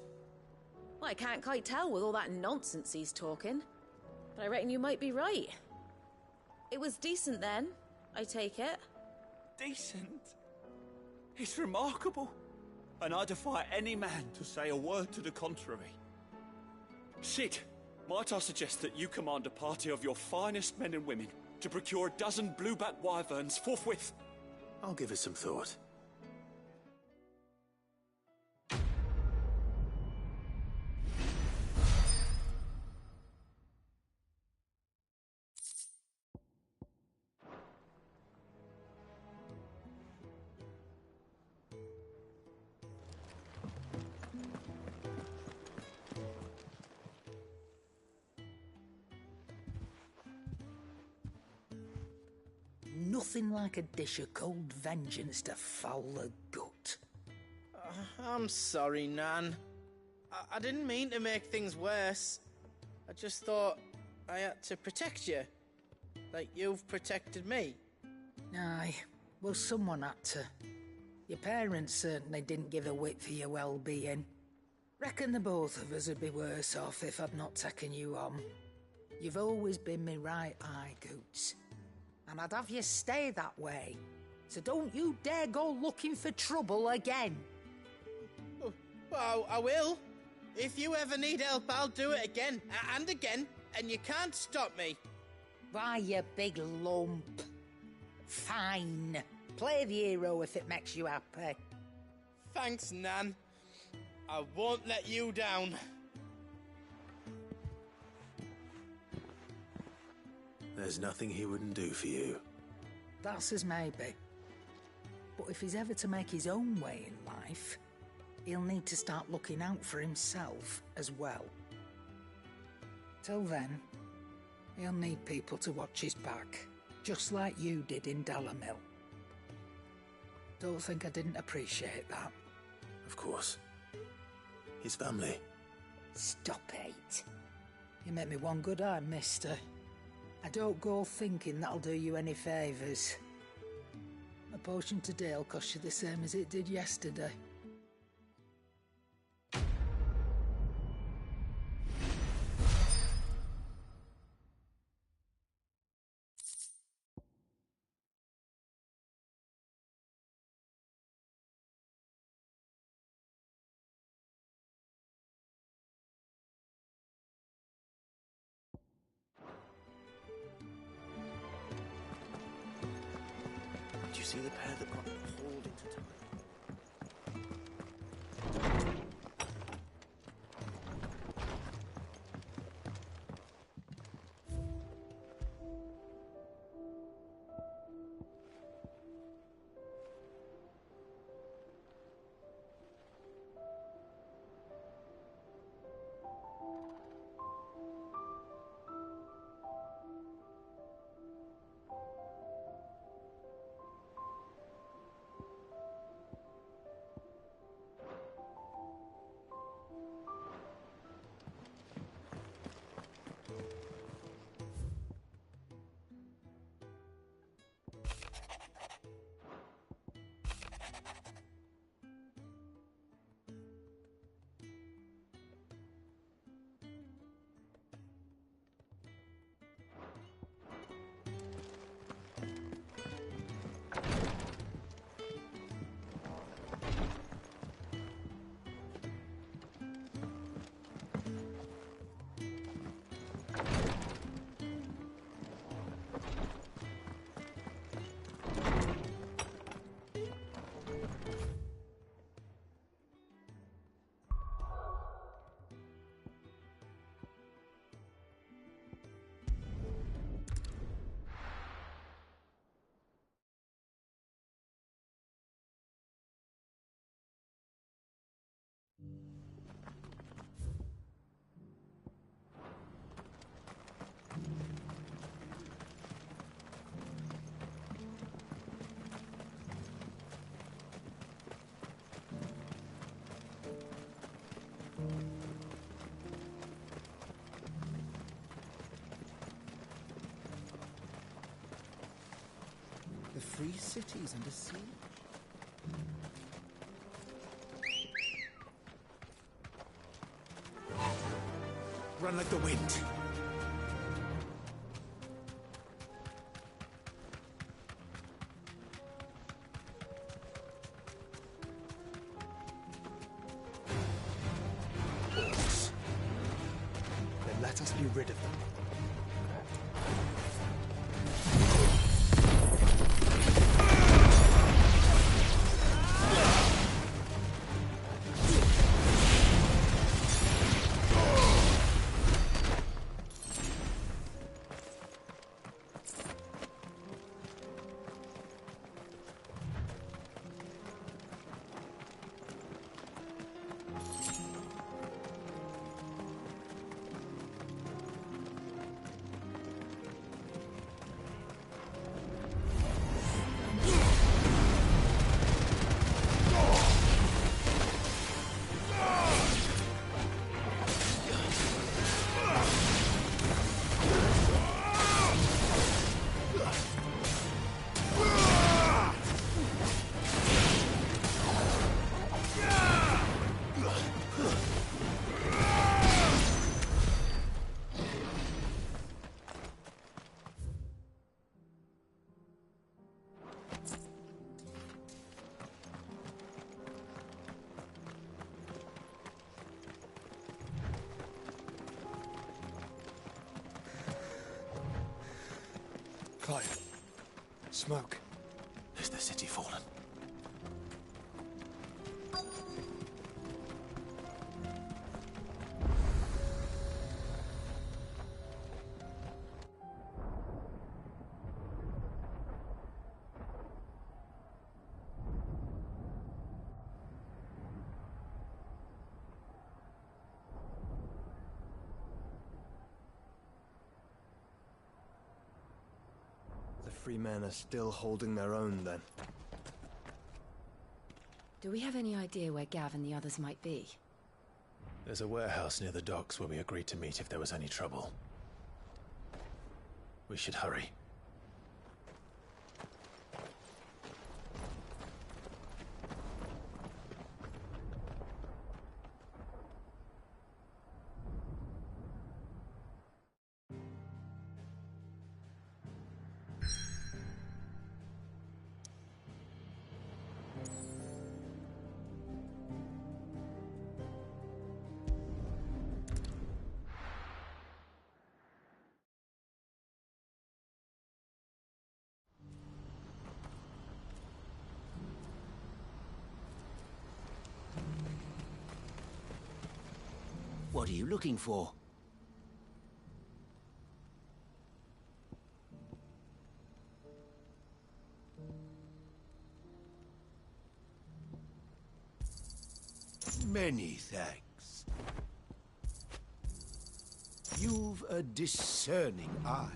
Speaker 9: Well, I can't quite tell with all that nonsense he's talking, but I reckon you might be right. It was decent then, I take it.
Speaker 13: Decent? It's remarkable, and I defy any man to say a word to the contrary. Sid, might I suggest that you command a party of your finest men and women to procure a dozen blueback wyverns forthwith?
Speaker 21: I'll give it some thought.
Speaker 7: Nothing like a dish of cold vengeance to foul the gut.
Speaker 11: I'm sorry, Nan. I didn't mean to make things worse. I just thought I had to protect you. Like you've protected me.
Speaker 7: Aye, well, someone had to. Your parents certainly didn't give a whit for your well-being. Reckon the both of us would be worse off if I'd not taken you on. You've always been me right eye, Goots. And I'd have you stay that way. So don't you dare go looking for trouble again.
Speaker 11: Well, I will. If you ever need help, I'll do it again and again, and you can't stop me.
Speaker 7: Why, you big lump. Fine. Play the hero if it makes you happy.
Speaker 11: Thanks, Nan. I won't let you down.
Speaker 21: There's nothing he wouldn't do for you.
Speaker 7: That's as maybe. But if he's ever to make his own way in life, he'll need to start looking out for himself as well. Till then, he'll need people to watch his back, just like you did in Dalamil. Don't think I didn't appreciate that.
Speaker 21: Of course. His family.
Speaker 7: Stop it. You make me one good eye, mister. I don't go thinking that'll do you any favours. A potion today'll cost you the same as it did yesterday.
Speaker 21: Did you see the pair that got hauled into time?
Speaker 1: free city's under siege.
Speaker 2: Run like the wind. Orcs. Then let us be rid of them. Clive. Smoke. Is the city fallen?
Speaker 4: Free men are still holding their own, then.
Speaker 10: Do we have any idea where Gav and the others might be?
Speaker 4: There's a warehouse near the docks where we agreed to meet if there was any trouble. We should hurry.
Speaker 8: What are you looking for?
Speaker 12: Many thanks. You've a discerning eye.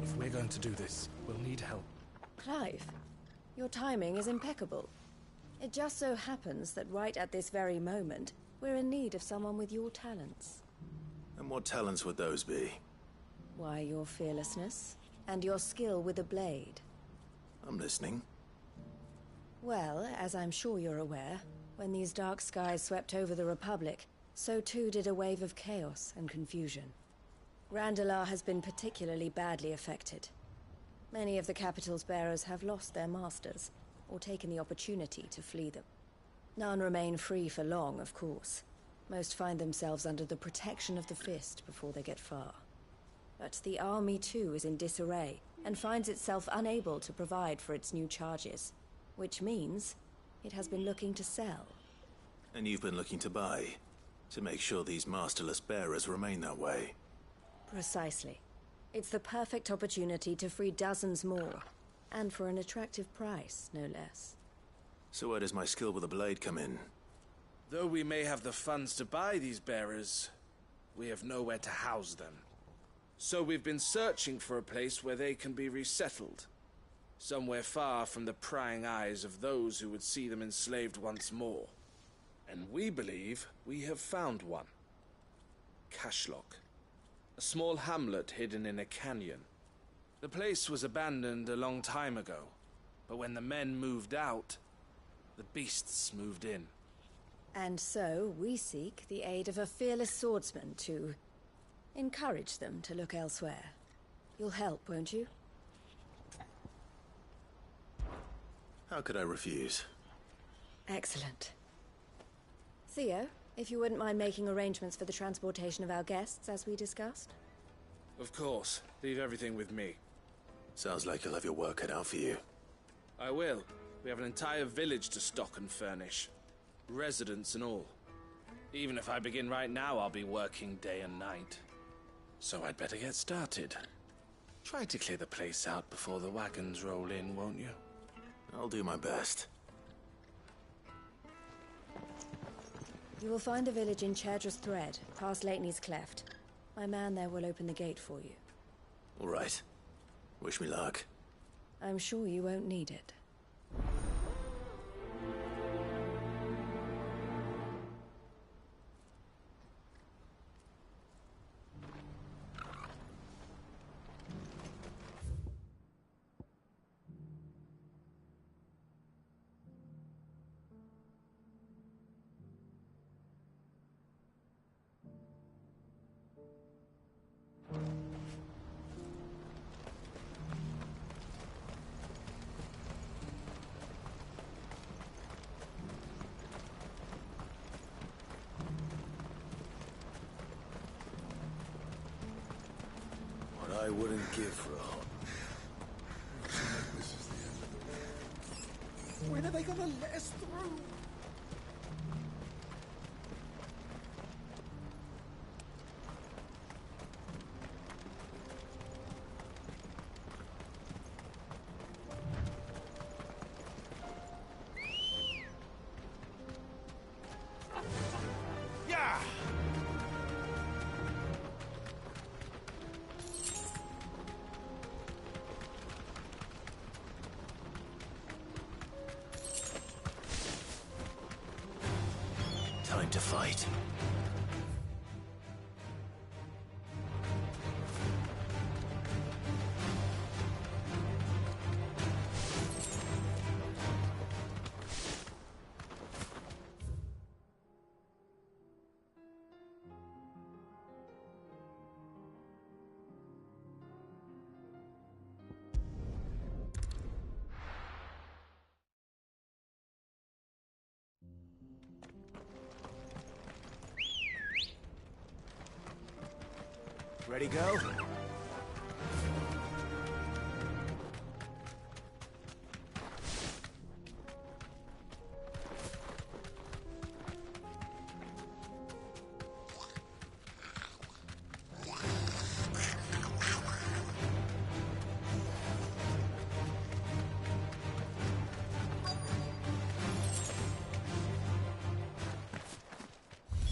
Speaker 4: If we're going to do this, we'll need help.
Speaker 10: Clive, your timing is impeccable. It just so happens that right at this very moment, we're in need of someone with your talents.
Speaker 21: And what talents would those be?
Speaker 10: Why, your fearlessness and your skill with a blade.
Speaker 21: I'm listening.
Speaker 10: Well, as I'm sure you're aware, when these dark skies swept over the Republic, so too did a wave of chaos and confusion. Randalar has been particularly badly affected. Many of the capital's bearers have lost their masters, or taken the opportunity to flee them. None remain free for long, of course. Most find themselves under the protection of the Fist before they get far. But the army too is in disarray, and finds itself unable to provide for its new charges. Which means it has been looking to sell.
Speaker 21: And you've been looking to buy, to make sure these masterless bearers remain that way.
Speaker 10: Precisely. It's the perfect opportunity to free dozens more, and for an attractive price, no less.
Speaker 21: So where does my skill with a blade come in?
Speaker 6: Though we may have the funds to buy these bearers, we have nowhere to house them. So we've been searching for a place where they can be resettled. Somewhere far from the prying eyes of those who would see them enslaved once more. And we believe we have found one. Cashlock. A small hamlet hidden in a canyon. The place was abandoned a long time ago, but when the men moved out, the beasts moved in.
Speaker 10: And so we seek the aid of a fearless swordsman to encourage them to look elsewhere. You'll help, won't you?
Speaker 21: How could I refuse?
Speaker 10: Excellent. Theo, if you wouldn't mind making arrangements for the transportation of our guests, as we discussed?
Speaker 6: Of course. Leave everything with me.
Speaker 21: Sounds like you'll have your work cut out for you.
Speaker 6: I will. We have an entire village to stock and furnish. Residents and all. Even if I begin right now, I'll be working day and night. So I'd better get started. Try to clear the place out before the wagons roll in, won't you?
Speaker 21: I'll do my best.
Speaker 10: You will find a village in Chadra's Thread, past Lateney's Cleft. My man there will open the gate for you.
Speaker 21: All right. Wish me luck.
Speaker 10: I'm sure you won't need it.
Speaker 2: I wouldn't give for a hot.
Speaker 12: When are they gonna let us through?
Speaker 21: Time to fight.
Speaker 1: Ready, go?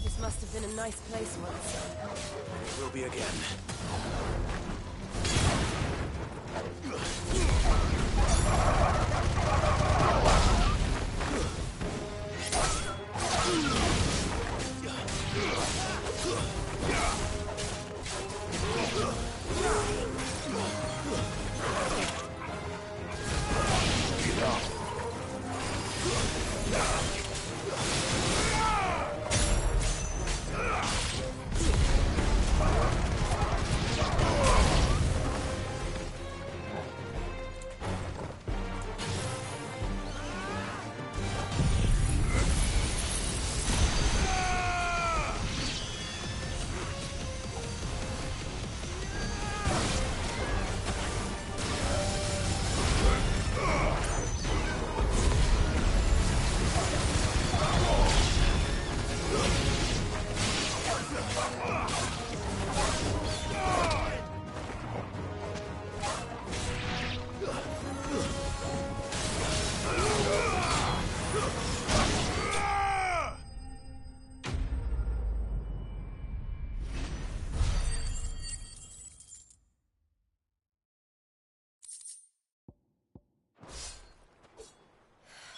Speaker 10: This must have been a nice place once.
Speaker 21: It will be again.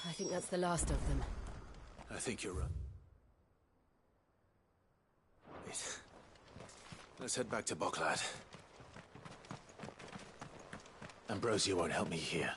Speaker 10: I think that's the last of them.
Speaker 21: I think you're right. Wait. Let's head back to Boklad. Ambrosia won't help me here.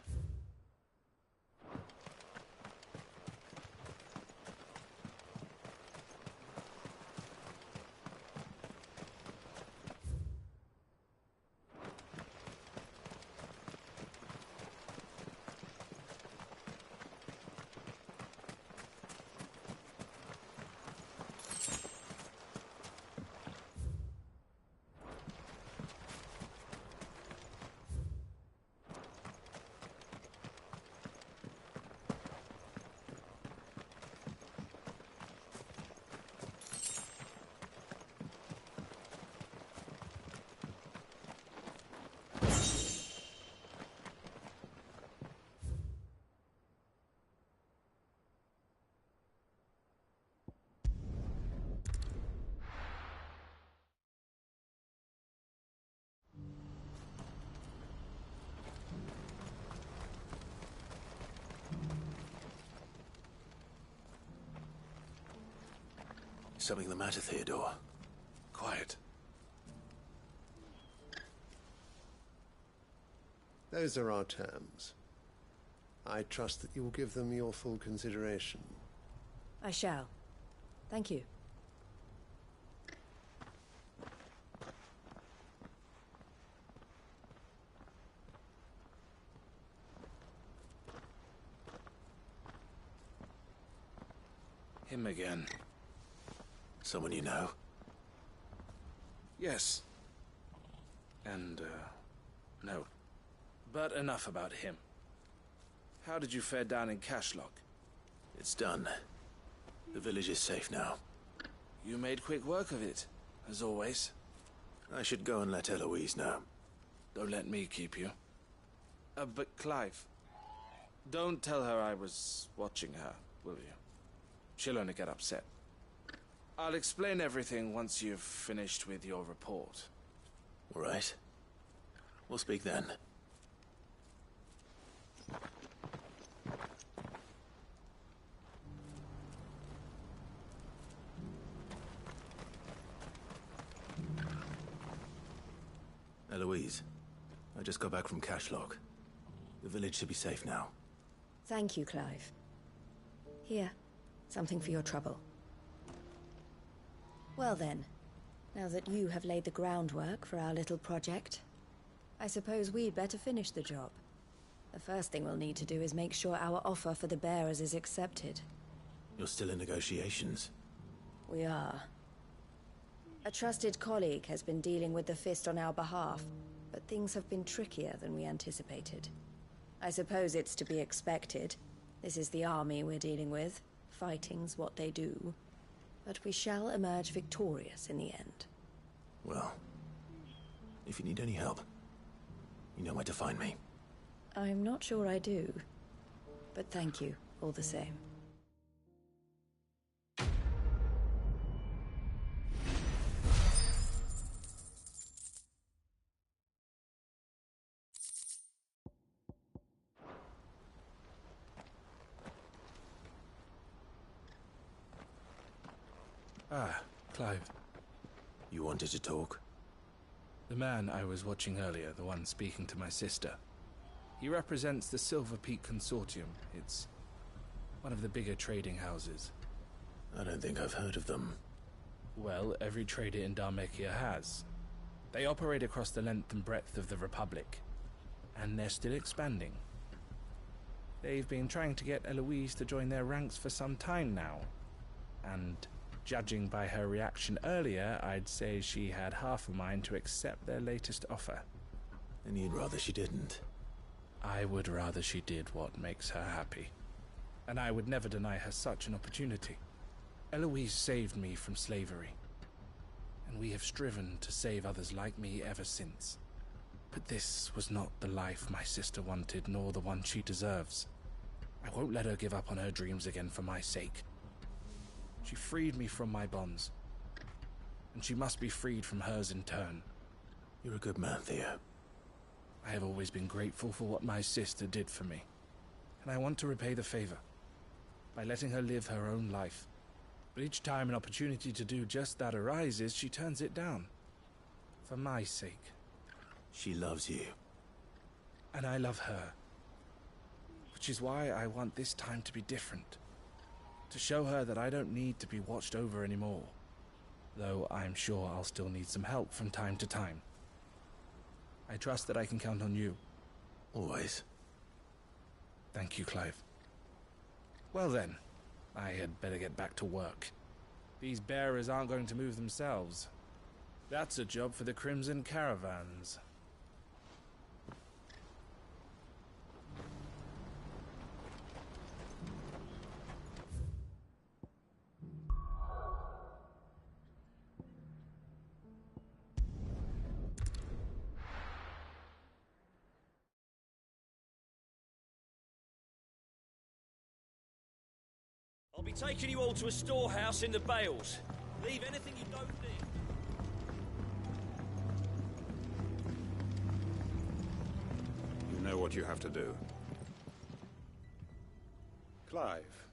Speaker 21: Something the matter, Theodore? Quiet.
Speaker 3: Those are our terms. I trust that you will give them your full consideration.
Speaker 10: I shall. Thank you.
Speaker 6: Him again.
Speaker 21: Someone you know?
Speaker 6: Yes. And, no. But enough about him. How did you fare down in Cashlock?
Speaker 21: It's done. The village is safe now.
Speaker 6: You made quick work of it, as always.
Speaker 21: I should go and let Eloise know.
Speaker 6: Don't let me keep you. But Clive, don't tell her I was watching her, will you? She'll only get upset. I'll explain everything once you've finished with your report.
Speaker 21: All right. We'll speak then. Eloise, I just got back from Cashlock. The village should be safe now.
Speaker 10: Thank you, Clive. Here, something for your trouble. Well then, now that you have laid the groundwork for our little project, I suppose we'd better finish the job. The first thing we'll need to do is make sure our offer for the bearers is accepted.
Speaker 21: You're still in negotiations?
Speaker 10: We are. A trusted colleague has been dealing with the Fist on our behalf, but things have been trickier than we anticipated. I suppose it's to be expected. This is the army we're dealing with. Fighting's what they do. But we shall emerge victorious in the end.
Speaker 21: Well, if you need any help, you know where to find me.
Speaker 10: I'm not sure I do, but thank you all the same.
Speaker 6: Ah, Clive.
Speaker 21: You wanted to talk?
Speaker 6: The man I was watching earlier, the one speaking to my sister. He represents the Silver Peak Consortium. It's one of the bigger trading houses.
Speaker 21: I don't think I've heard of them.
Speaker 6: Well, every trader in Dharmekia has. They operate across the length and breadth of the Republic. And they're still expanding. They've been trying to get Eloise to join their ranks for some time now. And judging by her reaction earlier, I'd say she had half a mind to accept their latest offer.
Speaker 21: And you'd rather she didn't?
Speaker 6: I would rather she did what makes her happy. And I would never deny her such an opportunity. Eloise saved me from slavery. And we have striven to save others like me ever since. But this was not the life my sister wanted, nor the one she deserves. I won't let her give up on her dreams again for my sake. She freed me from my bonds, and she must be freed from hers in turn.
Speaker 21: You're a good man, Theo.
Speaker 6: I have always been grateful for what my sister did for me, and I want to repay the favor. by letting her live her own life. But each time an opportunity to do just that arises, she turns it down. For my sake.
Speaker 21: She loves you.
Speaker 6: And I love her. Which is why I want this time to be different. To show her that I don't need to be watched over anymore. Though I'm sure I'll still need some help from time to time. I trust that I can count on you.
Speaker 21: Always.
Speaker 6: Thank you, Clive. Well then, I had better get back to work. These bearers aren't going to move themselves. That's a job for the Crimson Caravans.
Speaker 18: I'll be taking you all to a storehouse in the Bales. Leave anything you don't need.
Speaker 15: You know what you have to do. Clive,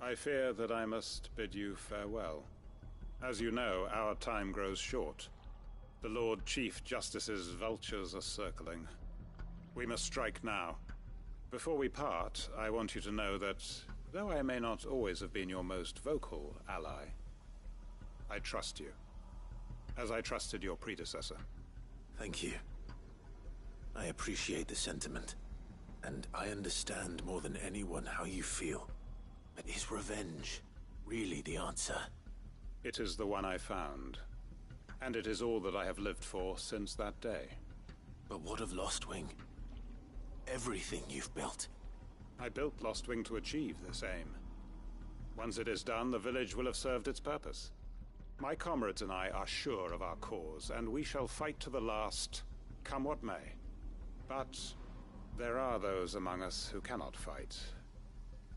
Speaker 15: I fear that I must bid you farewell. As you know, our time grows short. The Lord Chief Justice's vultures are circling. We must strike now. Before we part, I want you to know that though I may not always have been your most vocal ally, I trust you, as I trusted your predecessor.
Speaker 21: Thank you. I appreciate the sentiment, and I understand more than anyone how you feel. But is revenge really the answer?
Speaker 15: It is the one I found, and it is all that I have lived for since that day.
Speaker 21: But what of Lostwing? Everything you've built.
Speaker 15: I built Lostwing to achieve this aim. Once it is done, the village will have served its purpose. My comrades and I are sure of our cause, and we shall fight to the last, come what may. But there are those among us who cannot fight.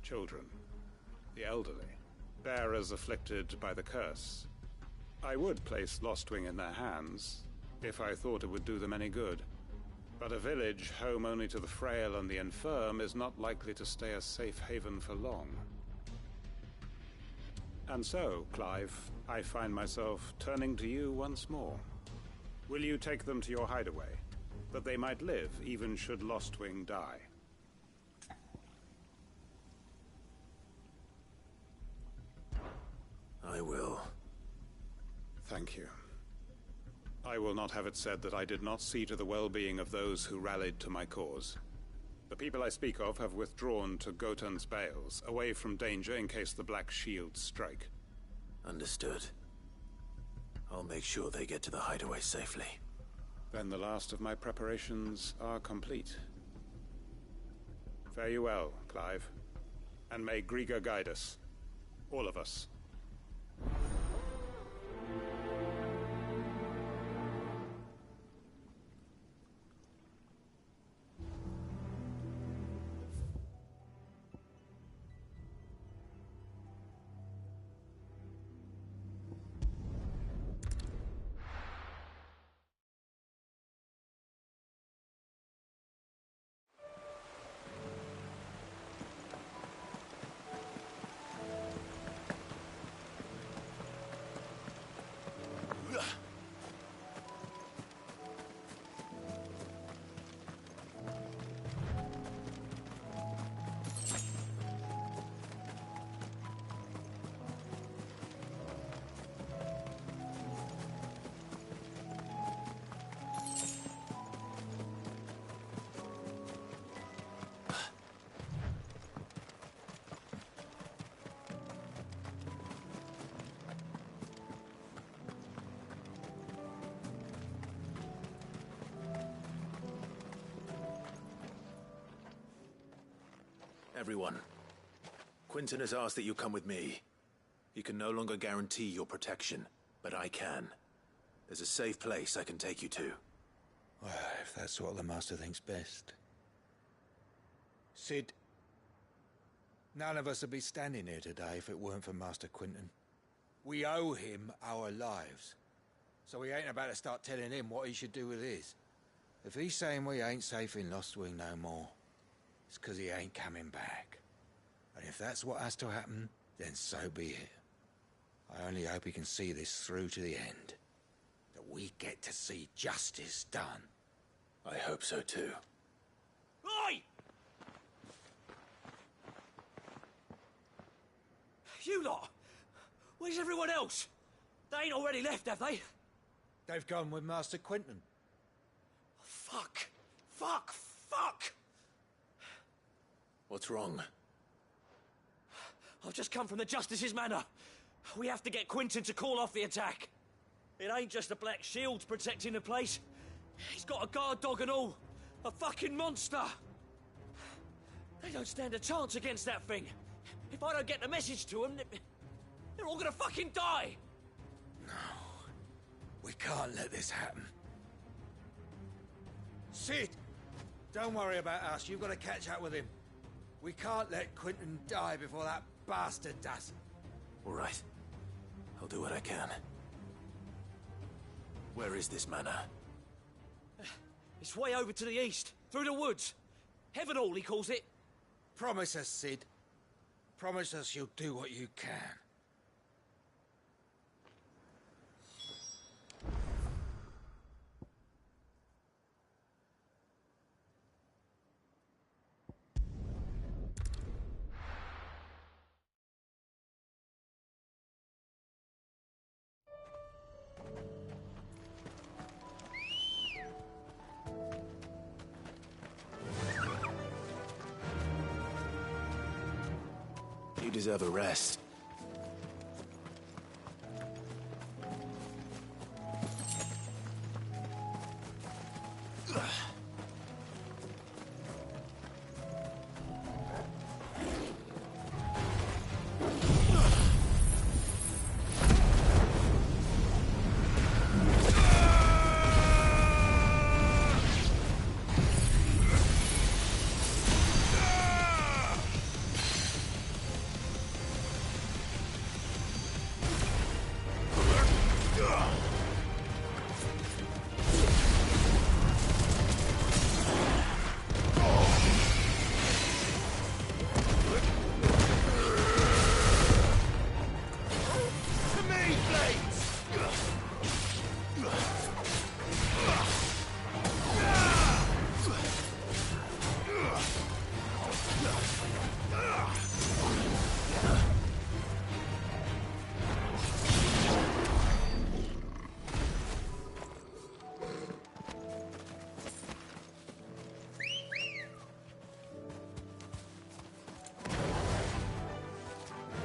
Speaker 15: Children, the elderly, bearers afflicted by the curse. I would place Lostwing in their hands, if I thought it would do them any good. But a village home only to the frail and the infirm is not likely to stay a safe haven for long. And so, Clive, I find myself turning to you once more. Will you take them to your hideaway, that they might live even should Lostwing die?
Speaker 21: I will.
Speaker 15: Thank you. I will not have it said that I did not see to the well-being of those who rallied to my cause. The people I speak of have withdrawn to Gotan's Bales, away from danger in case the Black Shields strike.
Speaker 21: Understood. I'll make sure they get to the hideaway safely.
Speaker 15: Then the last of my preparations are complete. Fare you well, Clive. And may Griga guide us. All of us.
Speaker 21: Everyone, Quinton has asked that you come with me. He can no longer guarantee your protection, but I can. There's a safe place I can take you to.
Speaker 2: Well, if that's what the Master thinks best. Sid, none of us would be standing here today if it weren't for Master Quinton. We owe him our lives. So we ain't about to start telling him what he should do with his. If he's saying we ain't safe in Lostwing no more, it's 'cause he ain't coming back. And if that's what has to happen, then so be it. I only hope he can see this through to the end. That we get to see justice done.
Speaker 4: I hope so too.
Speaker 18: Oi! You lot! Where's everyone else? They ain't already left, have they?
Speaker 2: They've gone with Master Quinton.
Speaker 18: Fuck! Fuck! Fuck!
Speaker 4: What's wrong?
Speaker 18: I've just come from the Justice's Manor. We have to get Quinton to call off the attack. It ain't just the Black Shields protecting the place. He's got a guard dog and all. A fucking monster. They don't stand a chance against that thing. If I don't get the message to them, they're all gonna fucking die.
Speaker 2: No. We can't let this happen. Sid! Don't worry about us. You've got to catch up with him. We can't let Quinton die before that bastard does.
Speaker 4: All right. I'll do what I can. Where is this manor?
Speaker 18: It's way over to the east, through the woods. Heavenhall, he calls it.
Speaker 2: Promise us, Sid. Promise us you'll do what you can.
Speaker 4: You deserve a rest.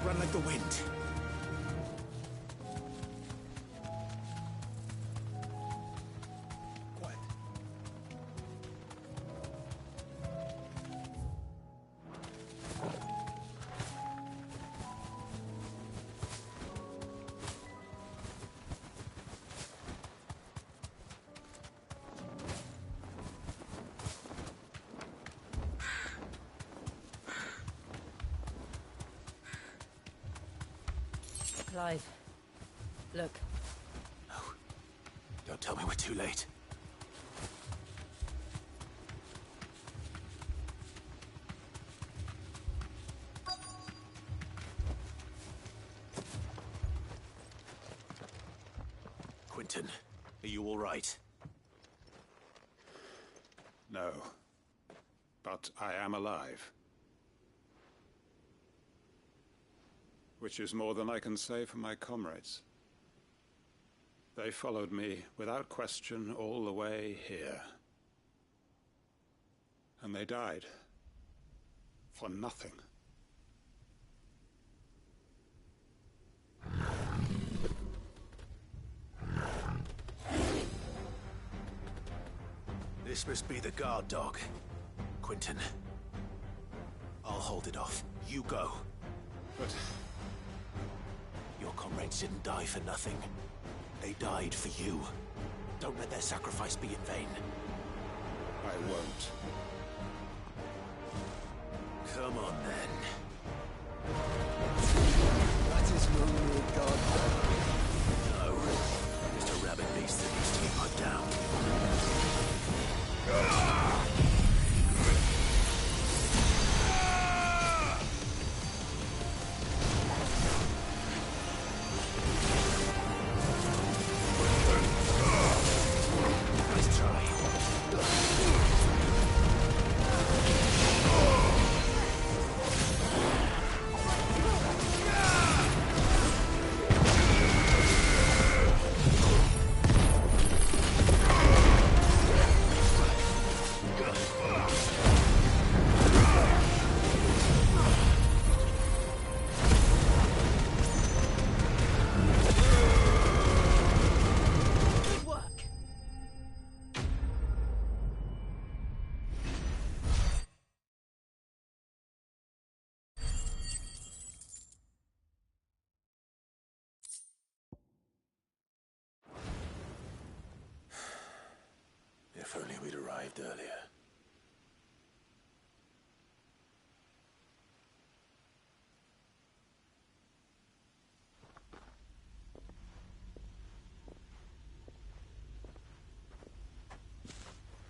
Speaker 4: Run like the wind.
Speaker 2: Quiet.
Speaker 10: Clive, look.
Speaker 4: No. Don't tell me we're too late. Quinton, are you all right?
Speaker 15: No. But I am alive. Which is more than I can say for my comrades. They followed me without question all the way here. And they died. For nothing.
Speaker 4: This must be the guard dog. Quinton. I'll hold it off. You go.
Speaker 15: But...
Speaker 4: your comrades didn't die for nothing. They died for you. Don't let their sacrifice be in vain.
Speaker 15: I won't.
Speaker 4: Come on, then.
Speaker 3: That is no mere guard dog.
Speaker 4: No. Just a rabid beast that needs to be put down.
Speaker 21: we'd arrived earlier.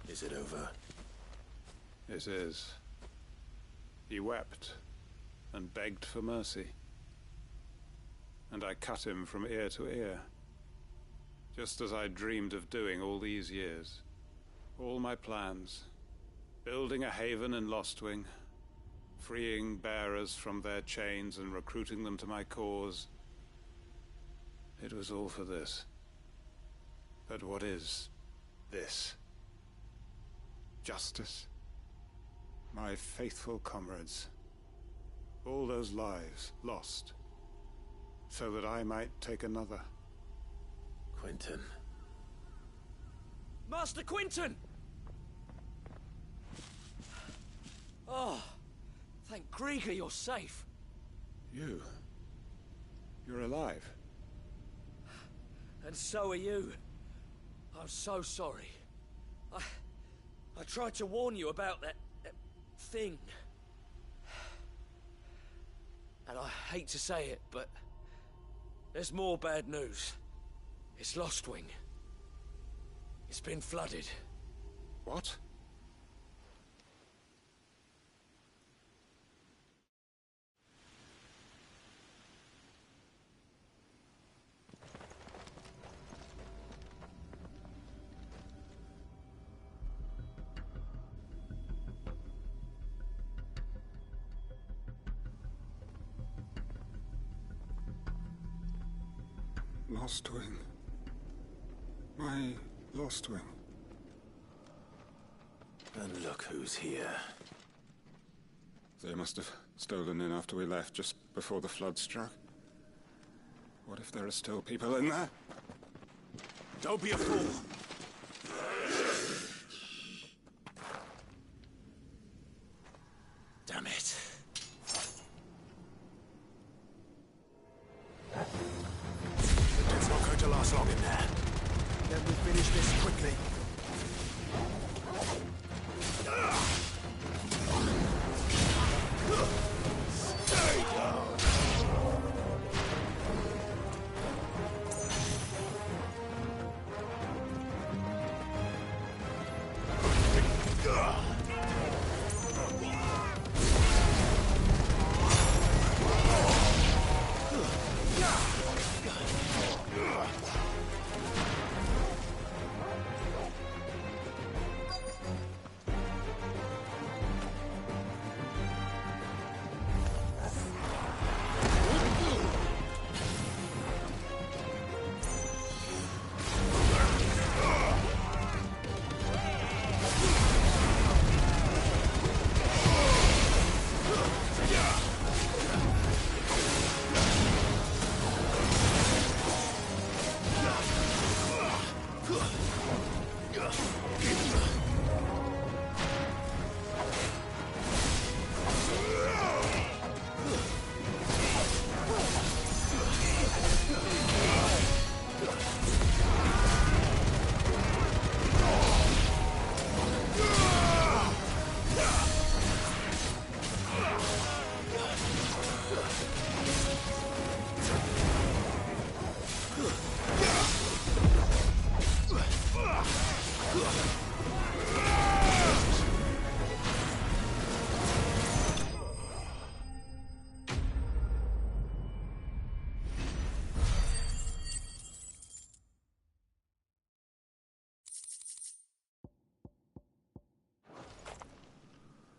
Speaker 21: Is it over?
Speaker 15: It is. He wept and begged for mercy. And I cut him from ear to ear, just as I dreamed of doing all these years. All my plans, building a haven in Lostwing, freeing bearers from their chains and recruiting them to my cause. It was all for this. But what is this? Justice. My faithful comrades. All those lives lost, so that I might take another.
Speaker 21: Quentin.
Speaker 18: Master Quentin! Oh, thank Grieger you're safe.
Speaker 15: You're alive.
Speaker 18: And so are you. I'm so sorry. I tried to warn you about that thing. And I hate to say it, but there's more bad news. It's Lostwing. It's been flooded.
Speaker 15: What? Lostwing. My Lostwing.
Speaker 21: And look who's here.
Speaker 15: They must have stolen in after we left, just before the flood struck. What if there are still people in there?
Speaker 21: Don't be a fool! Damn it. It's not going to last long in there.
Speaker 1: Then we finish this quickly.
Speaker 21: Stay down!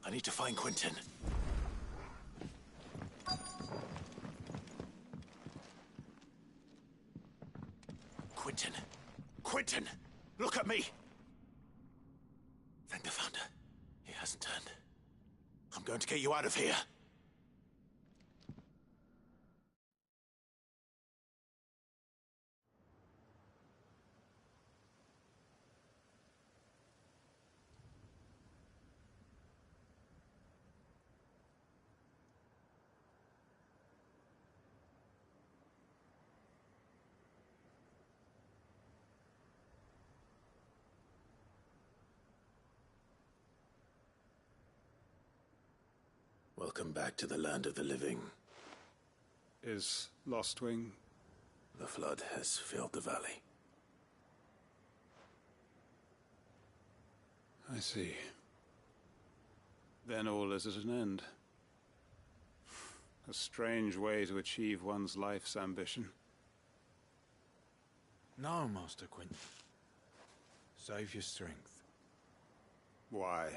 Speaker 21: I need to find Quentin. Quentin! Quentin! Look at me! Thank the Founder. He hasn't turned. I'm going to get you out of here. Welcome back to the land of the living.
Speaker 15: Is Lostwing?
Speaker 21: The flood has filled the valley.
Speaker 15: I see. Then all is at an end. A strange way to achieve one's life's ambition.
Speaker 2: No, Master Quinton. Save your strength.
Speaker 15: Why?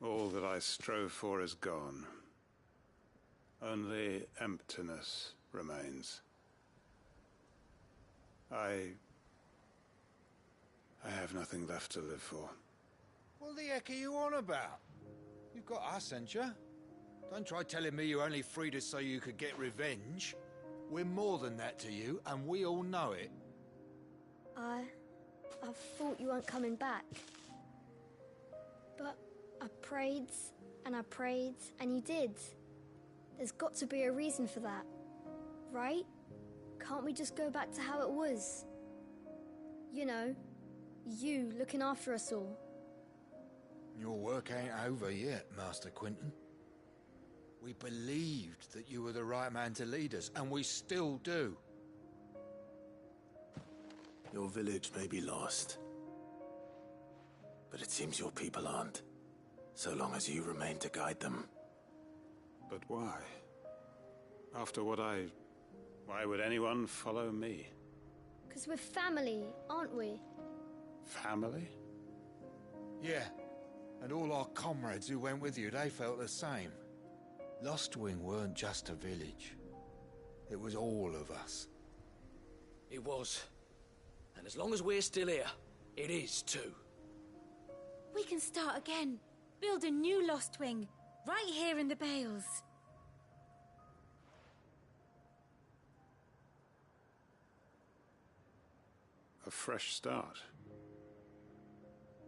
Speaker 15: All that I strove for is gone. Only emptiness remains. I have nothing left to live for.
Speaker 2: What the heck are you on about? You've got us, ain't you? Don't try telling me you only freed us so you could get revenge. We're more than that to you, and we all know it.
Speaker 23: I thought you weren't coming back. But I prayed, and you did. There's got to be a reason for that, right? Can't we just go back to how it was? You know, you looking after us all.
Speaker 2: Your work ain't over yet, Master Quinton. We believed that you were the right man to lead us, and we still do.
Speaker 21: Your village may be lost, but it seems your people aren't, so long as you remain to guide them.
Speaker 15: But why? After what why would anyone follow me?
Speaker 23: 'Cause we're family, aren't we?
Speaker 15: Family?
Speaker 2: Yeah, and all our comrades who went with you, they felt the same. Lostwing weren't just a village. It was all of us.
Speaker 18: It was. And as long as we're still here, it is too.
Speaker 17: We can start again. Build a new Lostwing, right here in the Bales.
Speaker 15: A fresh start.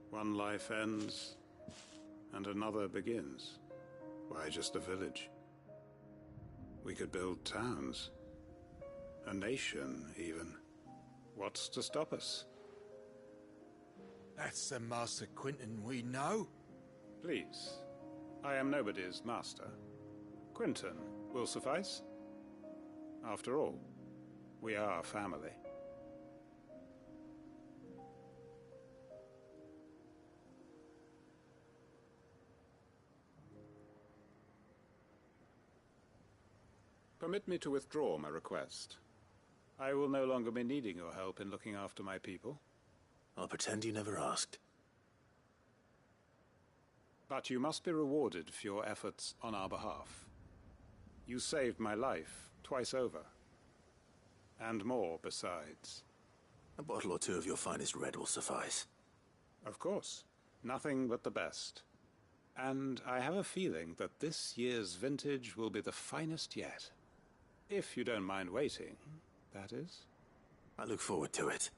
Speaker 15: One life ends, and another begins. Why just a village? We could build towns. A nation, even. What's to stop us?
Speaker 2: That's the Master Quinton we know.
Speaker 15: Please. I am nobody's master. Quinton will suffice. After all, we are family. Permit me to withdraw my request. I will no longer be needing your help in looking after my people.
Speaker 21: I'll pretend you never asked.
Speaker 15: But you must be rewarded for your efforts on our behalf. You saved my life twice over. And more besides.
Speaker 21: A bottle or two of your finest red will suffice.
Speaker 15: Of course. Nothing but the best. And I have a feeling that this year's vintage will be the finest yet. If you don't mind waiting, that is.
Speaker 21: I look forward to it.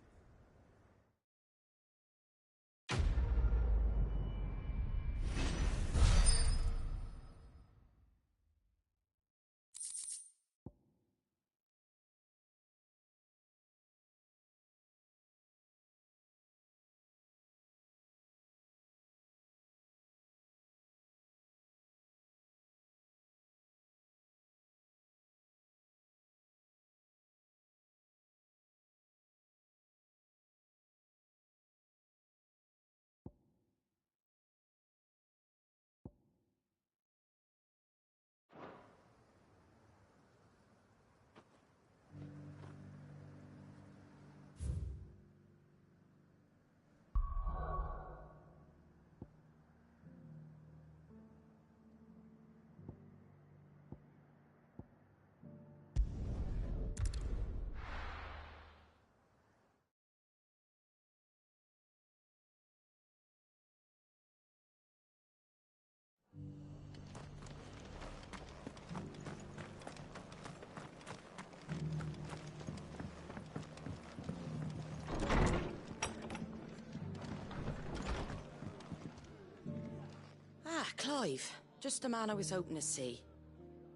Speaker 9: Clive. Just the man I was hoping to see.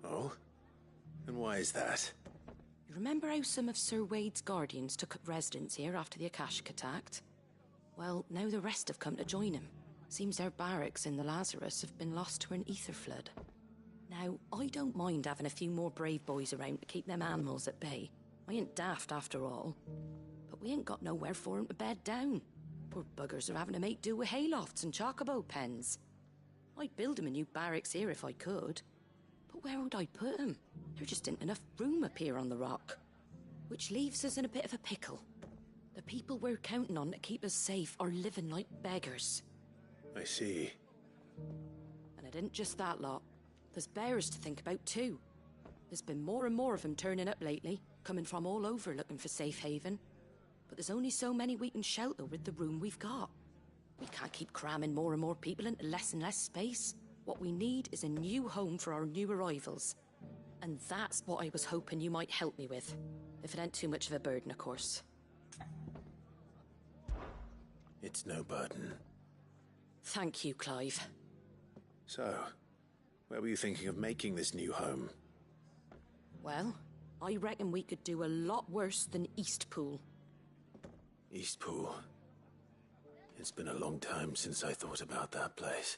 Speaker 21: Oh? And why is that?
Speaker 9: You remember how some of Sir Wade's guardians took up residence here after the Akashic attacked?
Speaker 16: Well, now the rest have come to join him. Seems their barracks in the Lazarus have been lost to an ether flood. Now, I don't mind having a few more brave boys around to keep them animals at bay. I ain't daft after all. But we ain't got nowhere for 'em to bed down. Poor buggers are having to make do with haylofts and chocobo pens. I'd build 'em a new barracks here if I could. But where would I put 'em? There just ain't enough room up here on the rock. Which leaves us in a bit of a pickle. The people we're counting on to keep us safe are living like beggars.
Speaker 21: I see.
Speaker 16: And it ain't just that lot. There's bears to think about too. There's been more and more of them turning up lately, coming from all over looking for safe haven. But there's only so many we can shelter with the room we've got. We can't keep cramming more and more people into less and less space. What we need is a new home for our new arrivals. And that's what I was hoping you might help me with. If it ain't too much of a burden, of course.
Speaker 21: It's no burden.
Speaker 16: Thank you, Clive.
Speaker 21: So, where were you thinking of making this new home?
Speaker 16: Well, I reckon we could do a lot worse than Eastpool.
Speaker 21: Eastpool. It's been a long time since I thought about that place.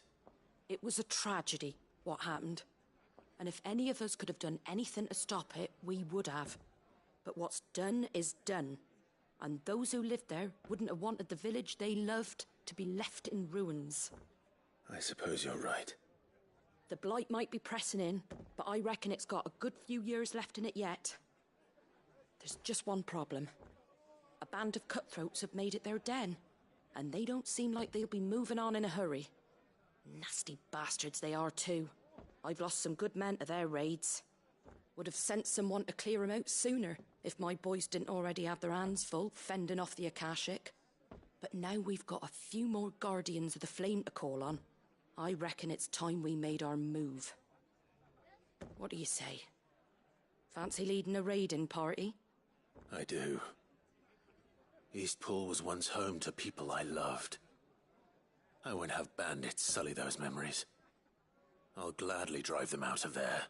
Speaker 16: It was a tragedy, what happened. And if any of us could have done anything to stop it, we would have. But what's done is done. And those who lived there wouldn't have wanted the village they loved to be left in ruins.
Speaker 21: I suppose you're right.
Speaker 16: The blight might be pressing in, but I reckon it's got a good few years left in it yet. There's just one problem. A band of cutthroats have made it their den, and they don't seem like they'll be moving on in a hurry. Nasty bastards they are too. I've lost some good men to their raids. Would have sent someone to clear 'em out sooner if my boys didn't already have their hands full fending off the Akashic. But now we've got a few more guardians of the flame to call on. I reckon it's time we made our move. What do you say? Fancy leading a raiding party?
Speaker 21: I do. Eastpool was once home to people I loved. I won't have bandits sully those memories. I'll gladly drive them out of there.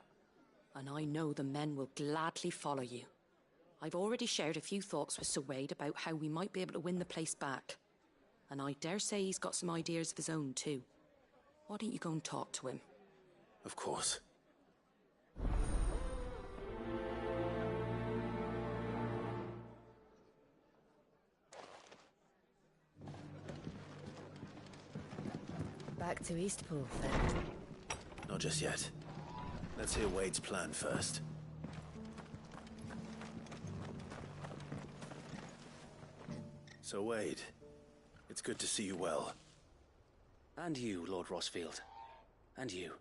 Speaker 16: And I know the men will gladly follow you. I've already shared a few thoughts with Sir Wade about how we might be able to win the place back. And I dare say he's got some ideas of his own too. Why don't you go and talk to him?
Speaker 21: Of course.
Speaker 10: Back to Eastpool, then.
Speaker 21: Not just yet. Let's hear Wade's plan first. So, Wade, it's good to see you well.
Speaker 19: And you, Lord Rossfield. And you.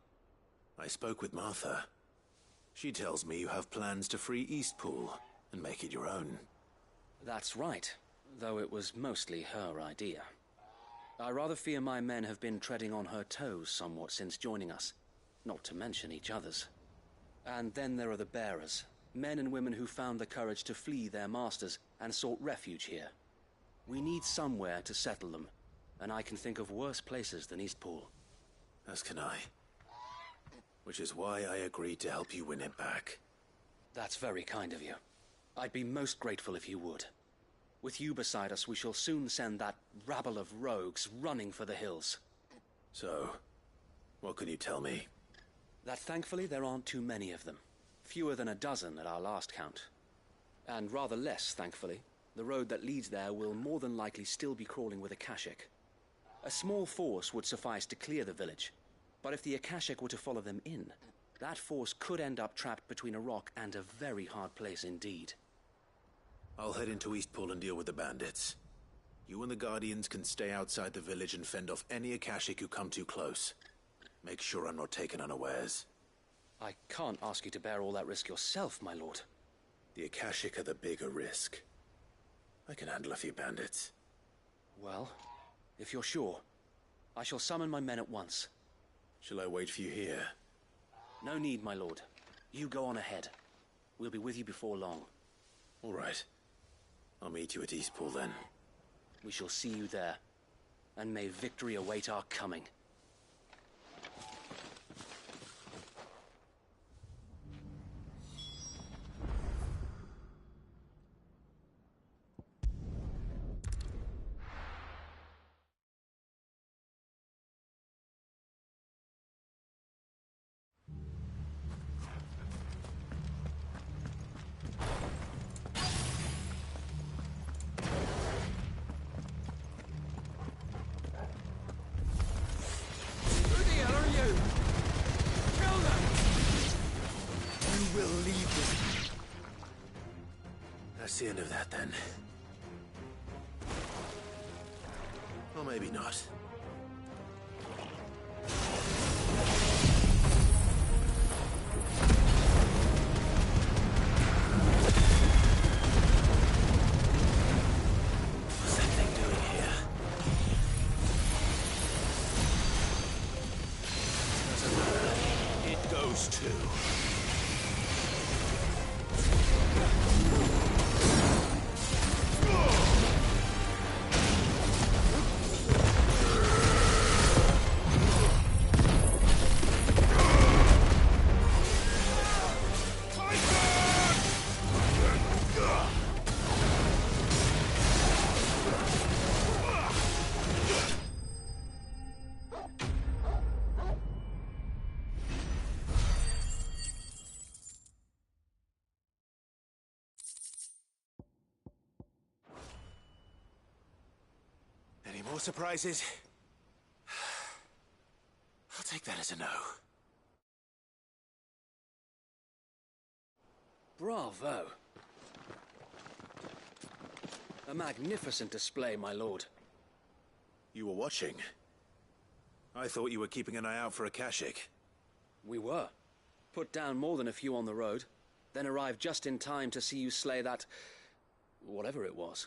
Speaker 21: I spoke with Martha. She tells me you have plans to free Eastpool and make it your own.
Speaker 19: That's right, though it was mostly her idea. I rather fear my men have been treading on her toes somewhat since joining us, not to mention each other's. And then there are the bearers, men and women who found the courage to flee their masters and sought refuge here. We need somewhere to settle them, and I can think of worse places than Eastpool.
Speaker 21: As can I. Which is why I agreed to help you win it back.
Speaker 19: That's very kind of you. I'd be most grateful if you would. With you beside us, we shall soon send that rabble of rogues running for the hills.
Speaker 21: So, what can you tell me?
Speaker 19: That thankfully there aren't too many of them. Fewer than a dozen at our last count. And rather less, thankfully. The road that leads there will more than likely still be crawling with Akashic. A small force would suffice to clear the village, but if the Akashic were to follow them in, that force could end up trapped between a rock and a very hard place indeed.
Speaker 21: I'll head into Eastpool and deal with the bandits. You and the Guardians can stay outside the village and fend off any Akashic who come too close. Make sure I'm not taken unawares.
Speaker 19: I can't ask you to bear all that risk yourself, my lord.
Speaker 21: The Akashic are the bigger risk. I can handle a few bandits.
Speaker 19: Well, if you're sure, I shall summon my men at once.
Speaker 21: Shall I wait for you here?
Speaker 19: No need, my lord. You go on ahead. We'll be with you before long.
Speaker 21: All right. I'll meet you at Eastpool then.
Speaker 19: We shall see you there. And may victory await our coming.
Speaker 21: That's the end of that, then. Or maybe not. What's that thing doing here? Doesn't matter. It goes too. Any more surprises? I'll take that as a no.
Speaker 19: Bravo! A magnificent display, my lord.
Speaker 21: You were watching? I thought you were keeping an eye out for a Kashik.
Speaker 19: We were. Put down more than a few on the road, then arrived just in time to see you slay that... whatever it was.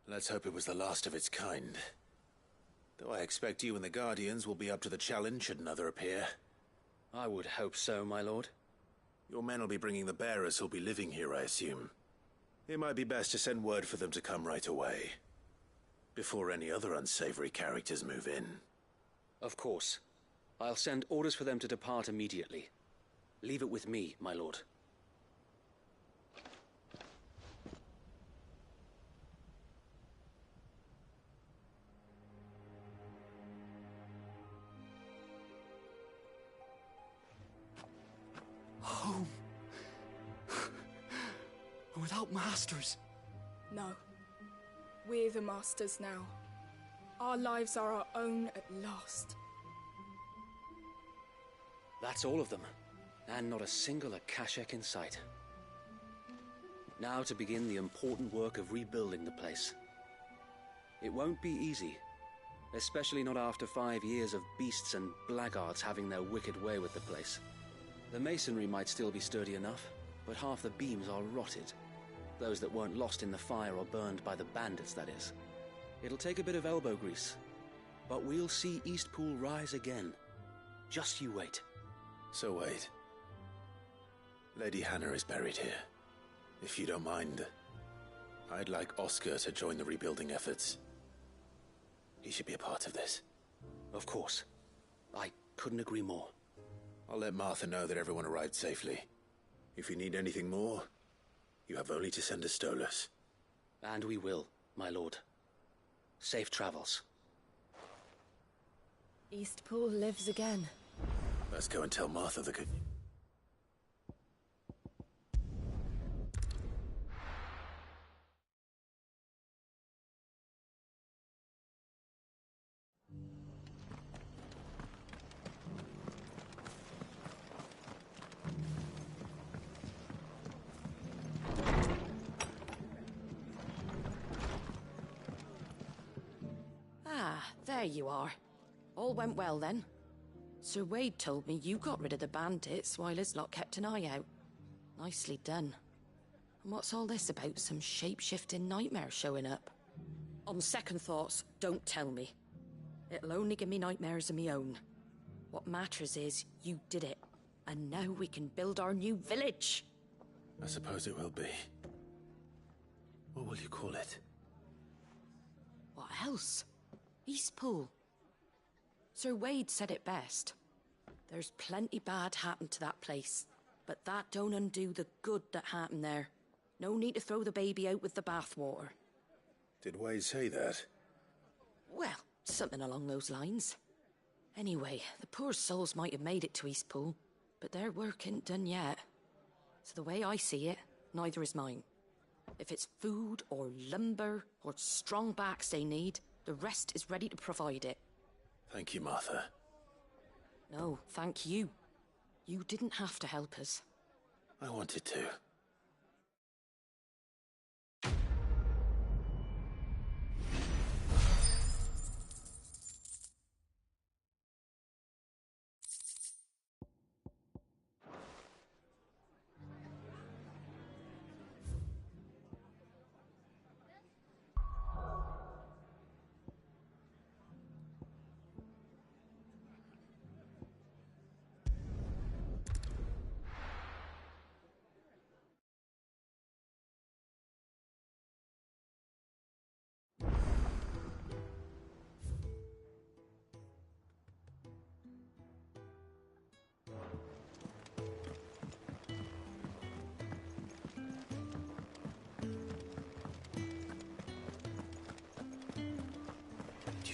Speaker 21: Let's hope it was the last of its kind. Though I expect you and the Guardians will be up to the challenge should another appear.
Speaker 19: I would hope so, my lord.
Speaker 21: Your men will be bringing the bearers who'll be living here, I assume. It might be best to send word for them to come right away, before any other unsavory characters move in.
Speaker 19: Of course. I'll send orders for them to depart immediately. Leave it with me, my lord.
Speaker 8: Home. Without masters.
Speaker 5: No. We're the masters now. Our lives are our own at last.
Speaker 19: That's all of them. And not a single Akashek in sight. Now to begin the important work of rebuilding the place. It won't be easy. Especially not after 5 years of beasts and blackguards having their wicked way with the place. The masonry might still be sturdy enough, but half the beams are rotted. Those that weren't lost in the fire or burned by the bandits, that is. It'll take a bit of elbow grease, but we'll see Eastpool rise again. Just you wait.
Speaker 21: So wait. Lady Hannah is buried here. If you don't mind, I'd like Oscar to join the rebuilding efforts. He should be a part of this.
Speaker 19: Of course. I couldn't agree more.
Speaker 21: I'll let Martha know that everyone arrived safely. If you need anything more, you have only to send a Stolas.
Speaker 19: And we will, my lord. Safe travels.
Speaker 10: Eastpool lives again.
Speaker 21: Let's go and tell Martha the good news.
Speaker 16: There you are. All went well then. Sir Wade told me you got rid of the bandits while his lot kept an eye out. Nicely done. And what's all this about some shape-shifting nightmare showing up? On second thoughts, don't tell me. It'll only give me nightmares of me own. What matters is you did it. And now we can build our new village.
Speaker 21: I suppose it will be. What will you call it?
Speaker 16: What else? Eastpool. Sir Wade said it best. There's plenty bad happened to that place, but that don't undo the good that happened there. No need to throw the baby out with the bathwater.
Speaker 21: Did Wade say that?
Speaker 16: Well, something along those lines. Anyway, the poor souls might have made it to Eastpool, but their work ain't done yet. So the way I see it, neither is mine. If it's food or lumber or strong backs they need, the rest is ready to provide it.
Speaker 21: Thank you, Martha.
Speaker 16: No, thank you. You didn't have to help us.
Speaker 21: I wanted to.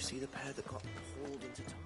Speaker 21: see the pair that got hauled into time?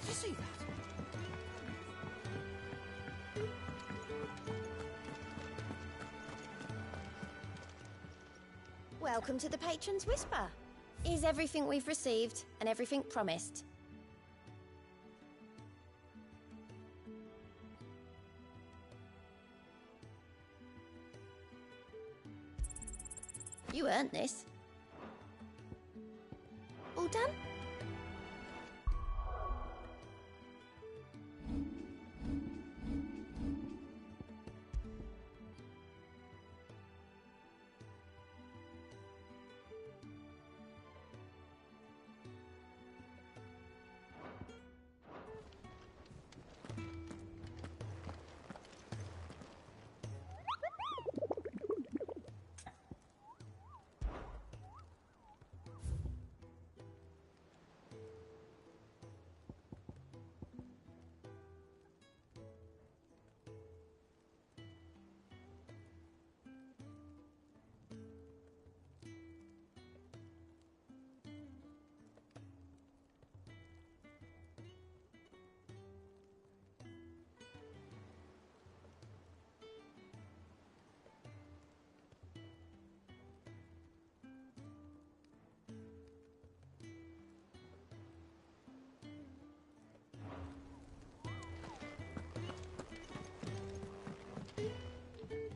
Speaker 16: Did you see that?
Speaker 17: Welcome to the Patron's Whisper. Is everything we've received and everything promised? You earned this. All done?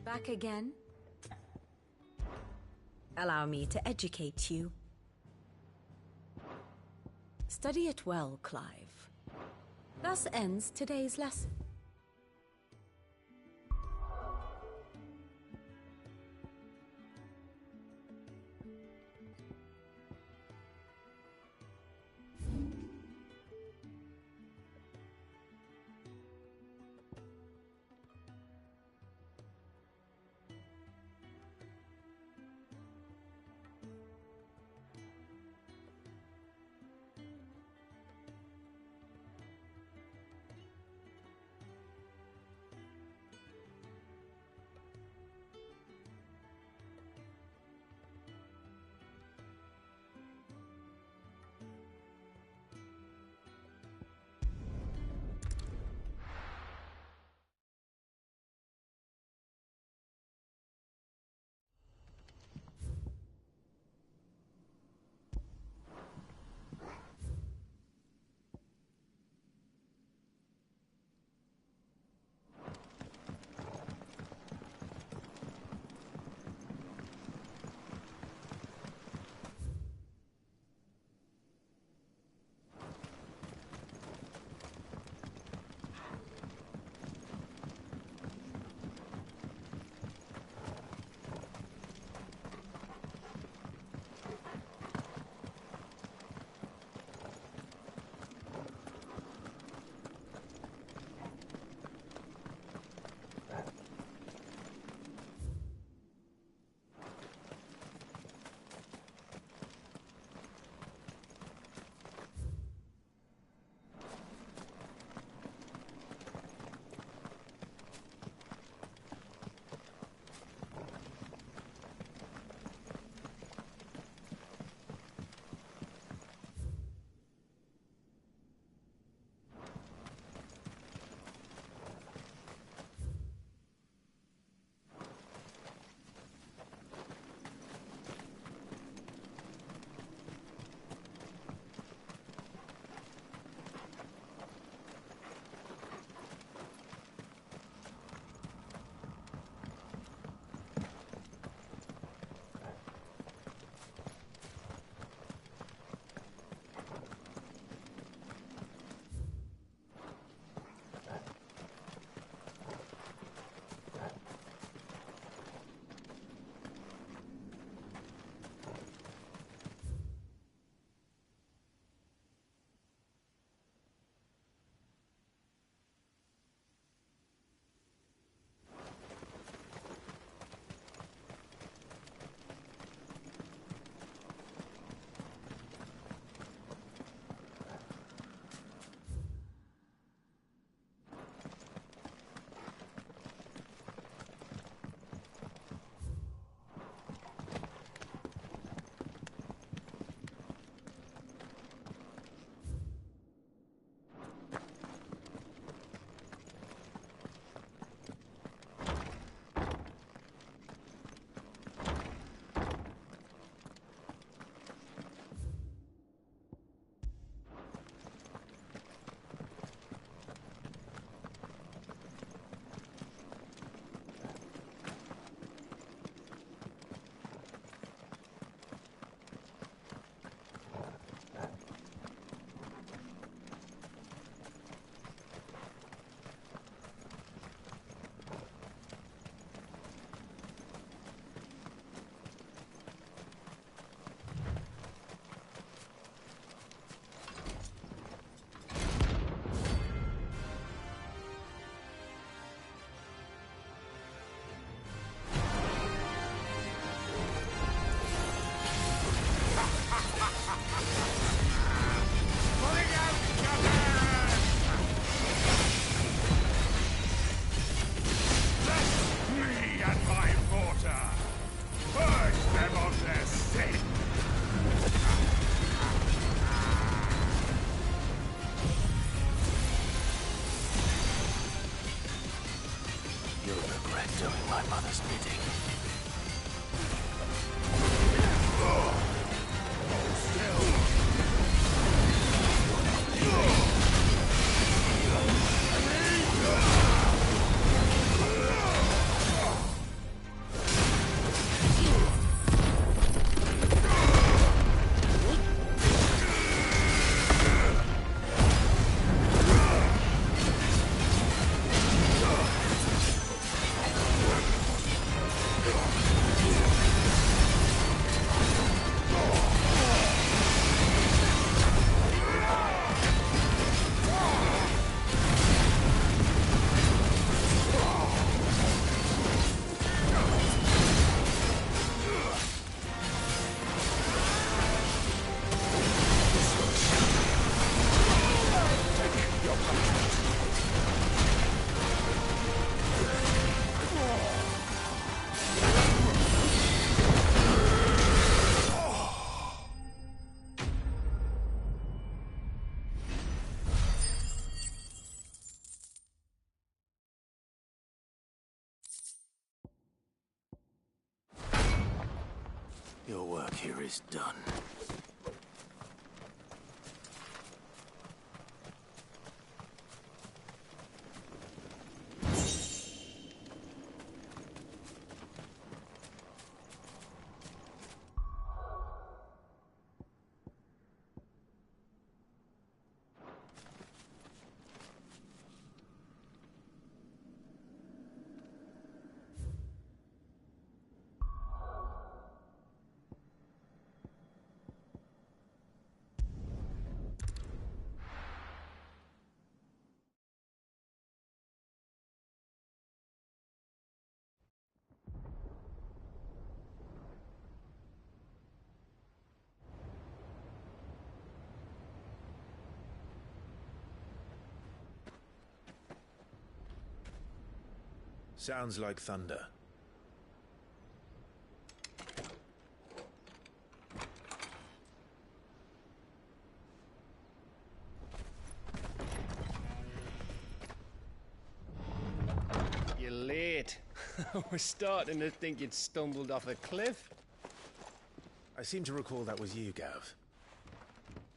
Speaker 10: Back again? Allow me to educate you. Study it well, Clive. Thus ends today's lesson.
Speaker 4: mother's bidding. Your work here is done.
Speaker 14: Sounds like thunder.
Speaker 20: You're late. I was starting to think you'd stumbled off a cliff.
Speaker 14: I seem to recall that was you, Gav.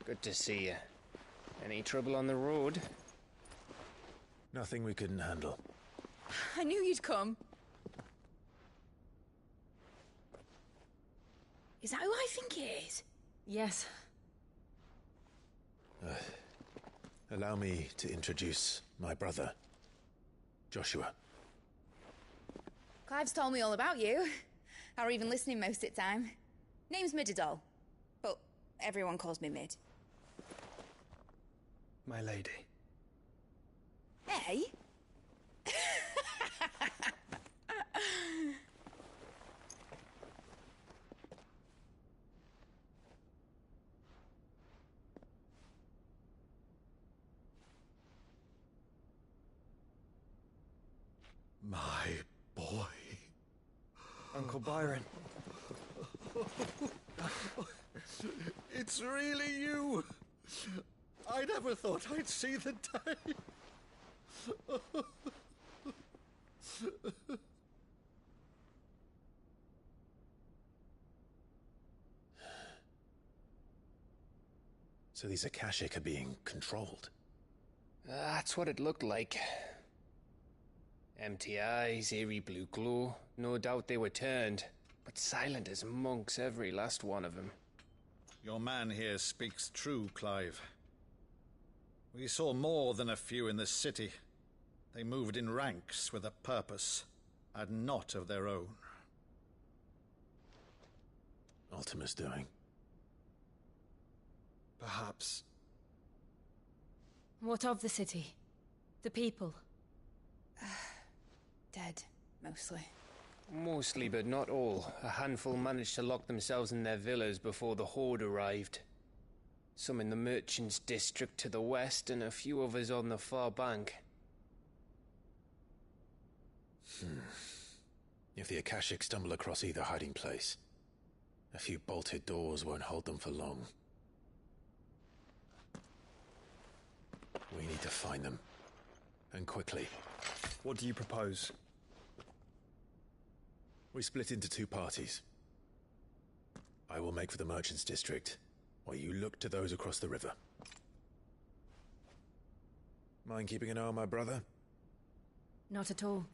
Speaker 20: Good to see you. Any trouble on the road?
Speaker 14: Nothing we couldn't handle.
Speaker 5: I knew you'd come.
Speaker 7: Is that who I think it is?
Speaker 10: Yes.
Speaker 14: Allow me to introduce my brother, Joshua.
Speaker 22: Clive's told me all about you. Or even listening most of the time. Name's Mididol, but everyone calls me Mid.
Speaker 20: My lady.
Speaker 22: Hey?
Speaker 3: My boy.
Speaker 20: Uncle Byron.
Speaker 3: It's really you. I never thought I'd see the day.
Speaker 14: So these Akashic are being controlled.
Speaker 20: That's what it looked like. Empty eyes, eerie blue glow. No doubt they were turned, but silent as monks, every last one of them.
Speaker 24: Your man here speaks true, Clive. We saw more than a few in this city. They moved in ranks with a purpose, and not of their own.
Speaker 14: Ultima's doing.
Speaker 20: Perhaps.
Speaker 10: What of the city? The people?
Speaker 22: Dead, mostly.
Speaker 20: Mostly, but not all. A handful managed to lock themselves in their villas before the Horde arrived. Some in the Merchants' District to the west, and a few others on the far bank.
Speaker 14: If the Akashic stumble across either hiding place, a few bolted doors won't hold them for long. We need to find them. And quickly.
Speaker 20: What do you propose?
Speaker 14: We split into two parties. I will make for the Merchants District, while you look to those across the river. Mind keeping an eye on my brother?
Speaker 17: Not at all.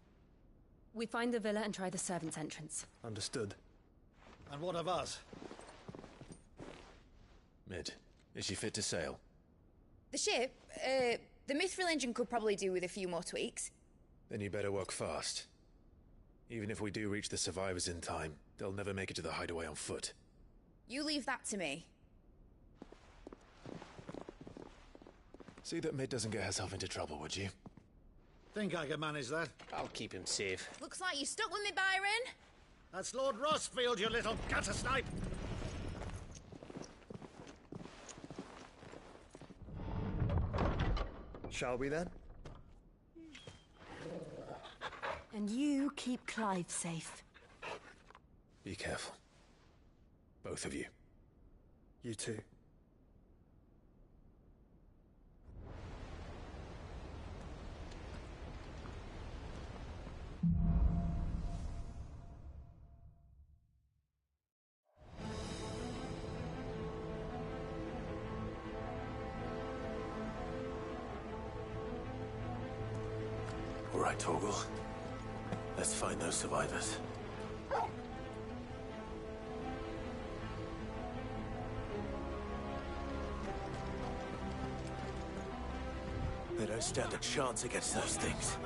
Speaker 17: We find the villa and try the servants' entrance.
Speaker 14: Understood.
Speaker 24: And what of us?
Speaker 14: Mid, is she fit to sail?
Speaker 22: The ship, the Mithril engine could probably do with a few more tweaks.
Speaker 14: Then you better work fast. Even if we do reach the survivors in time, they'll never make it to the hideaway on foot.
Speaker 22: You leave that to me.
Speaker 14: See that Mid doesn't get herself into trouble, would you?
Speaker 24: Think I can manage that?
Speaker 20: I'll keep him safe.
Speaker 22: Looks like you stuck with me, Byron.
Speaker 24: That's Lord Rossfield, you little gutter snipe!
Speaker 1: Shall we then?
Speaker 17: And you keep Clive safe.
Speaker 14: Be careful. Both of you.
Speaker 1: You too.
Speaker 21: All right, Torgal. Let's find those survivors. They don't stand a chance against those things.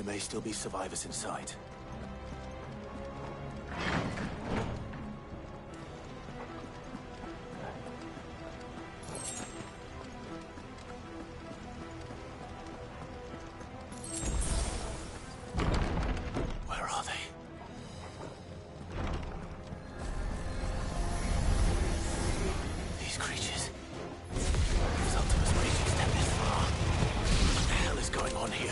Speaker 21: may still be survivors inside. Where are they? These creatures. These Ultimus creatures step this far. What the hell is going on here?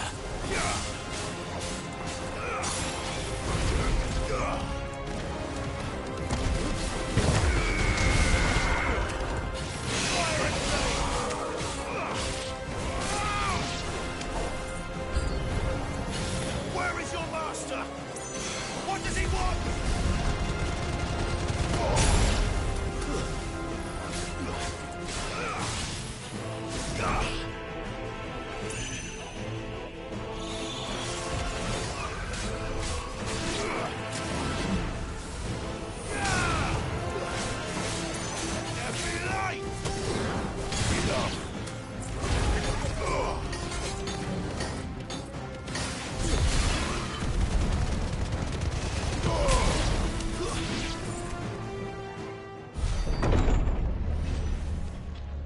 Speaker 4: Where is your master? What does he want?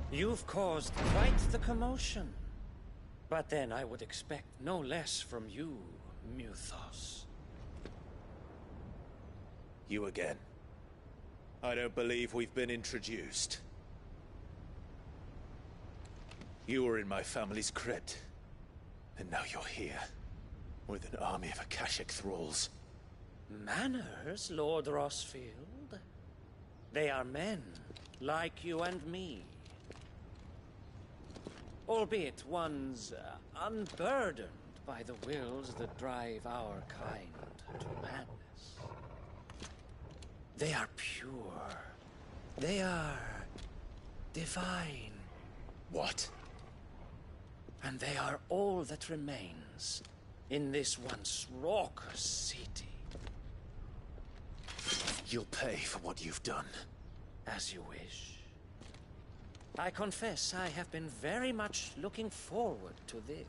Speaker 18: You've caused quite the commotion. But then I would expect no less from you, Muthos.
Speaker 14: You again. I don't believe we've been introduced. You were in my family's crypt. And now you're here. With an army of Akashic thralls.
Speaker 18: Manners, Lord Rossfield? They are men, like you and me. Albeit ones unburdened by the wills that drive our kind to madness. They are pure. They are divine.
Speaker 14: What?
Speaker 18: And they are all that remains in this once raucous city.
Speaker 14: You'll pay for what you've done.
Speaker 18: As you wish. I confess I have been very much looking forward to this.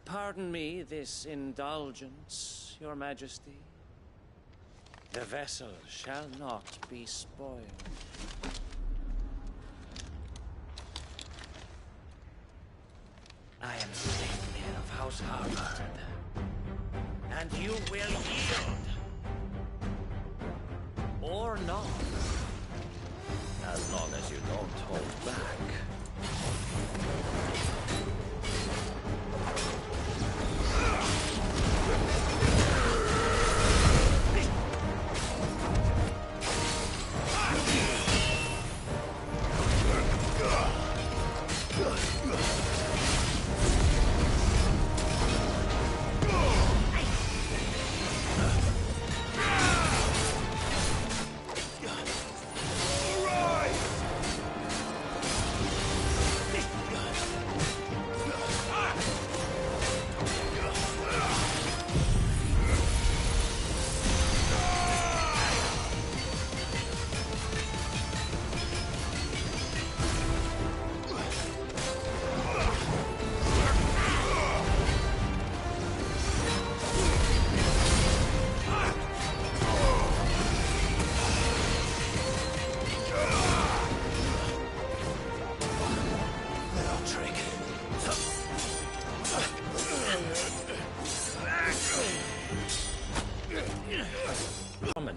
Speaker 18: Pardon me this indulgence, Your Majesty. The vessel shall not be spoiled. I am Savior of House Harvard, and you will yield. Or not. As long as you don't hold back.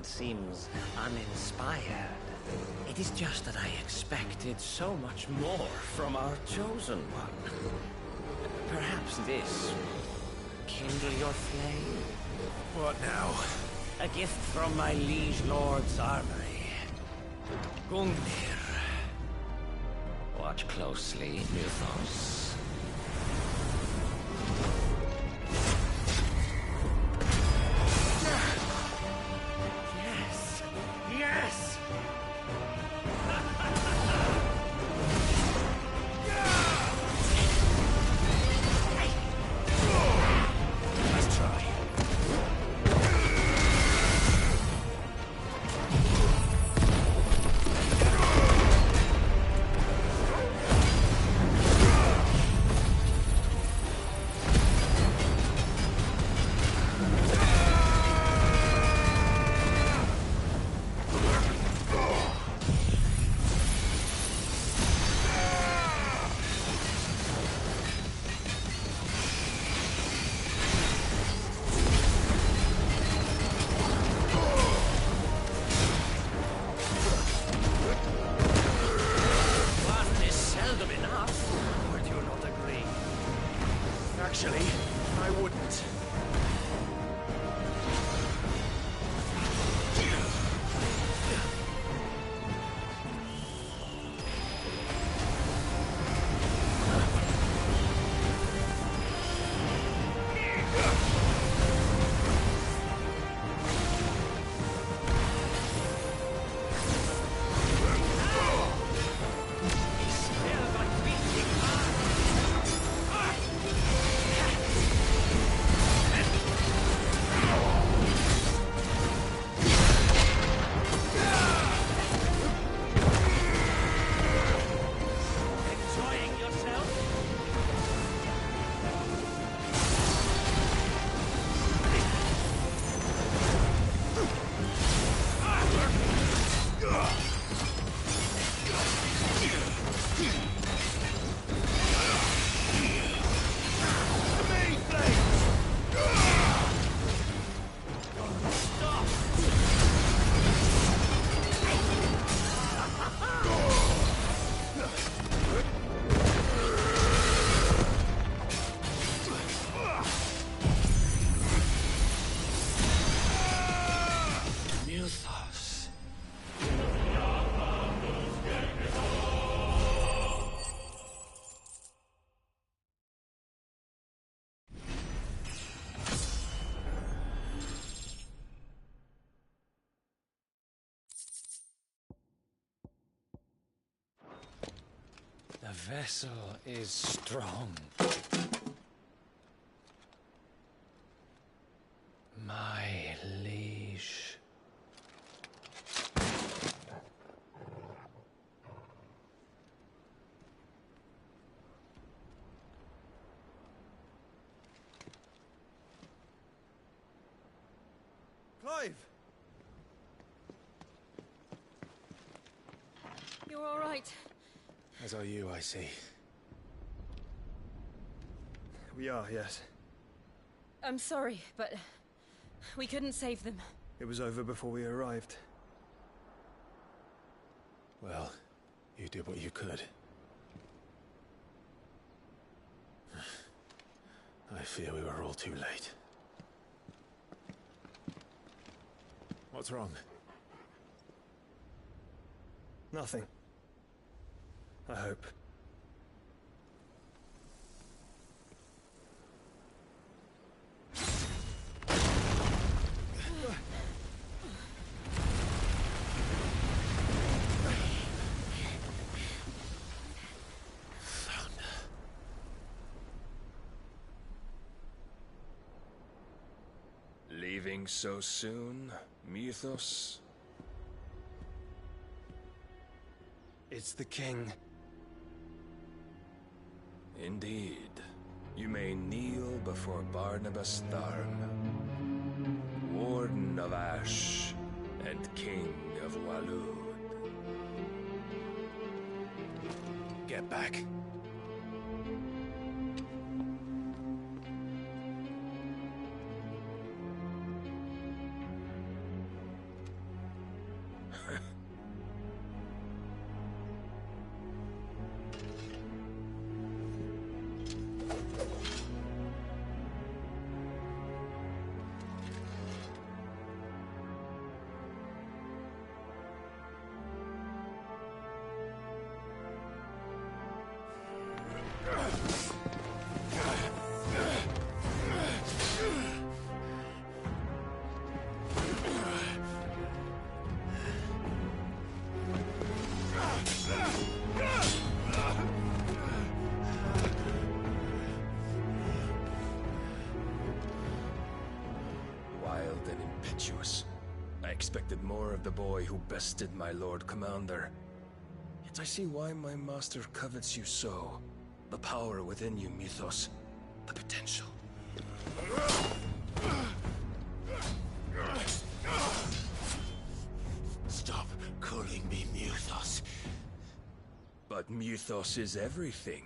Speaker 18: Seems uninspired. It is just that I expected so much more from our chosen one. Perhaps this will kindle your flame?
Speaker 14: What now?
Speaker 18: A gift from my liege lord's armory. Gungnir. Watch closely, Muthos. Yes! Let's try.
Speaker 20: vessel is strong. My liege.
Speaker 1: Clive!
Speaker 16: You're all right.
Speaker 24: As are you, I see.
Speaker 1: We are, yes.
Speaker 16: I'm sorry, but we couldn't save them.
Speaker 1: It was over before we arrived.
Speaker 21: Well, you did what you could. I fear we were all too late. What's wrong?
Speaker 1: Nothing. I hope.
Speaker 6: Leaving so soon, Mythos?
Speaker 20: It's the king.
Speaker 6: Indeed. You may kneel before Barnabas Tharn, Warden of Ash and King of Walud.
Speaker 21: Get back.
Speaker 6: Wild and impetuous. I expected more of the boy who bested my Lord Commander. Yet I see why my master covets you so. The power within you, Mythos. The potential.
Speaker 21: Stop calling me Mythos.
Speaker 6: But Mythos is everything.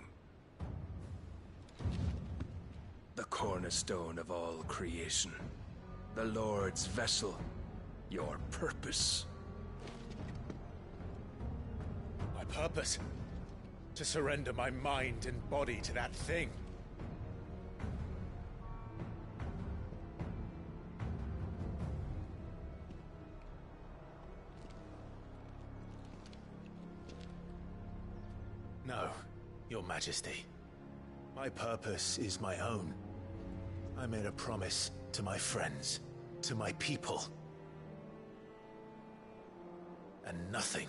Speaker 6: The cornerstone of all creation. The Lord's vessel. Your purpose.
Speaker 14: My purpose? To surrender my mind and body to that thing. No, Your Majesty. My purpose is my own. I made a promise to my friends, to my people. And nothing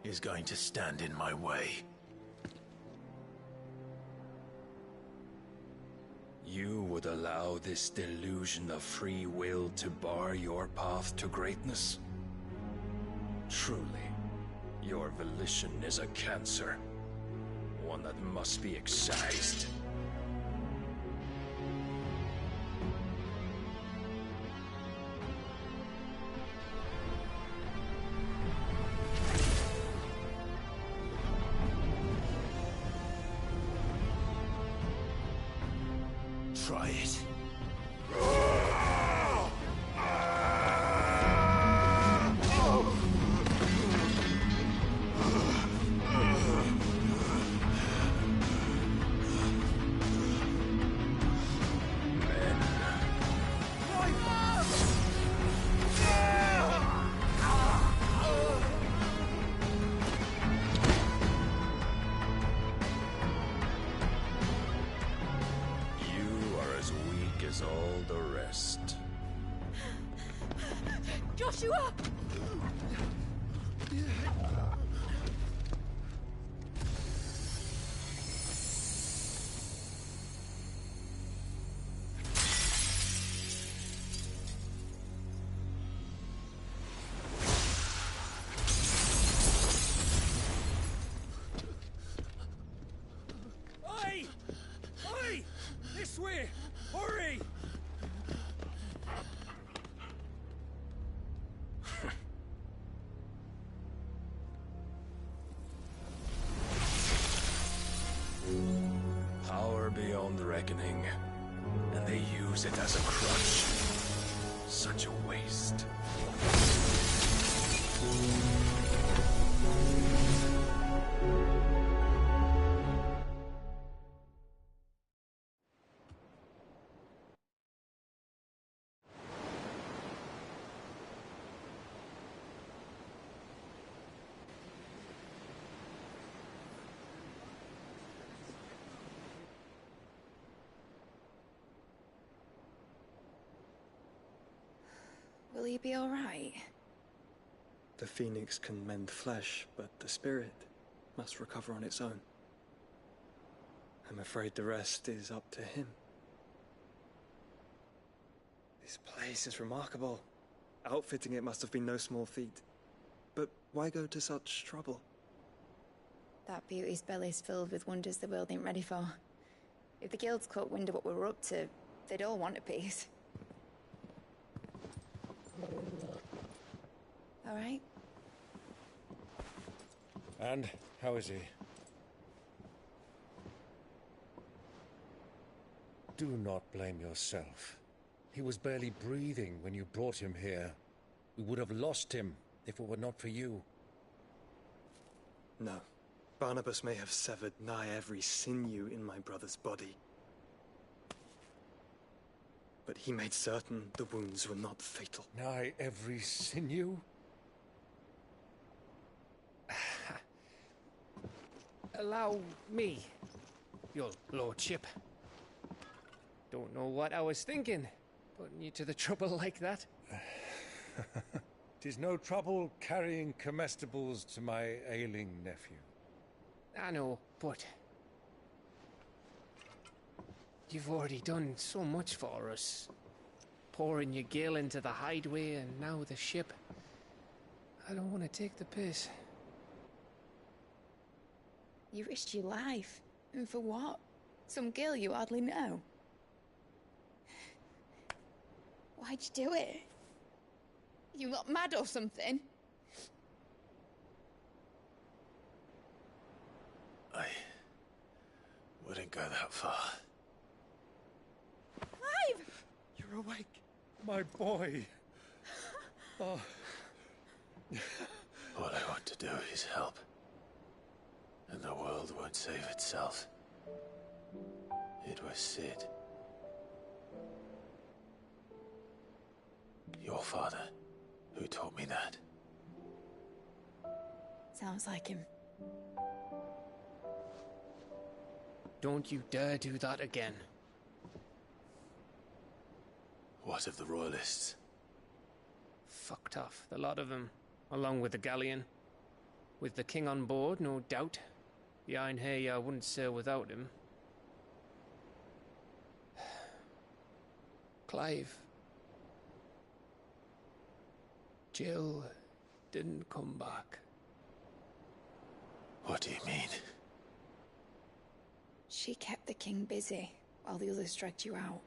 Speaker 14: is going to stand in my way.
Speaker 6: You would allow this delusion of free will to bar your path to greatness? Truly, your volition is a cancer. One that must be excised.
Speaker 21: Try it.
Speaker 6: As all the rest.
Speaker 16: Joshua!
Speaker 6: reckoning, and they use it as a crutch. Such a waste.
Speaker 22: Will he be all right?
Speaker 1: The phoenix can mend flesh, but the spirit must recover on its own. I'm afraid the rest is up to him. This place is remarkable. Outfitting it must have been no small feat. But why go to such trouble?
Speaker 22: That beauty's belly's filled with wonders the world ain't ready for. If the guilds caught wind of what we were up to, they'd all want a piece. All right?
Speaker 24: And how is he? Do not blame yourself. He was barely breathing when you brought him here. We would have lost him if it were not for you.
Speaker 1: No. Barnabas may have severed nigh every sinew in my brother's body. But he made certain the wounds were not fatal.
Speaker 24: Nigh every sinew?
Speaker 20: Allow me, your lordship. Don't know what I was thinking, putting you to the trouble like that.
Speaker 24: 'Tis no trouble carrying comestibles to my ailing nephew.
Speaker 20: I know, but you've already done so much for us. Pouring your gil into the hideaway and now the ship. I don't want to take the piss.
Speaker 22: You risked your life. And for what? Some girl you hardly know. Why'd you do it? You not mad or something?
Speaker 14: I wouldn't go that far.
Speaker 22: Clive!
Speaker 24: You're awake, my boy. Oh.
Speaker 14: All I want to do is help. And the world won't save itself. It was Sid. Your father, who taught me that.
Speaker 22: Sounds like him.
Speaker 20: Don't you dare do that again.
Speaker 14: What of the Royalists?
Speaker 20: Fucked off, the lot of them, along with the galleon. With the king on board, no doubt. The Iron Hair wouldn't sail without him. Clive. Jill didn't come back.
Speaker 14: What do you mean?
Speaker 22: She kept the king busy while the others dragged you out.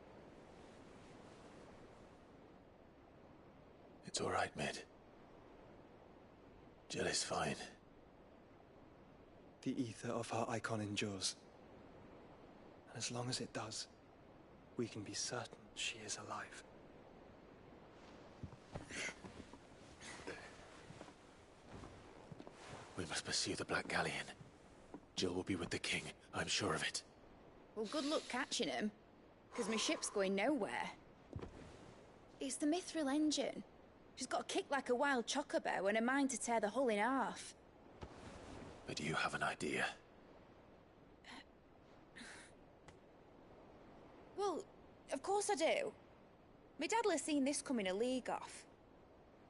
Speaker 14: It's all right, Mid. Jill is fine.
Speaker 1: The ether of her icon endures. And as long as it does, we can be certain she is alive.
Speaker 14: We must pursue the Black Galleon. Jill will be with the king, I'm sure of it.
Speaker 22: Well, good luck catching him, because my ship's going nowhere. It's the Mithril engine. She's got a kick like a wild chocobo and a mind to tear the hull in half.
Speaker 14: But you have an idea.
Speaker 22: Well, of course I do. My dad'll have seen this coming a league off.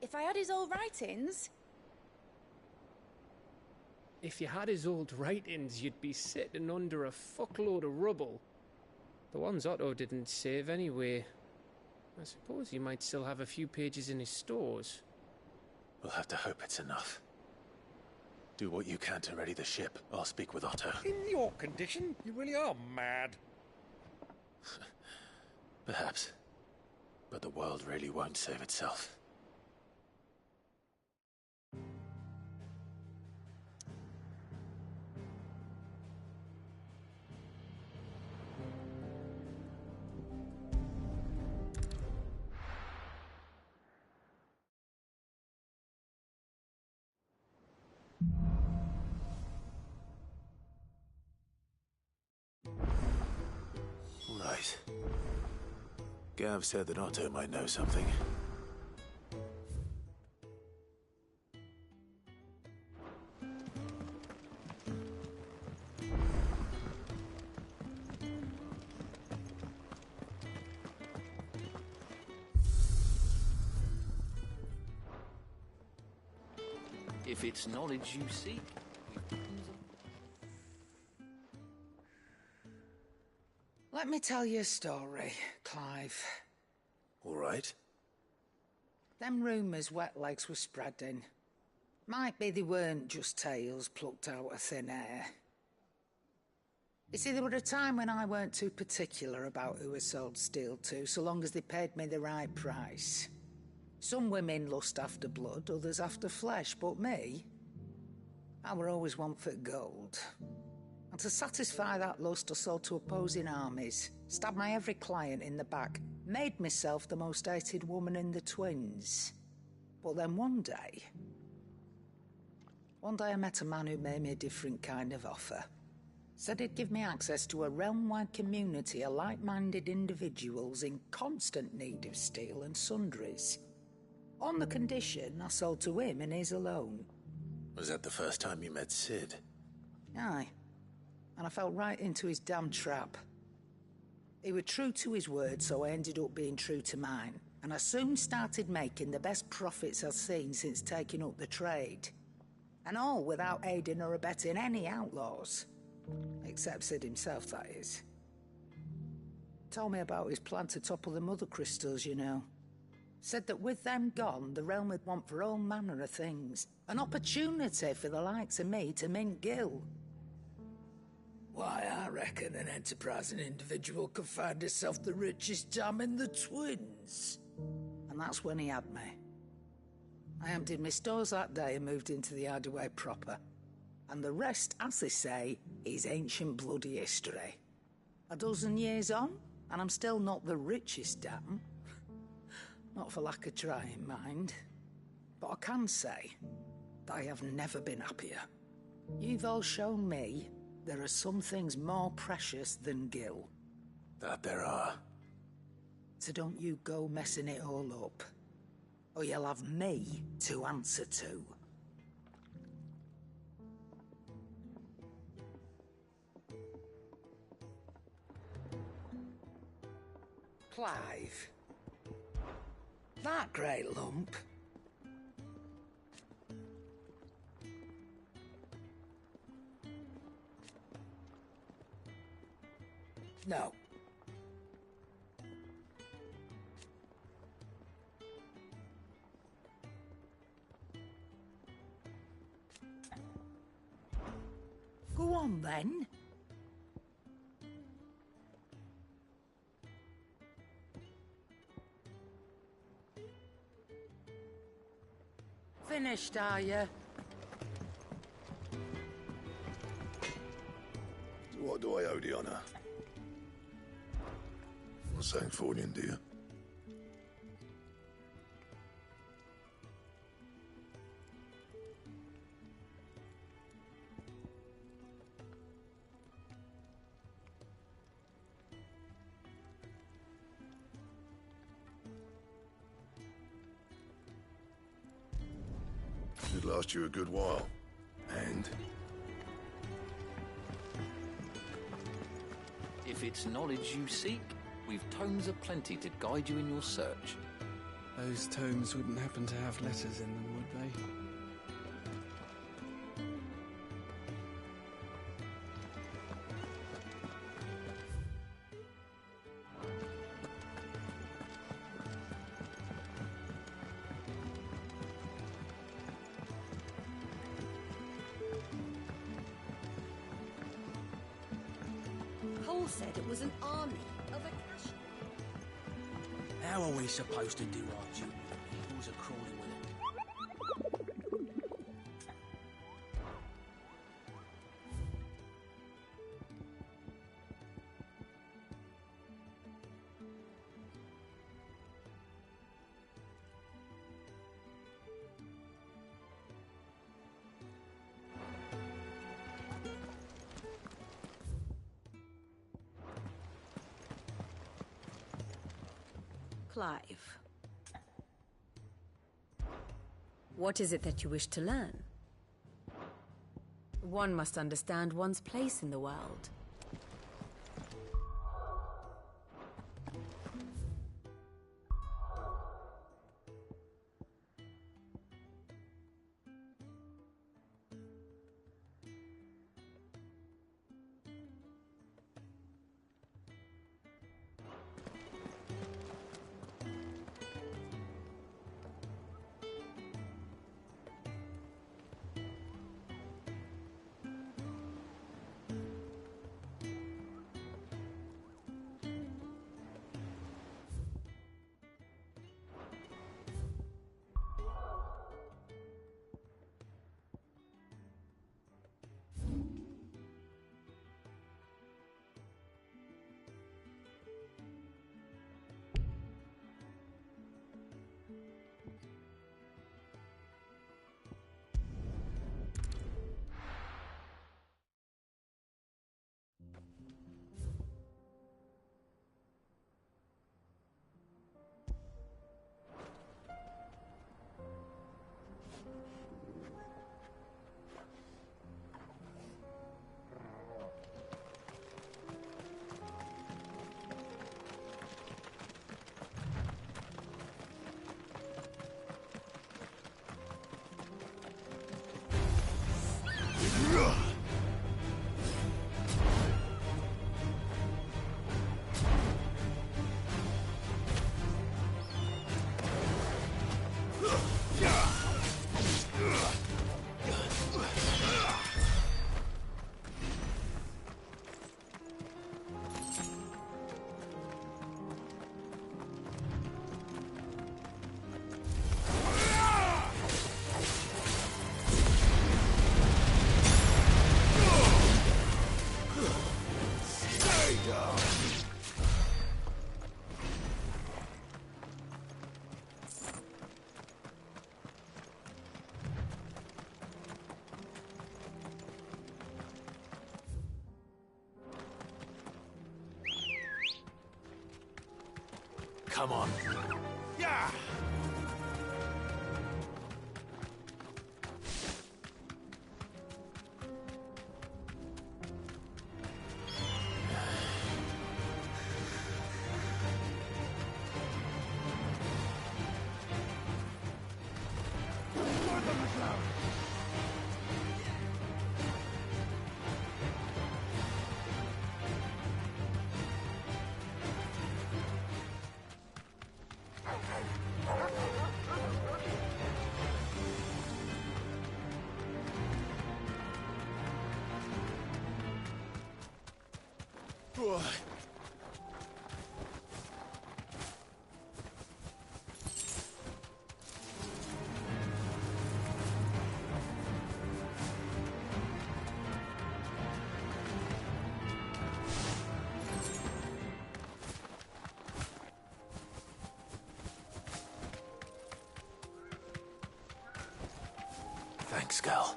Speaker 22: If I had his old writings...
Speaker 20: If you had his old writings, you'd be sitting under a fuckload of rubble. The ones Otto didn't save anyway. I suppose he might still have a few pages in his stores.
Speaker 14: We'll have to hope it's enough. Do what you can to ready the ship. I'll speak with Otto.
Speaker 24: In your condition, you really are mad.
Speaker 14: Perhaps. But the world really won't save itself. Right. Gav said that Otto might know something.
Speaker 8: If it's knowledge you seek,
Speaker 7: Let me tell you a story, Clive.
Speaker 14: All right.
Speaker 7: Them rumours Wetlegs were spreading. Might be they weren't just tales plucked out of thin air. You see, there were a time when I weren't too particular about who I sold steel to, so long as they paid me the right price. Some women lust after blood, others after flesh, but me, I were always one for gold. And to satisfy that lust, I sold to opposing armies, stabbed my every client in the back, made myself the most hated woman in the twins. But then one day I met a man who made me a different kind of offer. Said he'd give me access to a realm-wide community of like-minded individuals in constant need of steel and sundries. On the condition I sold to him and his alone.
Speaker 14: Was that the first time you met Sid?
Speaker 7: Aye. And I fell right into his damn trap. He was true to his word, so I ended up being true to mine. And I soon started making the best profits I've seen since taking up the trade. And all without aiding or abetting any outlaws. Except Sid himself, that is. Told me about his plan to topple the mother crystals, you know. Said that with them gone, the realm would want for all manner of things. An opportunity for the likes of me to mint gil. Why, I reckon an enterprising individual could find himself the richest dam in the twins. And that's when he had me. I emptied my stores that day and moved into the hideaway proper. And the rest, as they say, is ancient bloody history. A dozen years on, and I'm still not the richest dam. Not for lack of trying, mind. But I can say that I have never been happier. You've all shown me there are some things more precious than gil.
Speaker 14: That there are.
Speaker 7: So don't you go messing it all up, or you'll have me to answer to. Clive. That great lump. No. Go on, then. Finished, are you?
Speaker 11: What do I owe the honor? Not saying fortune, do you? Should last you a good while. And?
Speaker 8: if it's knowledge you seek, we've tomes aplenty to guide you in your search.
Speaker 1: Those tomes wouldn't happen to have letters in them, would they?
Speaker 17: Cole said it was an army of a cash.
Speaker 18: How are we supposed to do our duty when the hills are crawling with it?
Speaker 10: Clive. What is it that you wish to learn? One must understand one's place in the world.
Speaker 14: Come on. Yeah! Thanks, girl.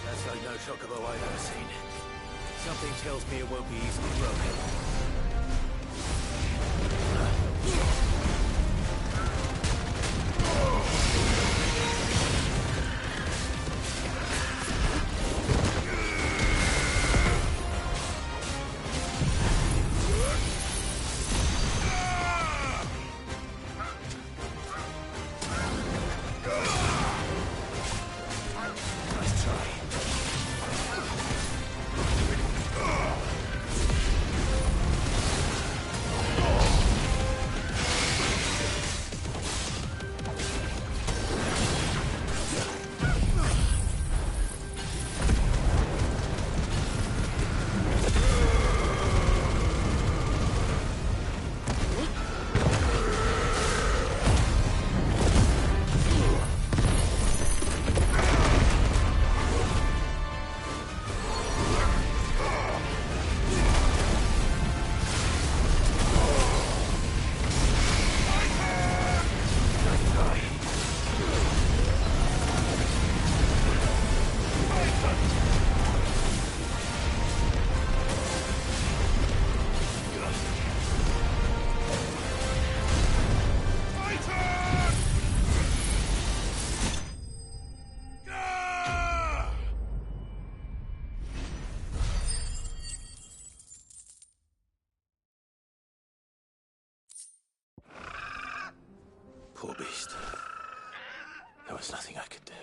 Speaker 4: That's like no chocobo I've ever seen. Something tells me it won't be easily broken. There was nothing I could do.